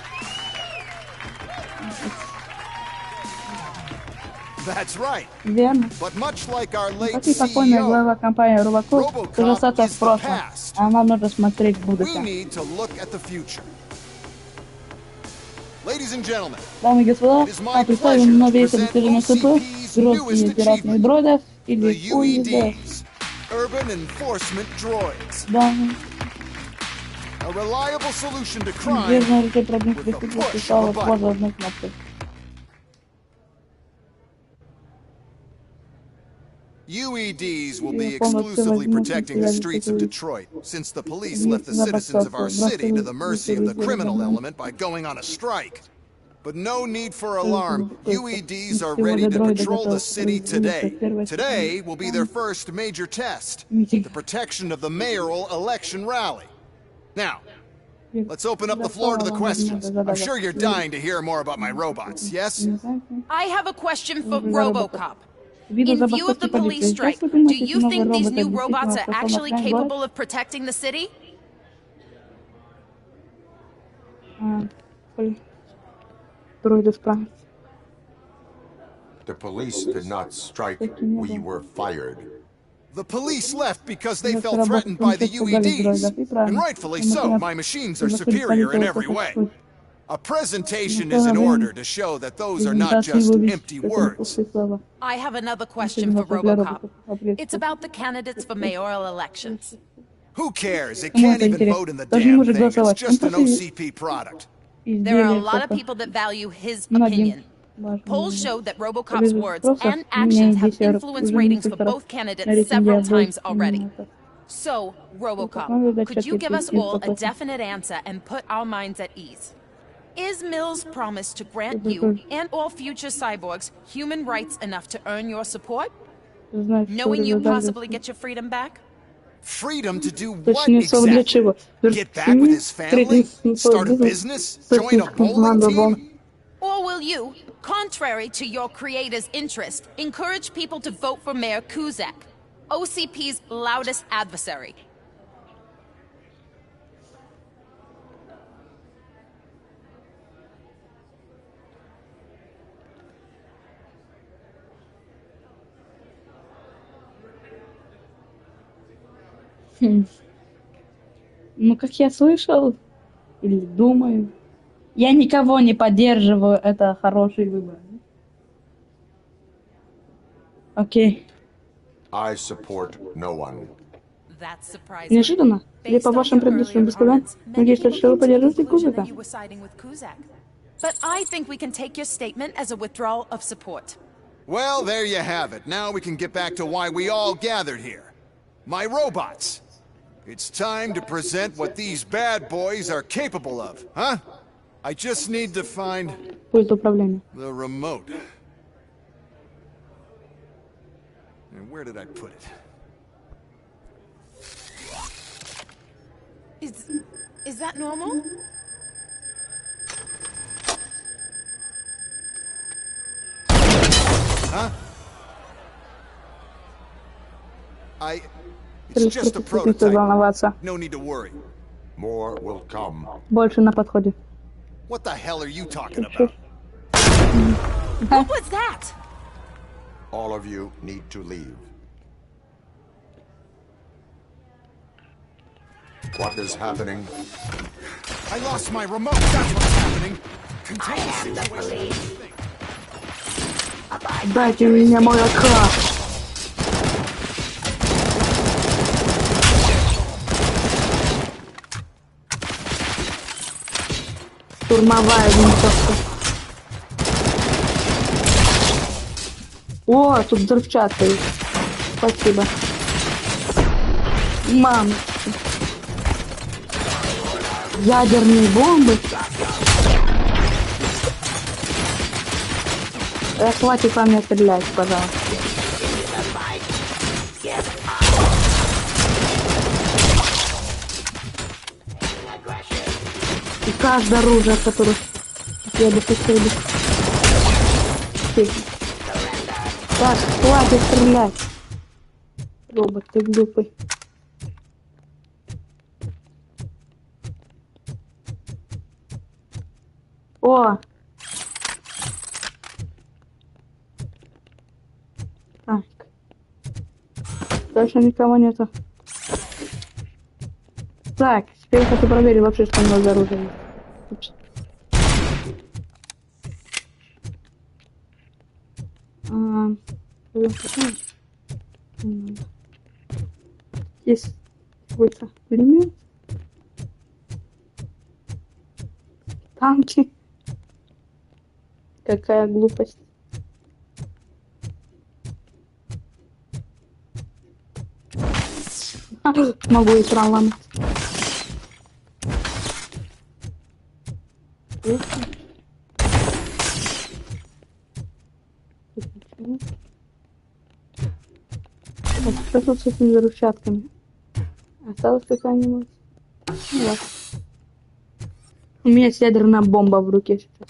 S8: That's right.
S7: Верно.
S8: But much like our late
S7: Как и покойная
S8: CEO,
S7: глава компании Robocop, тоже остаться в прошлом, а нам нужно смотреть в
S8: we
S7: будущее.
S8: need to look at the future. Ladies and gentlemen,
S7: Дамы и господа, представим новейшее достижение СП, гроздкие пиратных дроидов или УИД.
S8: Urban Enforcement Droids.
S7: Да.
S8: A reliable solution to crime
S7: Верно решить проблем
S8: with the
S7: преступности
S8: push
S7: стало
S8: of a
S7: позже
S8: button.
S7: одной кнопкой.
S8: UEDs will be exclusively protecting the streets of Detroit, since the police left the citizens of our city to the mercy of the criminal element by going on a strike. But no need for alarm. UEDs are ready to patrol the city today. Today will be their first major test, the protection of the mayoral election rally. Now, let's open up the floor to the questions. I'm sure you're dying to hear more about my robots, yes?
S9: I have a question for Robocop. In view of the police strike, do you think these new robots are actually capable of protecting the city?
S5: The police did not strike, we were fired.
S8: The police left because they felt threatened by the UEDs. And rightfully so, my machines are superior in every way. A presentation is in order to show that those are not just empty words.
S9: I have another question for Robocop. It's about the candidates for mayoral elections.
S8: Who cares? It can't even vote in the damn thing. It's just an OCP product.
S9: There are a lot of people that value his opinion. Polls show that Robocop's words and actions have influenced ratings for both candidates several times already. So, Robocop, could you give us all a definite answer and put our minds at ease? Is Mills' promise to grant you and all future cyborgs human rights enough to earn your support? Knowing you possibly get your freedom back?
S8: Freedom to do what exactly? Get back with his family? Start a business? Join a bowling team?
S9: Or will you, contrary to your creator's interest, encourage people to vote for Mayor Kuzak, OCP's loudest adversary?
S7: Ну, как я слышал, Или думаю. Я никого не поддерживаю, это хороший выбор. Окей.
S5: I support no one.
S7: Неожиданно. Или по вашим предыдущим высказаниям, надеюсь, что вы поддержите Кузака?
S9: But I think we can take your statement as a withdrawal of support.
S8: Well, there you have it. Now we can get back to why we all gathered here. My robots. It's time to present what these bad boys are capable of, huh? I just need to find the remote. And where did I put it?
S9: Is that normal?
S8: Huh? It's just a prototype. No need to worry.
S5: More will come.
S7: Больше на подходе.
S8: What the hell are you talking about?
S9: What was that?
S5: All of you need to leave. What is happening?
S8: I lost my remote. That's what's happening. Contain the situation.
S7: Дайте мне мой окрас. Штурмовая винтовка. О, тут взрывчатка есть. Спасибо. Мам. Ядерные бомбы. Хватит по мне стрелять, пожалуйста. И каждое оружие, которое я бы хотел бы... Так, хватит стрелять. Робот, ты глупый. О! Так. Дальше никого нету. Так, теперь я хочу проверить вообще, что у него за оружие есть. Есть какой-то пулемет. Танки. Какая глупость. Могу экран ломать. Что тут с этими взрывчатками? Осталась какая-нибудь? Вот. У меня есть ядерная бомба в руке сейчас.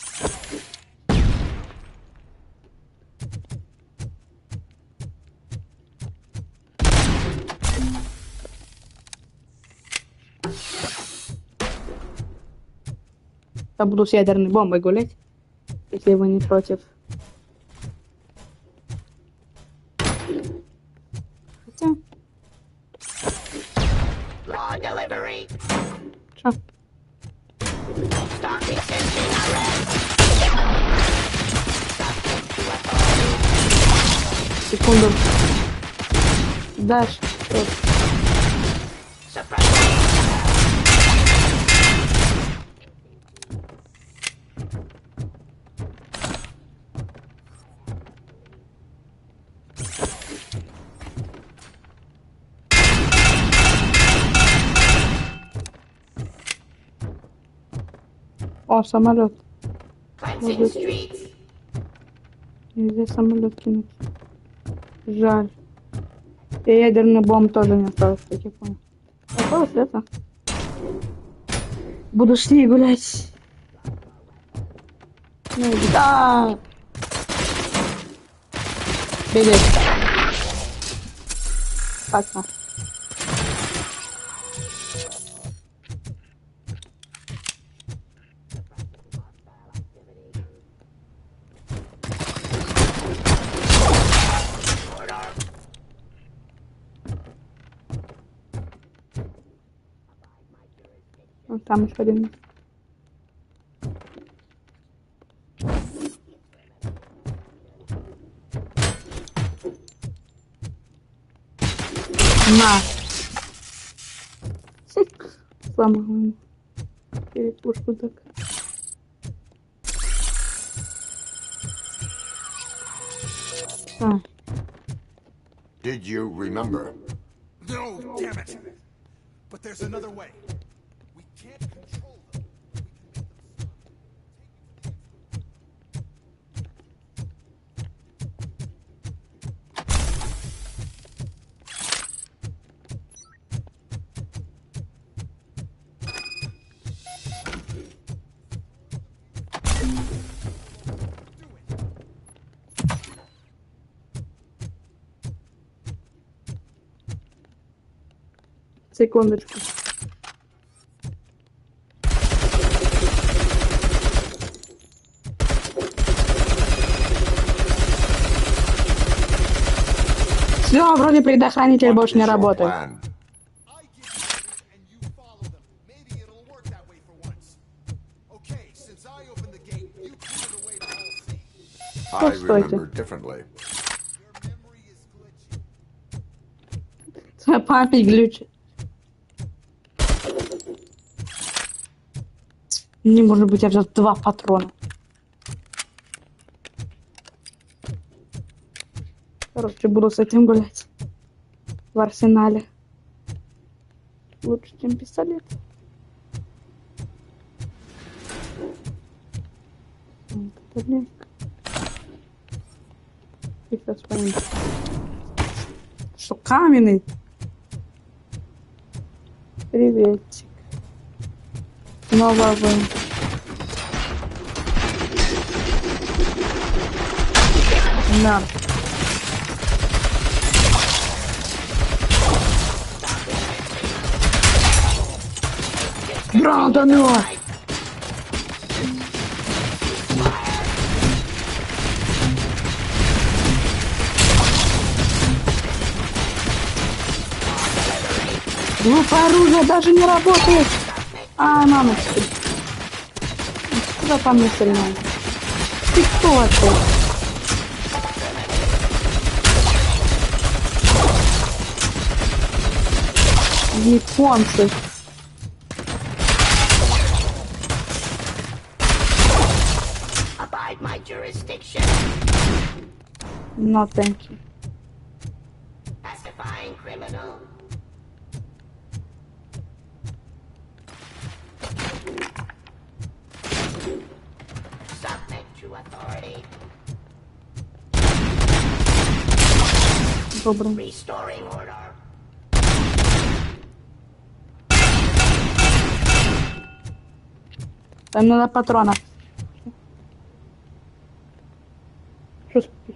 S7: Я буду с ядерной бомбой гулять, если вы не против. Хотя... Чё? Секунду. Дальше. О, самолет. Нельзя самолет кинуть. Жаль. И ядерный бомб тоже не осталось, как я понял. Осталось это. Буду с ней гулять. Ну, да. Привет. Пока. Там еще один. На! Сломал перепушку так.
S5: Did you remember?
S8: No, damn it! But there's another way. We can't control them.
S7: Секундочку. Все, вроде предохранитель больше не работает.
S5: I remember differently.
S7: Память глючит. Не может быть, я взял 2 патрона. Короче, буду с этим гулять. В арсенале. Лучше, чем пистолет. Блин. Сейчас пойму. Что, каменный? Приветик. Снова вы. Да. Брандону! Глупое оружие даже не работает! А, мамочки. Куда по мне стреляет? Ты кто это? Японцы.
S1: Abide my jurisdiction.
S7: No, thank you.
S1: Pacifying criminal. Submit to authority.
S7: Добрый.
S1: Restoring order.
S7: Там надо патрона. Что спишь?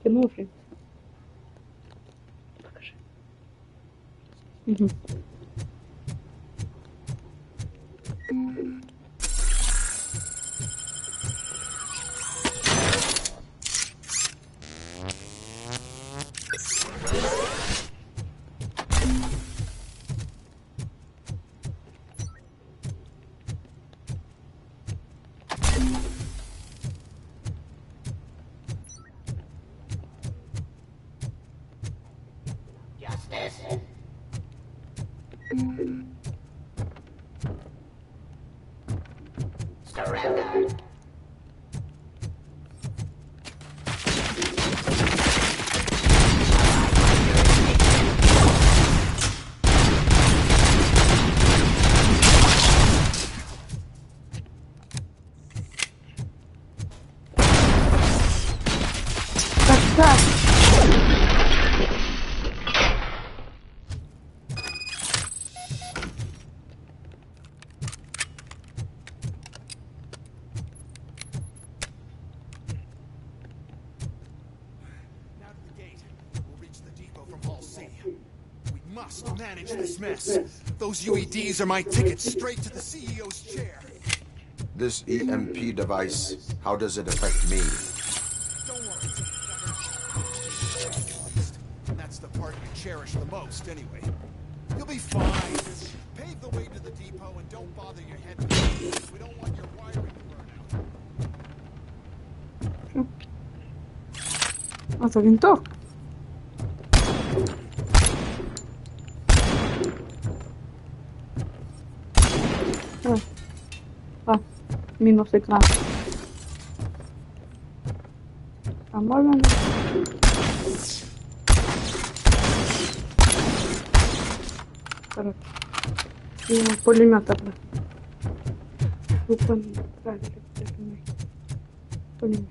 S7: Кино уже. Покажи. Угу.
S1: Justice. Surrender.
S7: Так.
S8: Manage this mess. Those UEDs are my tickets straight to the CEO's chair.
S5: This EMP device, how does it affect me?
S8: Don't worry. That's the part you cherish the most, anyway. You'll be fine. Pave the way to the depot and don't bother your head. We don't want your wiring to burn out.
S7: А, это винтовка. Минус экран. А можно? Короче. Пулемета. Пулемет.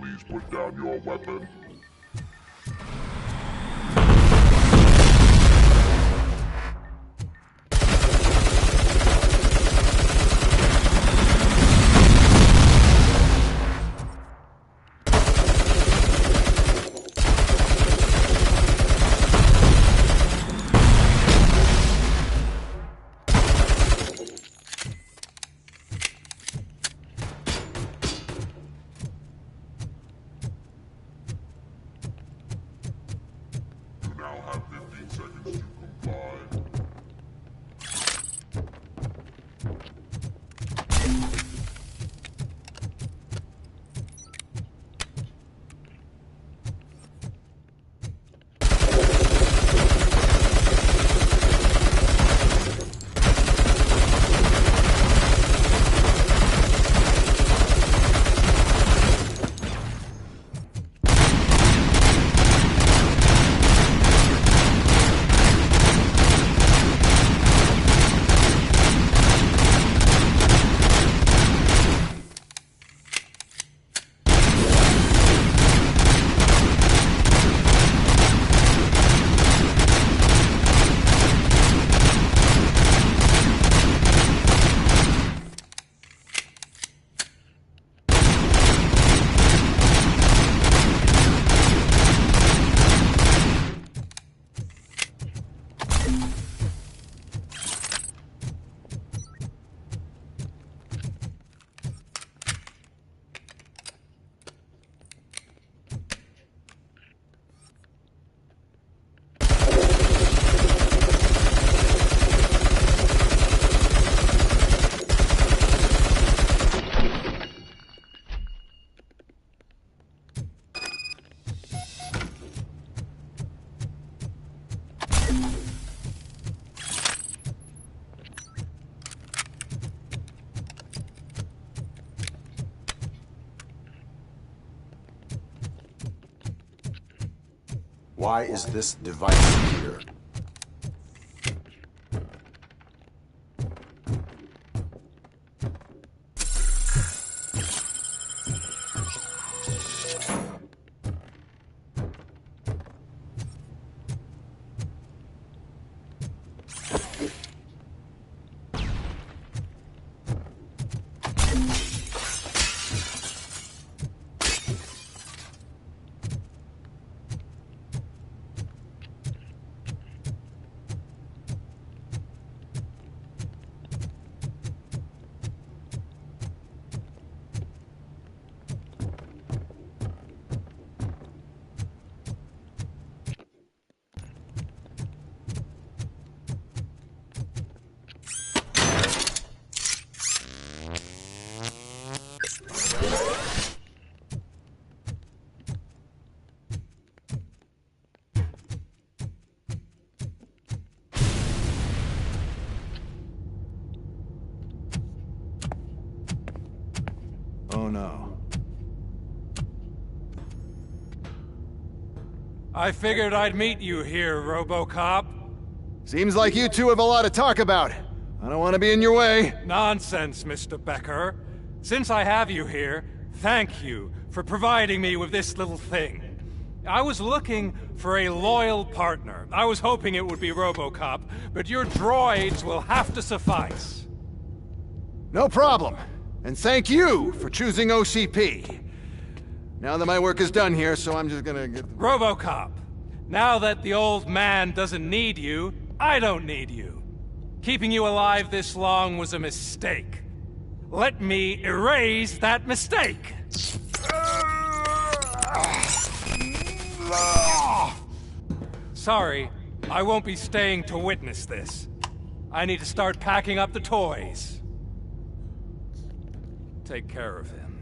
S19: Please put down your weapon.
S5: Why is this device here?
S8: don't know.
S17: I figured I'd meet you here, Robocop.
S8: Seems like you two have a lot to talk about. I don't want to be in your way.
S17: Nonsense, Mr. Becker. Since I have you here, thank you for providing me with this little thing. I was looking for a loyal partner. I was hoping it would be Robocop, but your droids will have to suffice.
S8: No problem. And thank you for choosing OCP. Now that my work is done here, so I'm just gonna get...
S17: Robocop, now that the old man doesn't need you, I don't need you. Keeping you alive this long was a mistake. Let me erase that mistake. Sorry, I won't be staying to witness this. I need to start packing up the toys. Take care of him.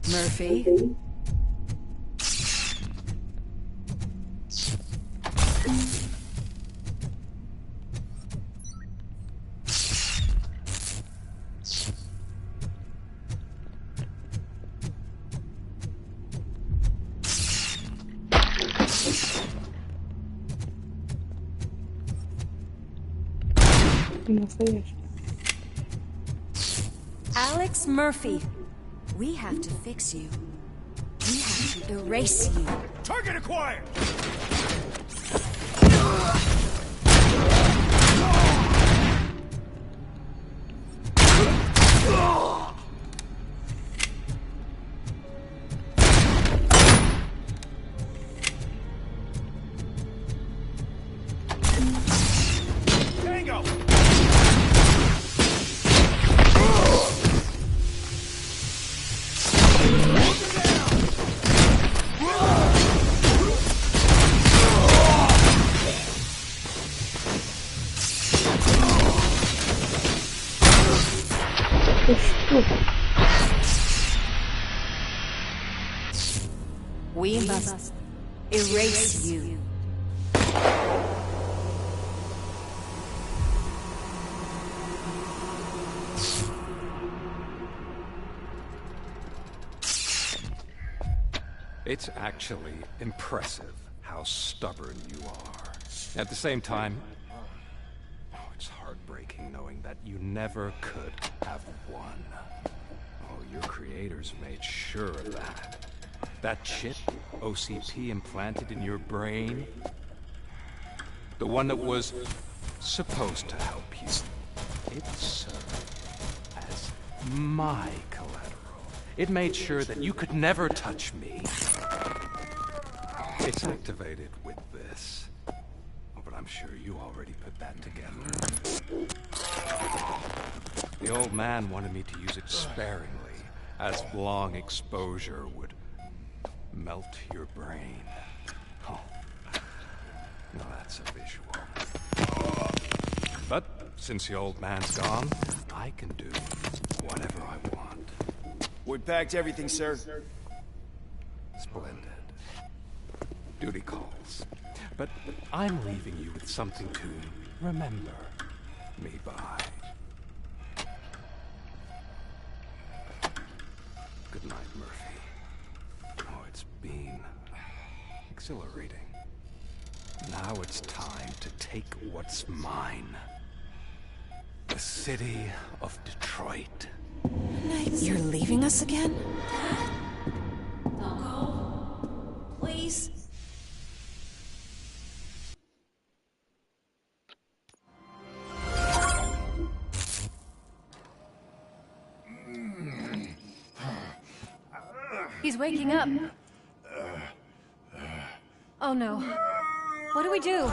S2: Murphy? Alex Murphy, we have to fix you. We have to erase you.
S12: Target acquired! Tango!
S2: We must erase you.
S17: It's actually impressive how stubborn you are. At the same time, it's heartbreaking knowing that you never could have won. Oh, your creators made sure of that. That chip OCP implanted in your brain, the one that was supposed to help you, it served as my collateral. It made sure that you could never touch me. It's activated with this. Oh, but I'm sure you already put that together. The old man wanted me to use it sparingly, as long exposure would melt your brain. Oh, now that's a visual. But since the old man's gone, I can do whatever I want.
S20: We packed everything, sir.
S17: Splendid. Duty calls. But I'm leaving you with something to remember me by. Good night, Murphy. exhilarating. Now it's time to take what's mine. The city of Detroit.
S2: You're leaving us again? Don't go. Please. He's waking up. Oh no. What do we do?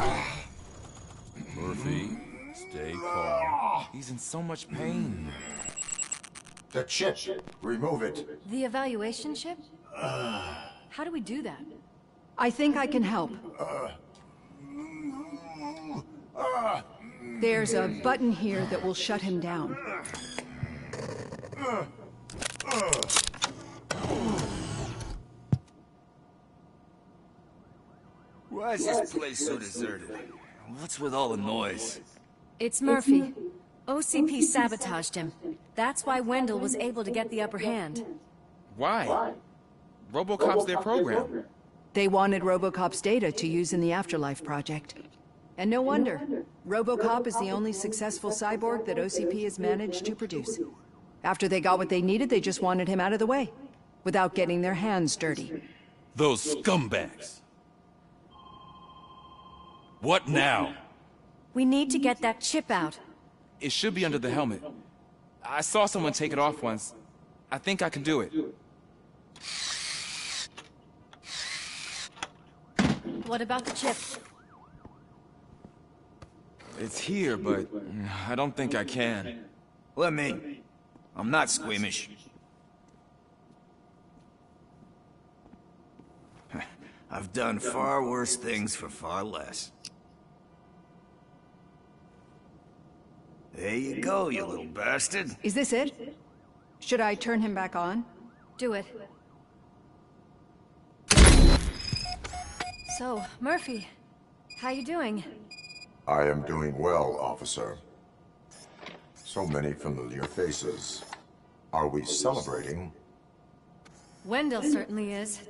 S4: Murphy, stay calm. He's in so much pain.
S5: The chip. Remove it.
S2: The evaluation chip? How do we do that?
S11: I think I can help. There's a button here that will shut him down.
S16: Why is this place so deserted? What's with all the noise?
S2: It's Murphy. OCP sabotaged him. That's why Wendell was able to get the upper hand.
S4: Why? Robocop's their program.
S11: They wanted Robocop's data to use in the Afterlife project. And no wonder. Robocop is the only successful cyborg that OCP has managed to produce. After they got what they needed, they just wanted him out of the way, without getting their hands dirty.
S4: Those scumbags. What now?
S2: We need to get that chip out.
S4: It should be under the helmet. I saw someone take it off once. I think I can do it.
S2: What about the chip?
S4: It's here, but I don't think I can.
S16: Let me. I'm not squeamish. I've done far worse things for far less. There you go, you little bastard.
S11: Is this it? Should I turn him back on?
S2: Do it. So, Murphy, how you doing?
S5: I am doing well, officer. So many familiar faces. Are we celebrating?
S2: Wendell certainly is.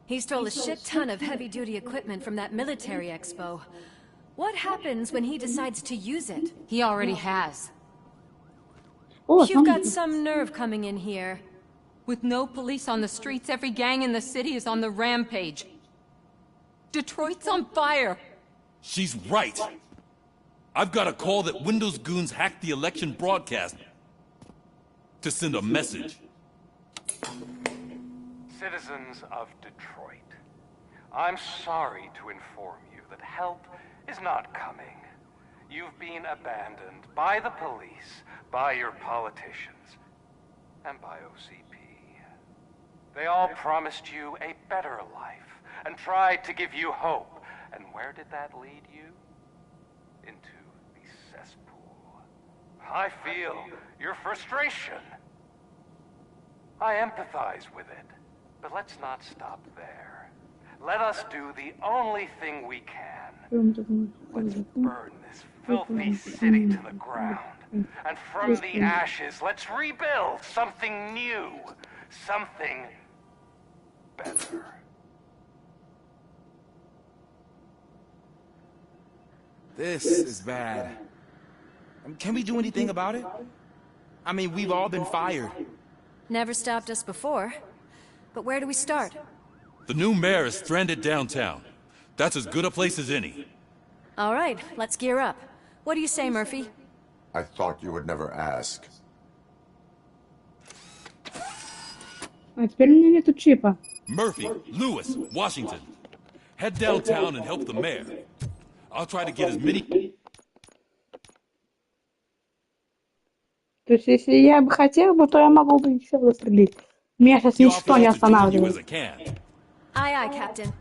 S2: He stole a shit ton of heavy-duty equipment from that military expo. What happens when he decides to use it?
S10: He already has.
S2: You've got some nerve coming in here.
S10: With no police on the streets, every gang in the city is on the rampage. Detroit's on fire!
S4: She's right! I've got a call that Windows goons hacked the election broadcast to send a message.
S17: Citizens of Detroit, I'm sorry to inform you that help is not coming. You've been abandoned by the police, by your politicians, and by OCP. They all promised you a better life and tried to give you hope. And where did that lead you? Into the cesspool. I feel your frustration. I empathize with it, but let's not stop there. Let us do the only thing we can. Let's burn this filthy city to the ground. And from the ashes, let's rebuild something new. Something better.
S4: This is bad. Can we do anything about it? I mean, we've all been fired.
S2: Never stopped us before. But where do we start?
S4: The new mayor is stranded downtown. That's as good a place as any.
S2: All right, let's gear up. What do you say, Murphy?
S5: I thought you would never ask.
S7: А теперь у меня нету чипа.
S4: Murphy, Lewis, Washington. Head downtown and help the mayor. I'll try to get as many...
S7: То есть, если я бы хотел бы, то я могу бы еще выстрелить. Меня сейчас ничто не останавливает.
S2: Aye, aye, Captain.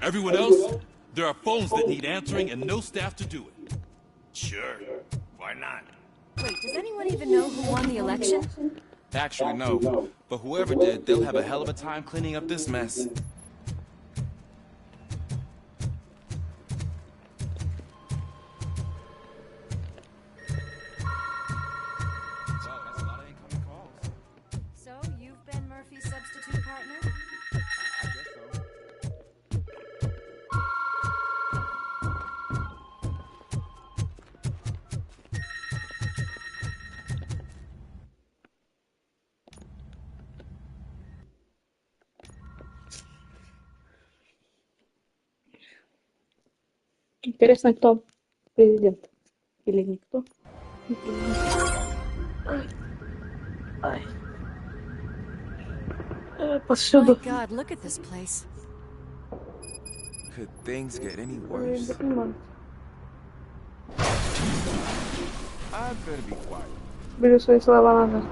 S4: Everyone else, there are phones that need answering and no staff to do it.
S16: Sure. Why not?
S2: Wait, does anyone even know who won the election?
S4: Actually, no. But whoever did, they'll have a hell of a time cleaning up this mess.
S2: So, you've been Murphy's substitute partner?
S4: I guess so.
S7: Интересно, кто президент? Или никто? Ай. Повсюду.
S10: My God, look at this place.
S6: Could things get any worse? I'm gonna be quiet.
S7: Беру свои слова назад.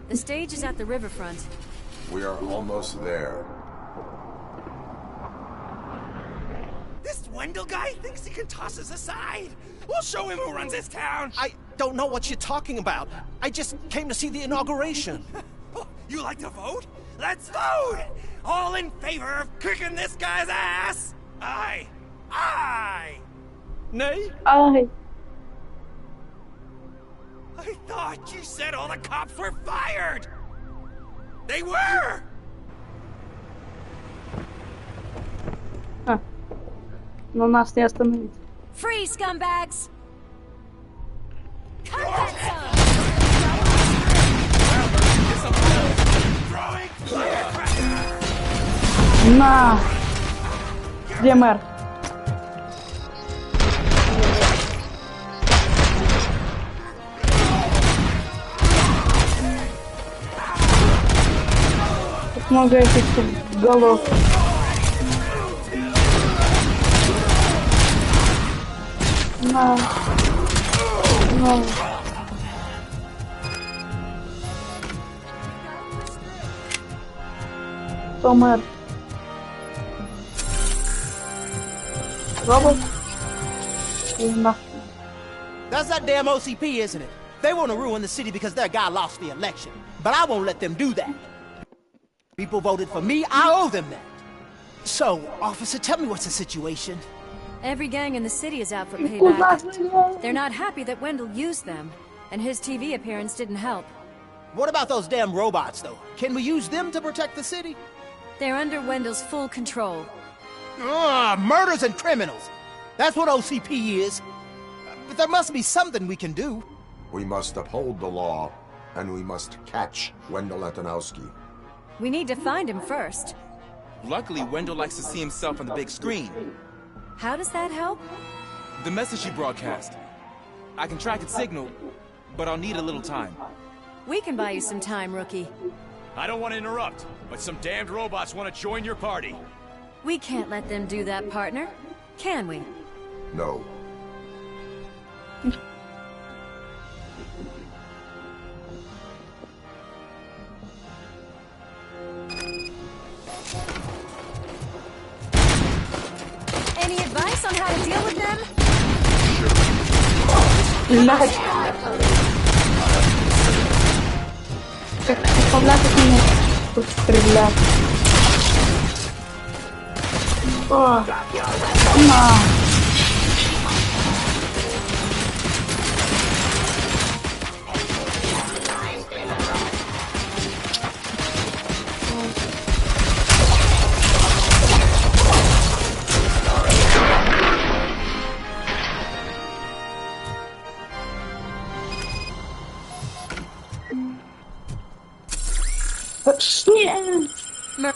S10: The stage is at the riverfront.
S5: We are almost there.
S14: This Wendell guy thinks he can toss us aside. We'll show him who runs this town. I don't know what you're talking about. I just came to see the inauguration. You like to vote? Let's vote! All in favor of kicking this guy's ass? Aye. Aye. Nay?
S7: Aye.
S14: I thought you said all the cops were fired! They were!
S7: Но нас не остановить.
S10: Free, scumbags!
S7: На! Где мэр? Тут много этих голов. На. На. Кто мэр? Робот?
S14: That's that damn OCP, isn't it? They want to ruin the city because their guy lost the election. But I won't let them do that. People voted for me, I owe them that. So, officer, tell me what's the situation.
S10: Every gang in the city is out for payback. They're not happy that Wendell used them, and his TV appearance didn't help.
S14: What about those damn robots, though? Can we use them to protect the city?
S10: They're under Wendell's full control.
S14: Murders and criminals. That's what OCP is. But there must be something we can do.
S5: We must uphold the law, and we must catch Wendell Antonowski.
S10: We need to find him first.
S6: Luckily, Wendell likes to see himself on the big screen.
S10: How does that help?
S6: The message you broadcast. I can track its signal, but I'll need a little time.
S10: We can buy you some time, rookie.
S15: I don't want to interrupt, but some damned robots want to join your party.
S10: We can't let them do that, partner. Can we?
S5: No.
S10: Any advice on how to deal with them?
S7: Как солдаты к нему тут стрелять. О, на.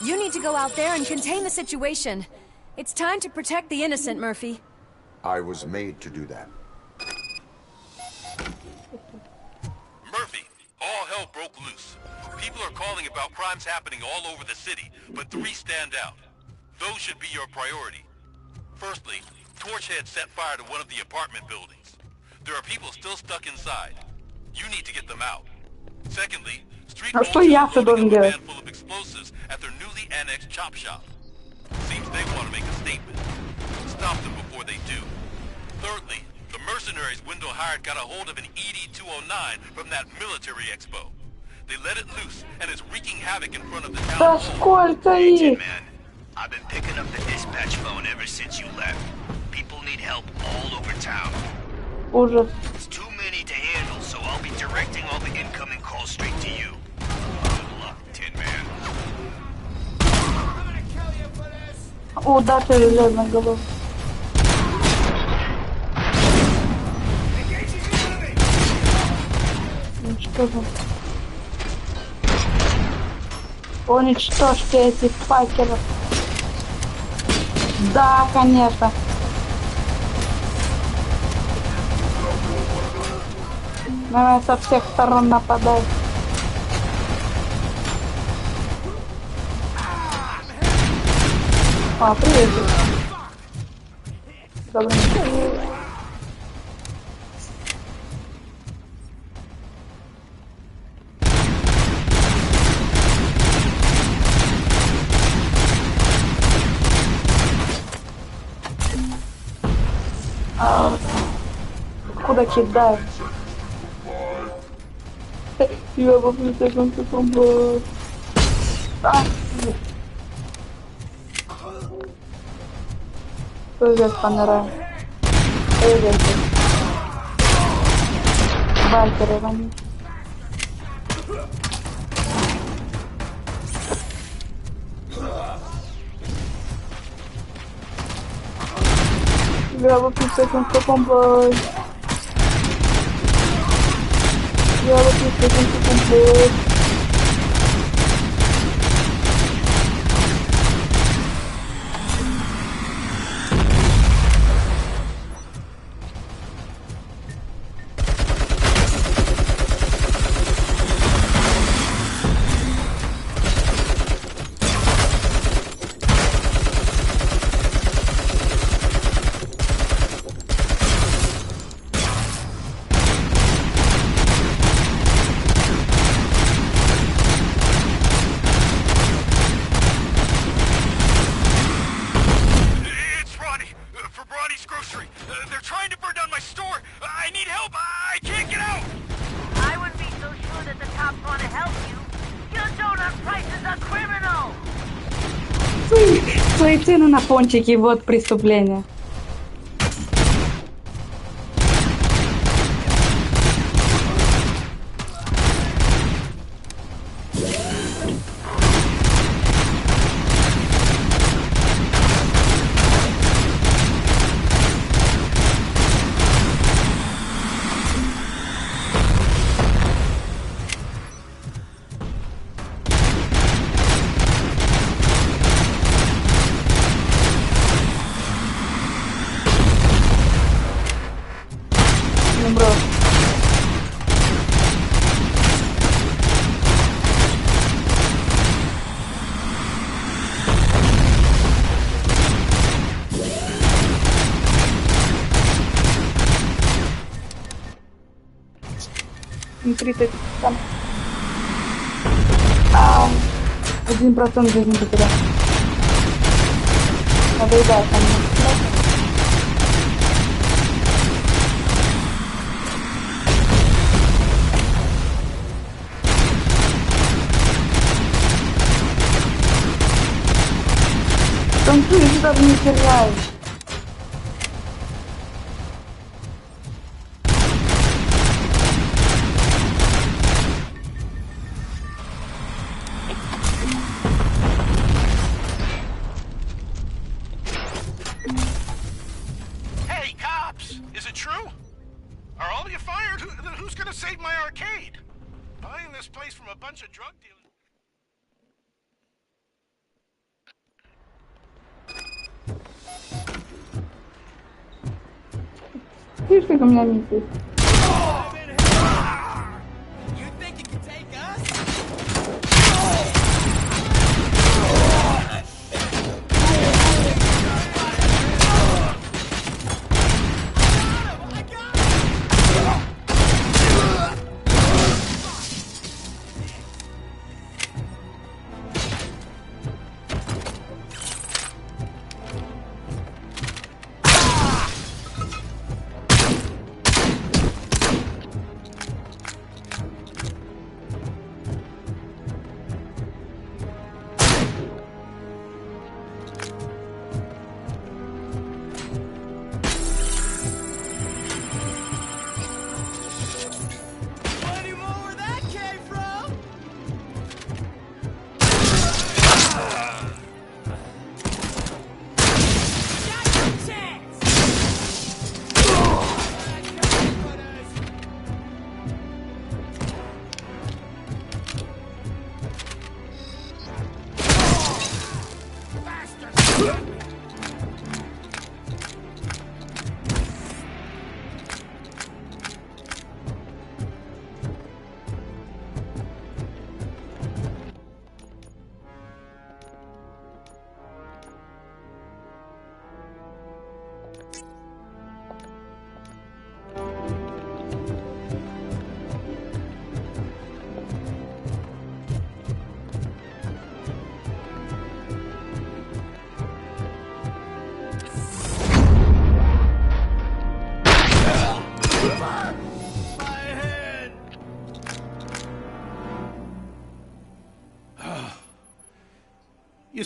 S10: You need to go out there and contain the situation. It's time to protect the innocent, Murphy.
S5: I was made to do that.
S4: Murphy, all hell broke loose. People are calling about crimes happening all over the city, but 3 stand out. Those should be your priority. Firstly, Torchhead set fire to one of the apartment buildings. There are people still stuck inside. You need to get them out. Secondly, street
S7: А что я-то должен делать?
S4: full of explosives at their newly annexed chop shop. Seems they want to make a statement. Stop them before they do. Thirdly, the mercenaries Wendell hired got a hold of an ED-209 from that military expo. They let it loose, and it's wreaking havoc in front of the town
S7: Да
S4: hall.
S7: сколько их?
S21: Man, I've been picking up the dispatch phone ever since you left. People need help all over town.
S7: Ужас.
S21: It's too many to handle, so I'll be directing all the incoming calls straight to you. Good luck, Tin Man.
S7: Удача железная голова. Уничтожим. Уничтожьте этих факеров. Да, конечно. Давай со всех сторон нападай. А, привет. Добрый день. Куда кидать? Я попью секунду помогу. Кто здесь понравился? Байкеры они. Я попью секунду помогу. Я попью секунду помогу. Свои цены на пончики, вот преступление. Внутри ты там. 1% жизни потерял. Надоедает там. Танцуй, ты даже не теряешь. Видишь, как у меня миссия?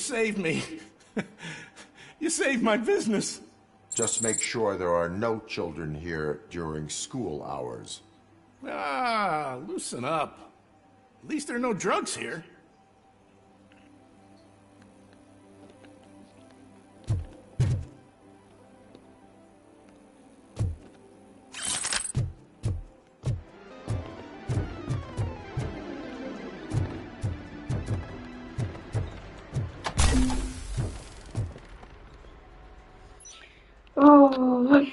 S12: saved me. You saved my business.
S5: Just make sure there are no children here during school hours.
S12: Ah, loosen up. At least there are no drugs here.
S7: Oh,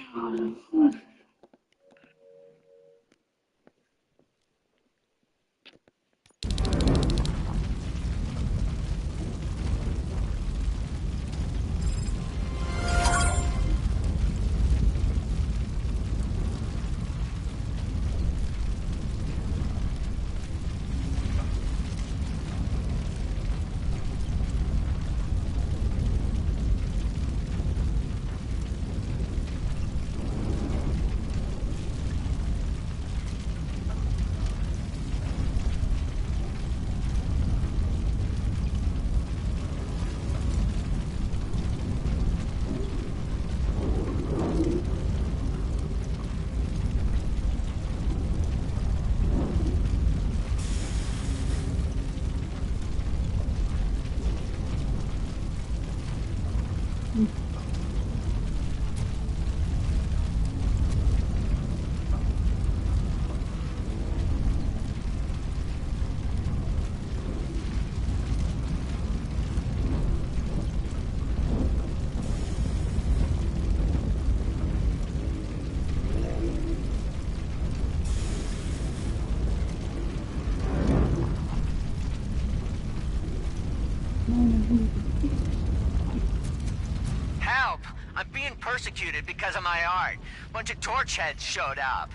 S21: Help! I'm being persecuted because of my art. Bunch of torch heads showed up.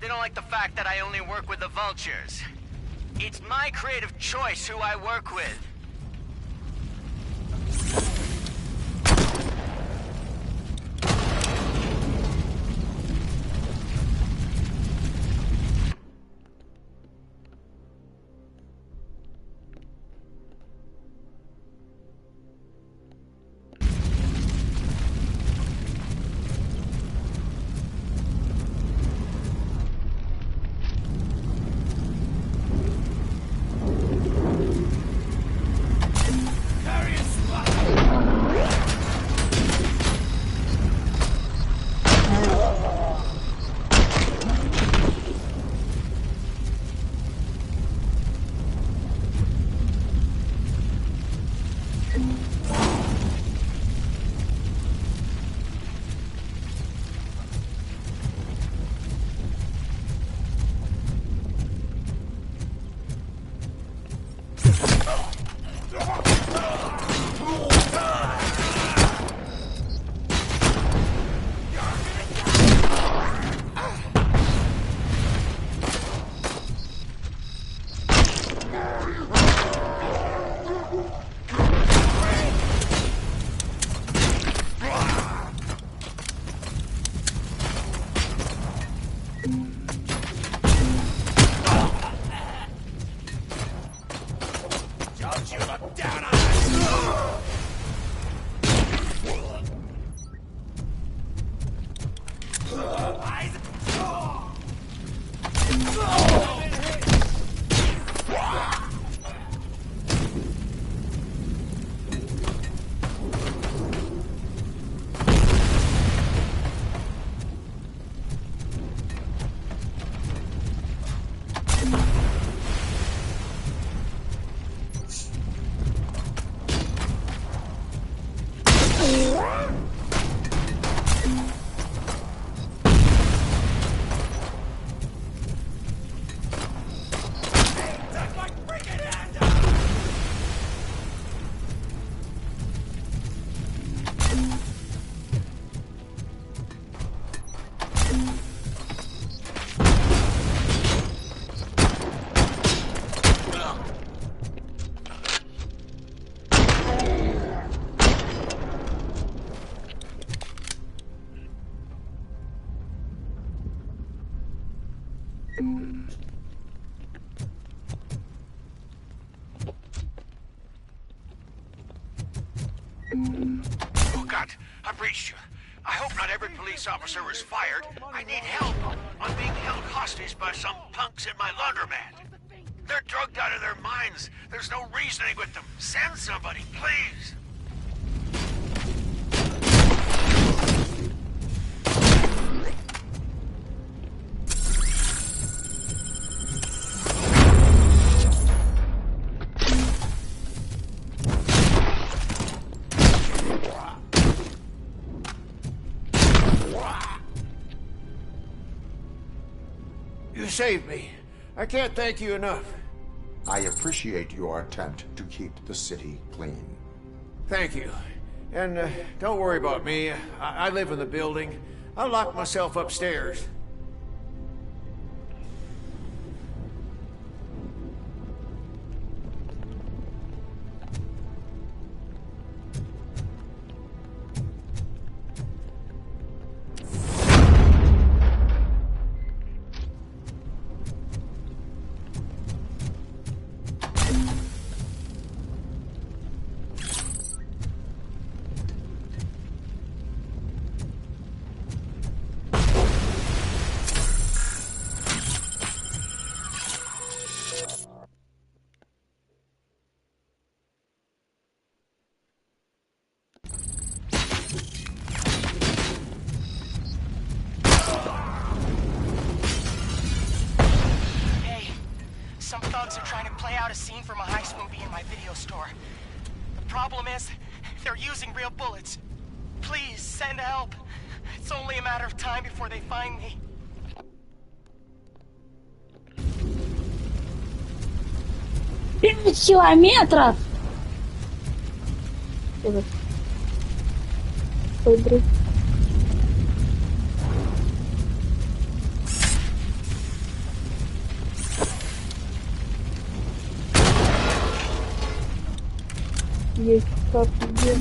S21: They don't like the fact that I only work with the vultures. It's my creative choice who I work with.
S16: I've reached you. I hope not every police officer was fired. I need help. I'm being held hostage by some punks in my laundromat. They're drugged out of their minds. There's no reasoning with them. Send somebody, please. You saved me. I can't thank you enough.
S5: I appreciate your attempt to keep the city clean.
S16: Thank you. And don't worry about me. I live in the building. I'll lock myself upstairs.
S3: Some thugs are trying to play out a scene from a heist movie in my video store. The problem is, they're using real bullets. Please, send help. It's only a matter of time before they find me.
S7: Километров! Есть как где.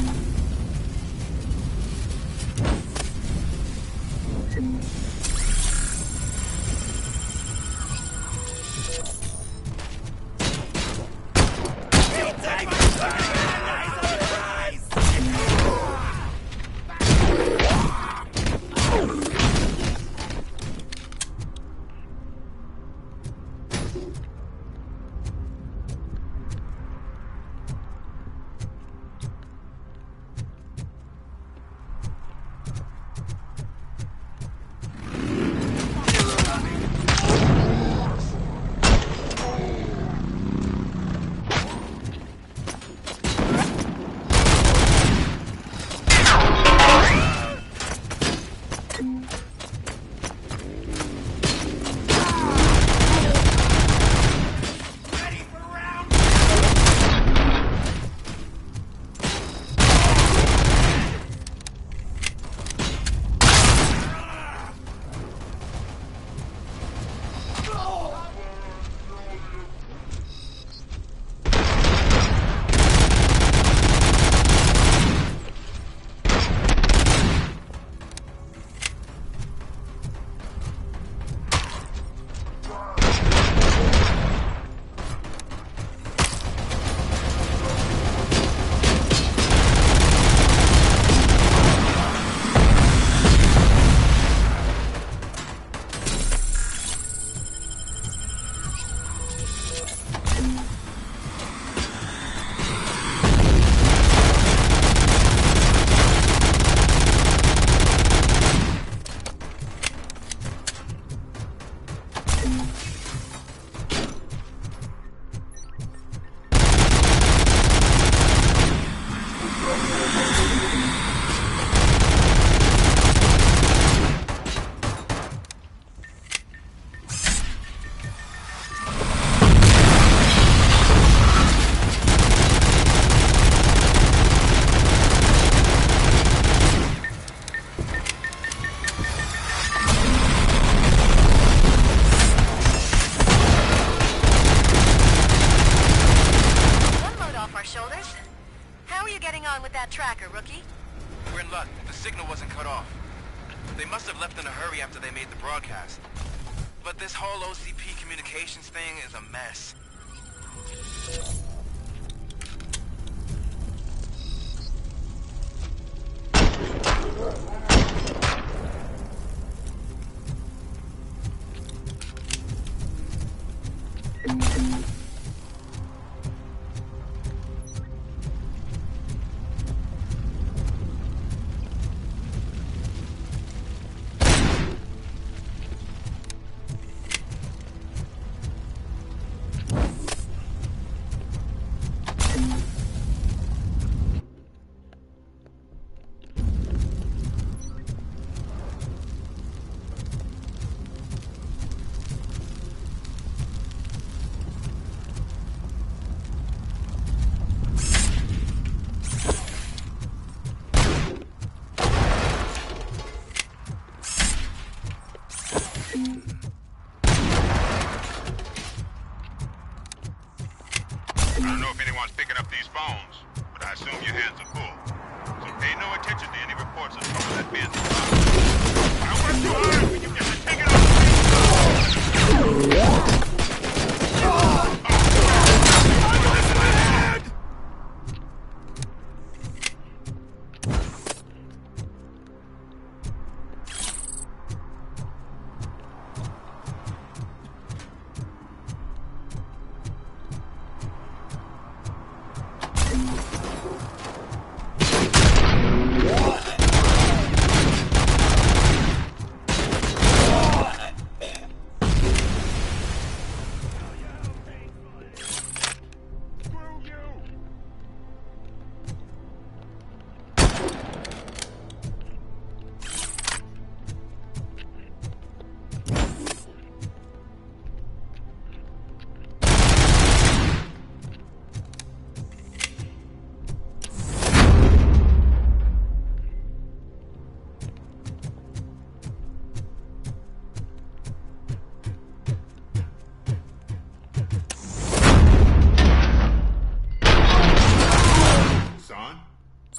S3: tracker, rookie?
S6: We're in luck. The signal wasn't cut off. They must have left in a hurry after they made the broadcast. But this whole OCP communications thing is a mess.
S19: I don't know if anyone's picking up these phones, but I assume your hands are full. So pay no attention to any reports of trouble that being I don't want you hard when you get to take it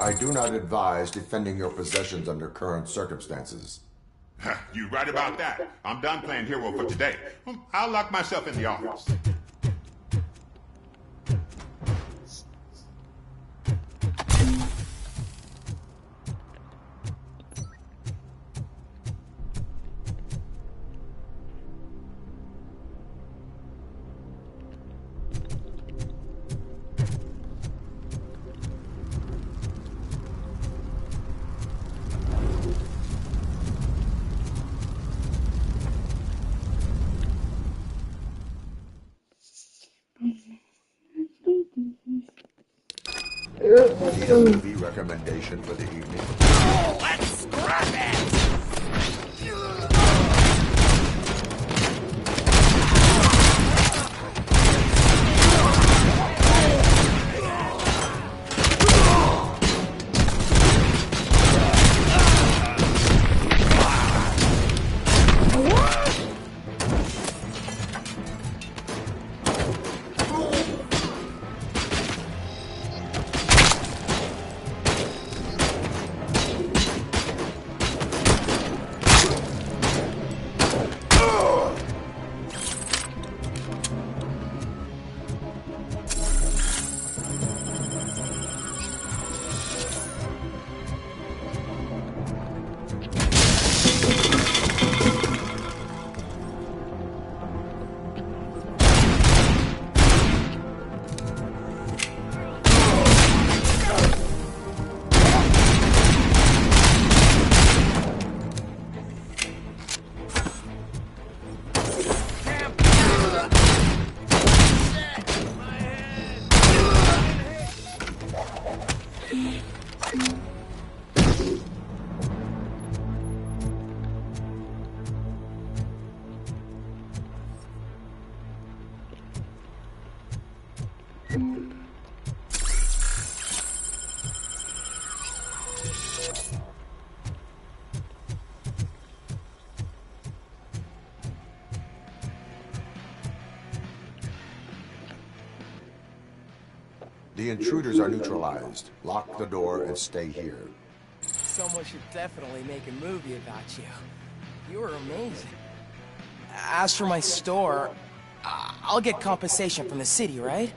S5: I do not advise defending your possessions under current circumstances.
S19: You right about that. I'm done playing hero for today. I'll lock myself in the office.
S5: Need a movie recommendation for the evening?
S14: Oh, let's scrap it!
S5: The intruders are neutralized. Lock the door and stay here.
S3: Someone should definitely make a movie about you. You were amazing. As for my store, I'll get compensation from the city, right?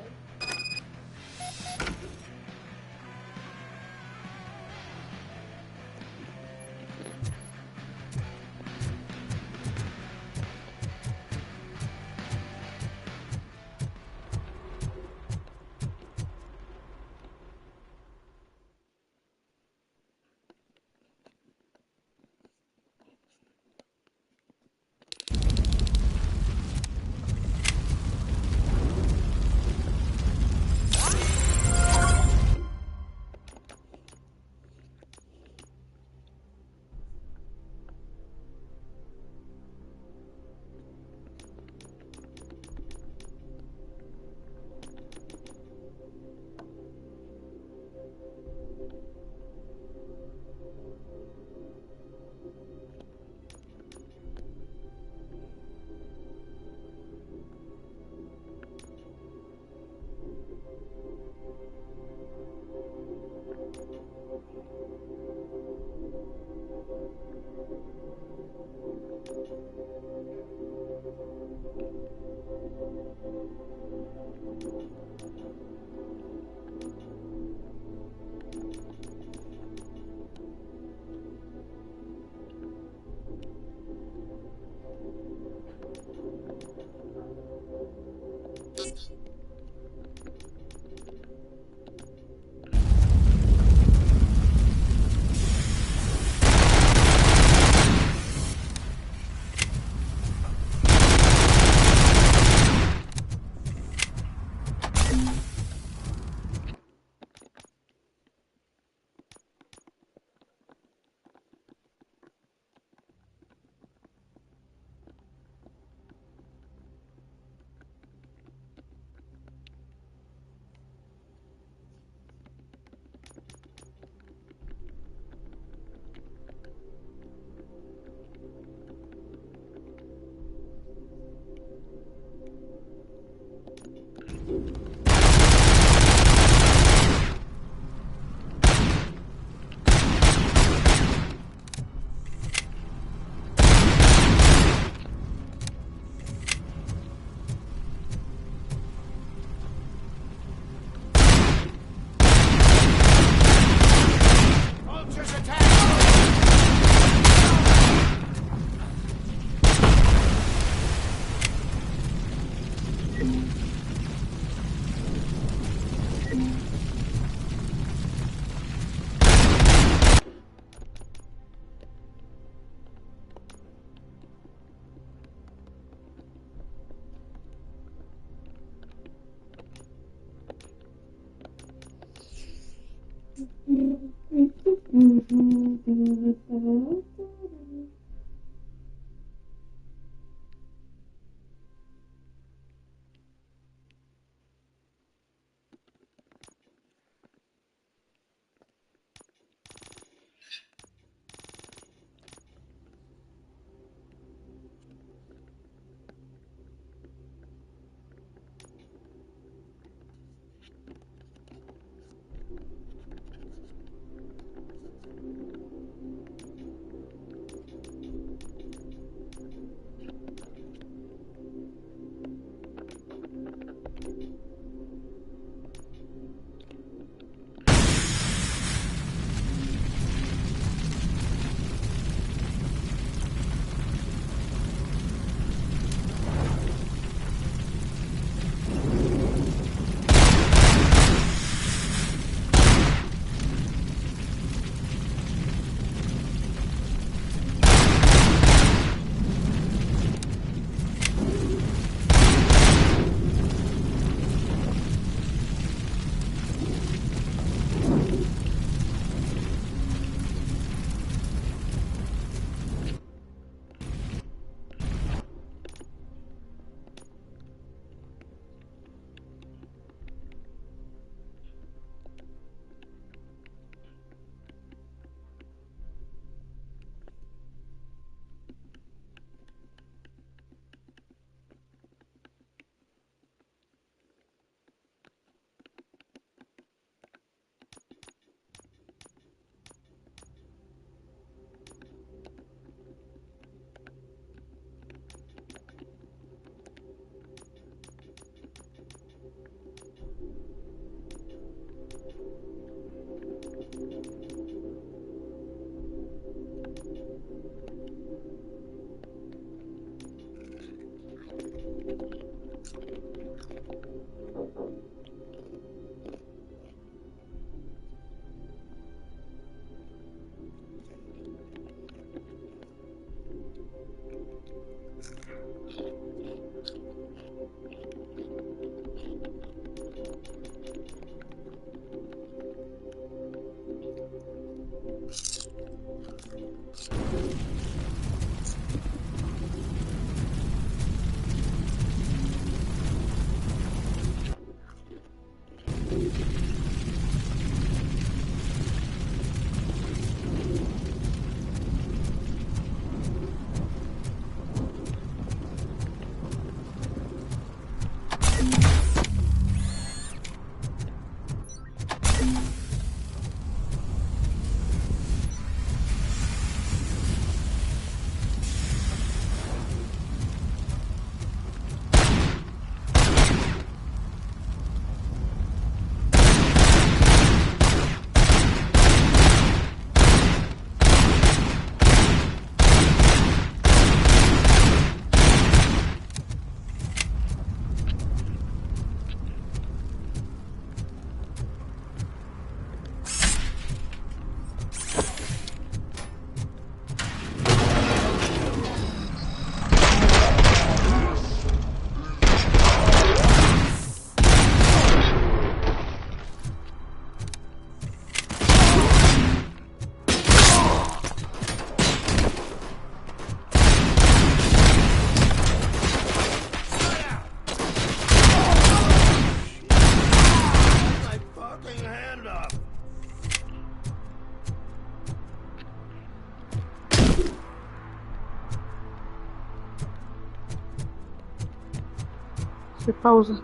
S7: Пауза.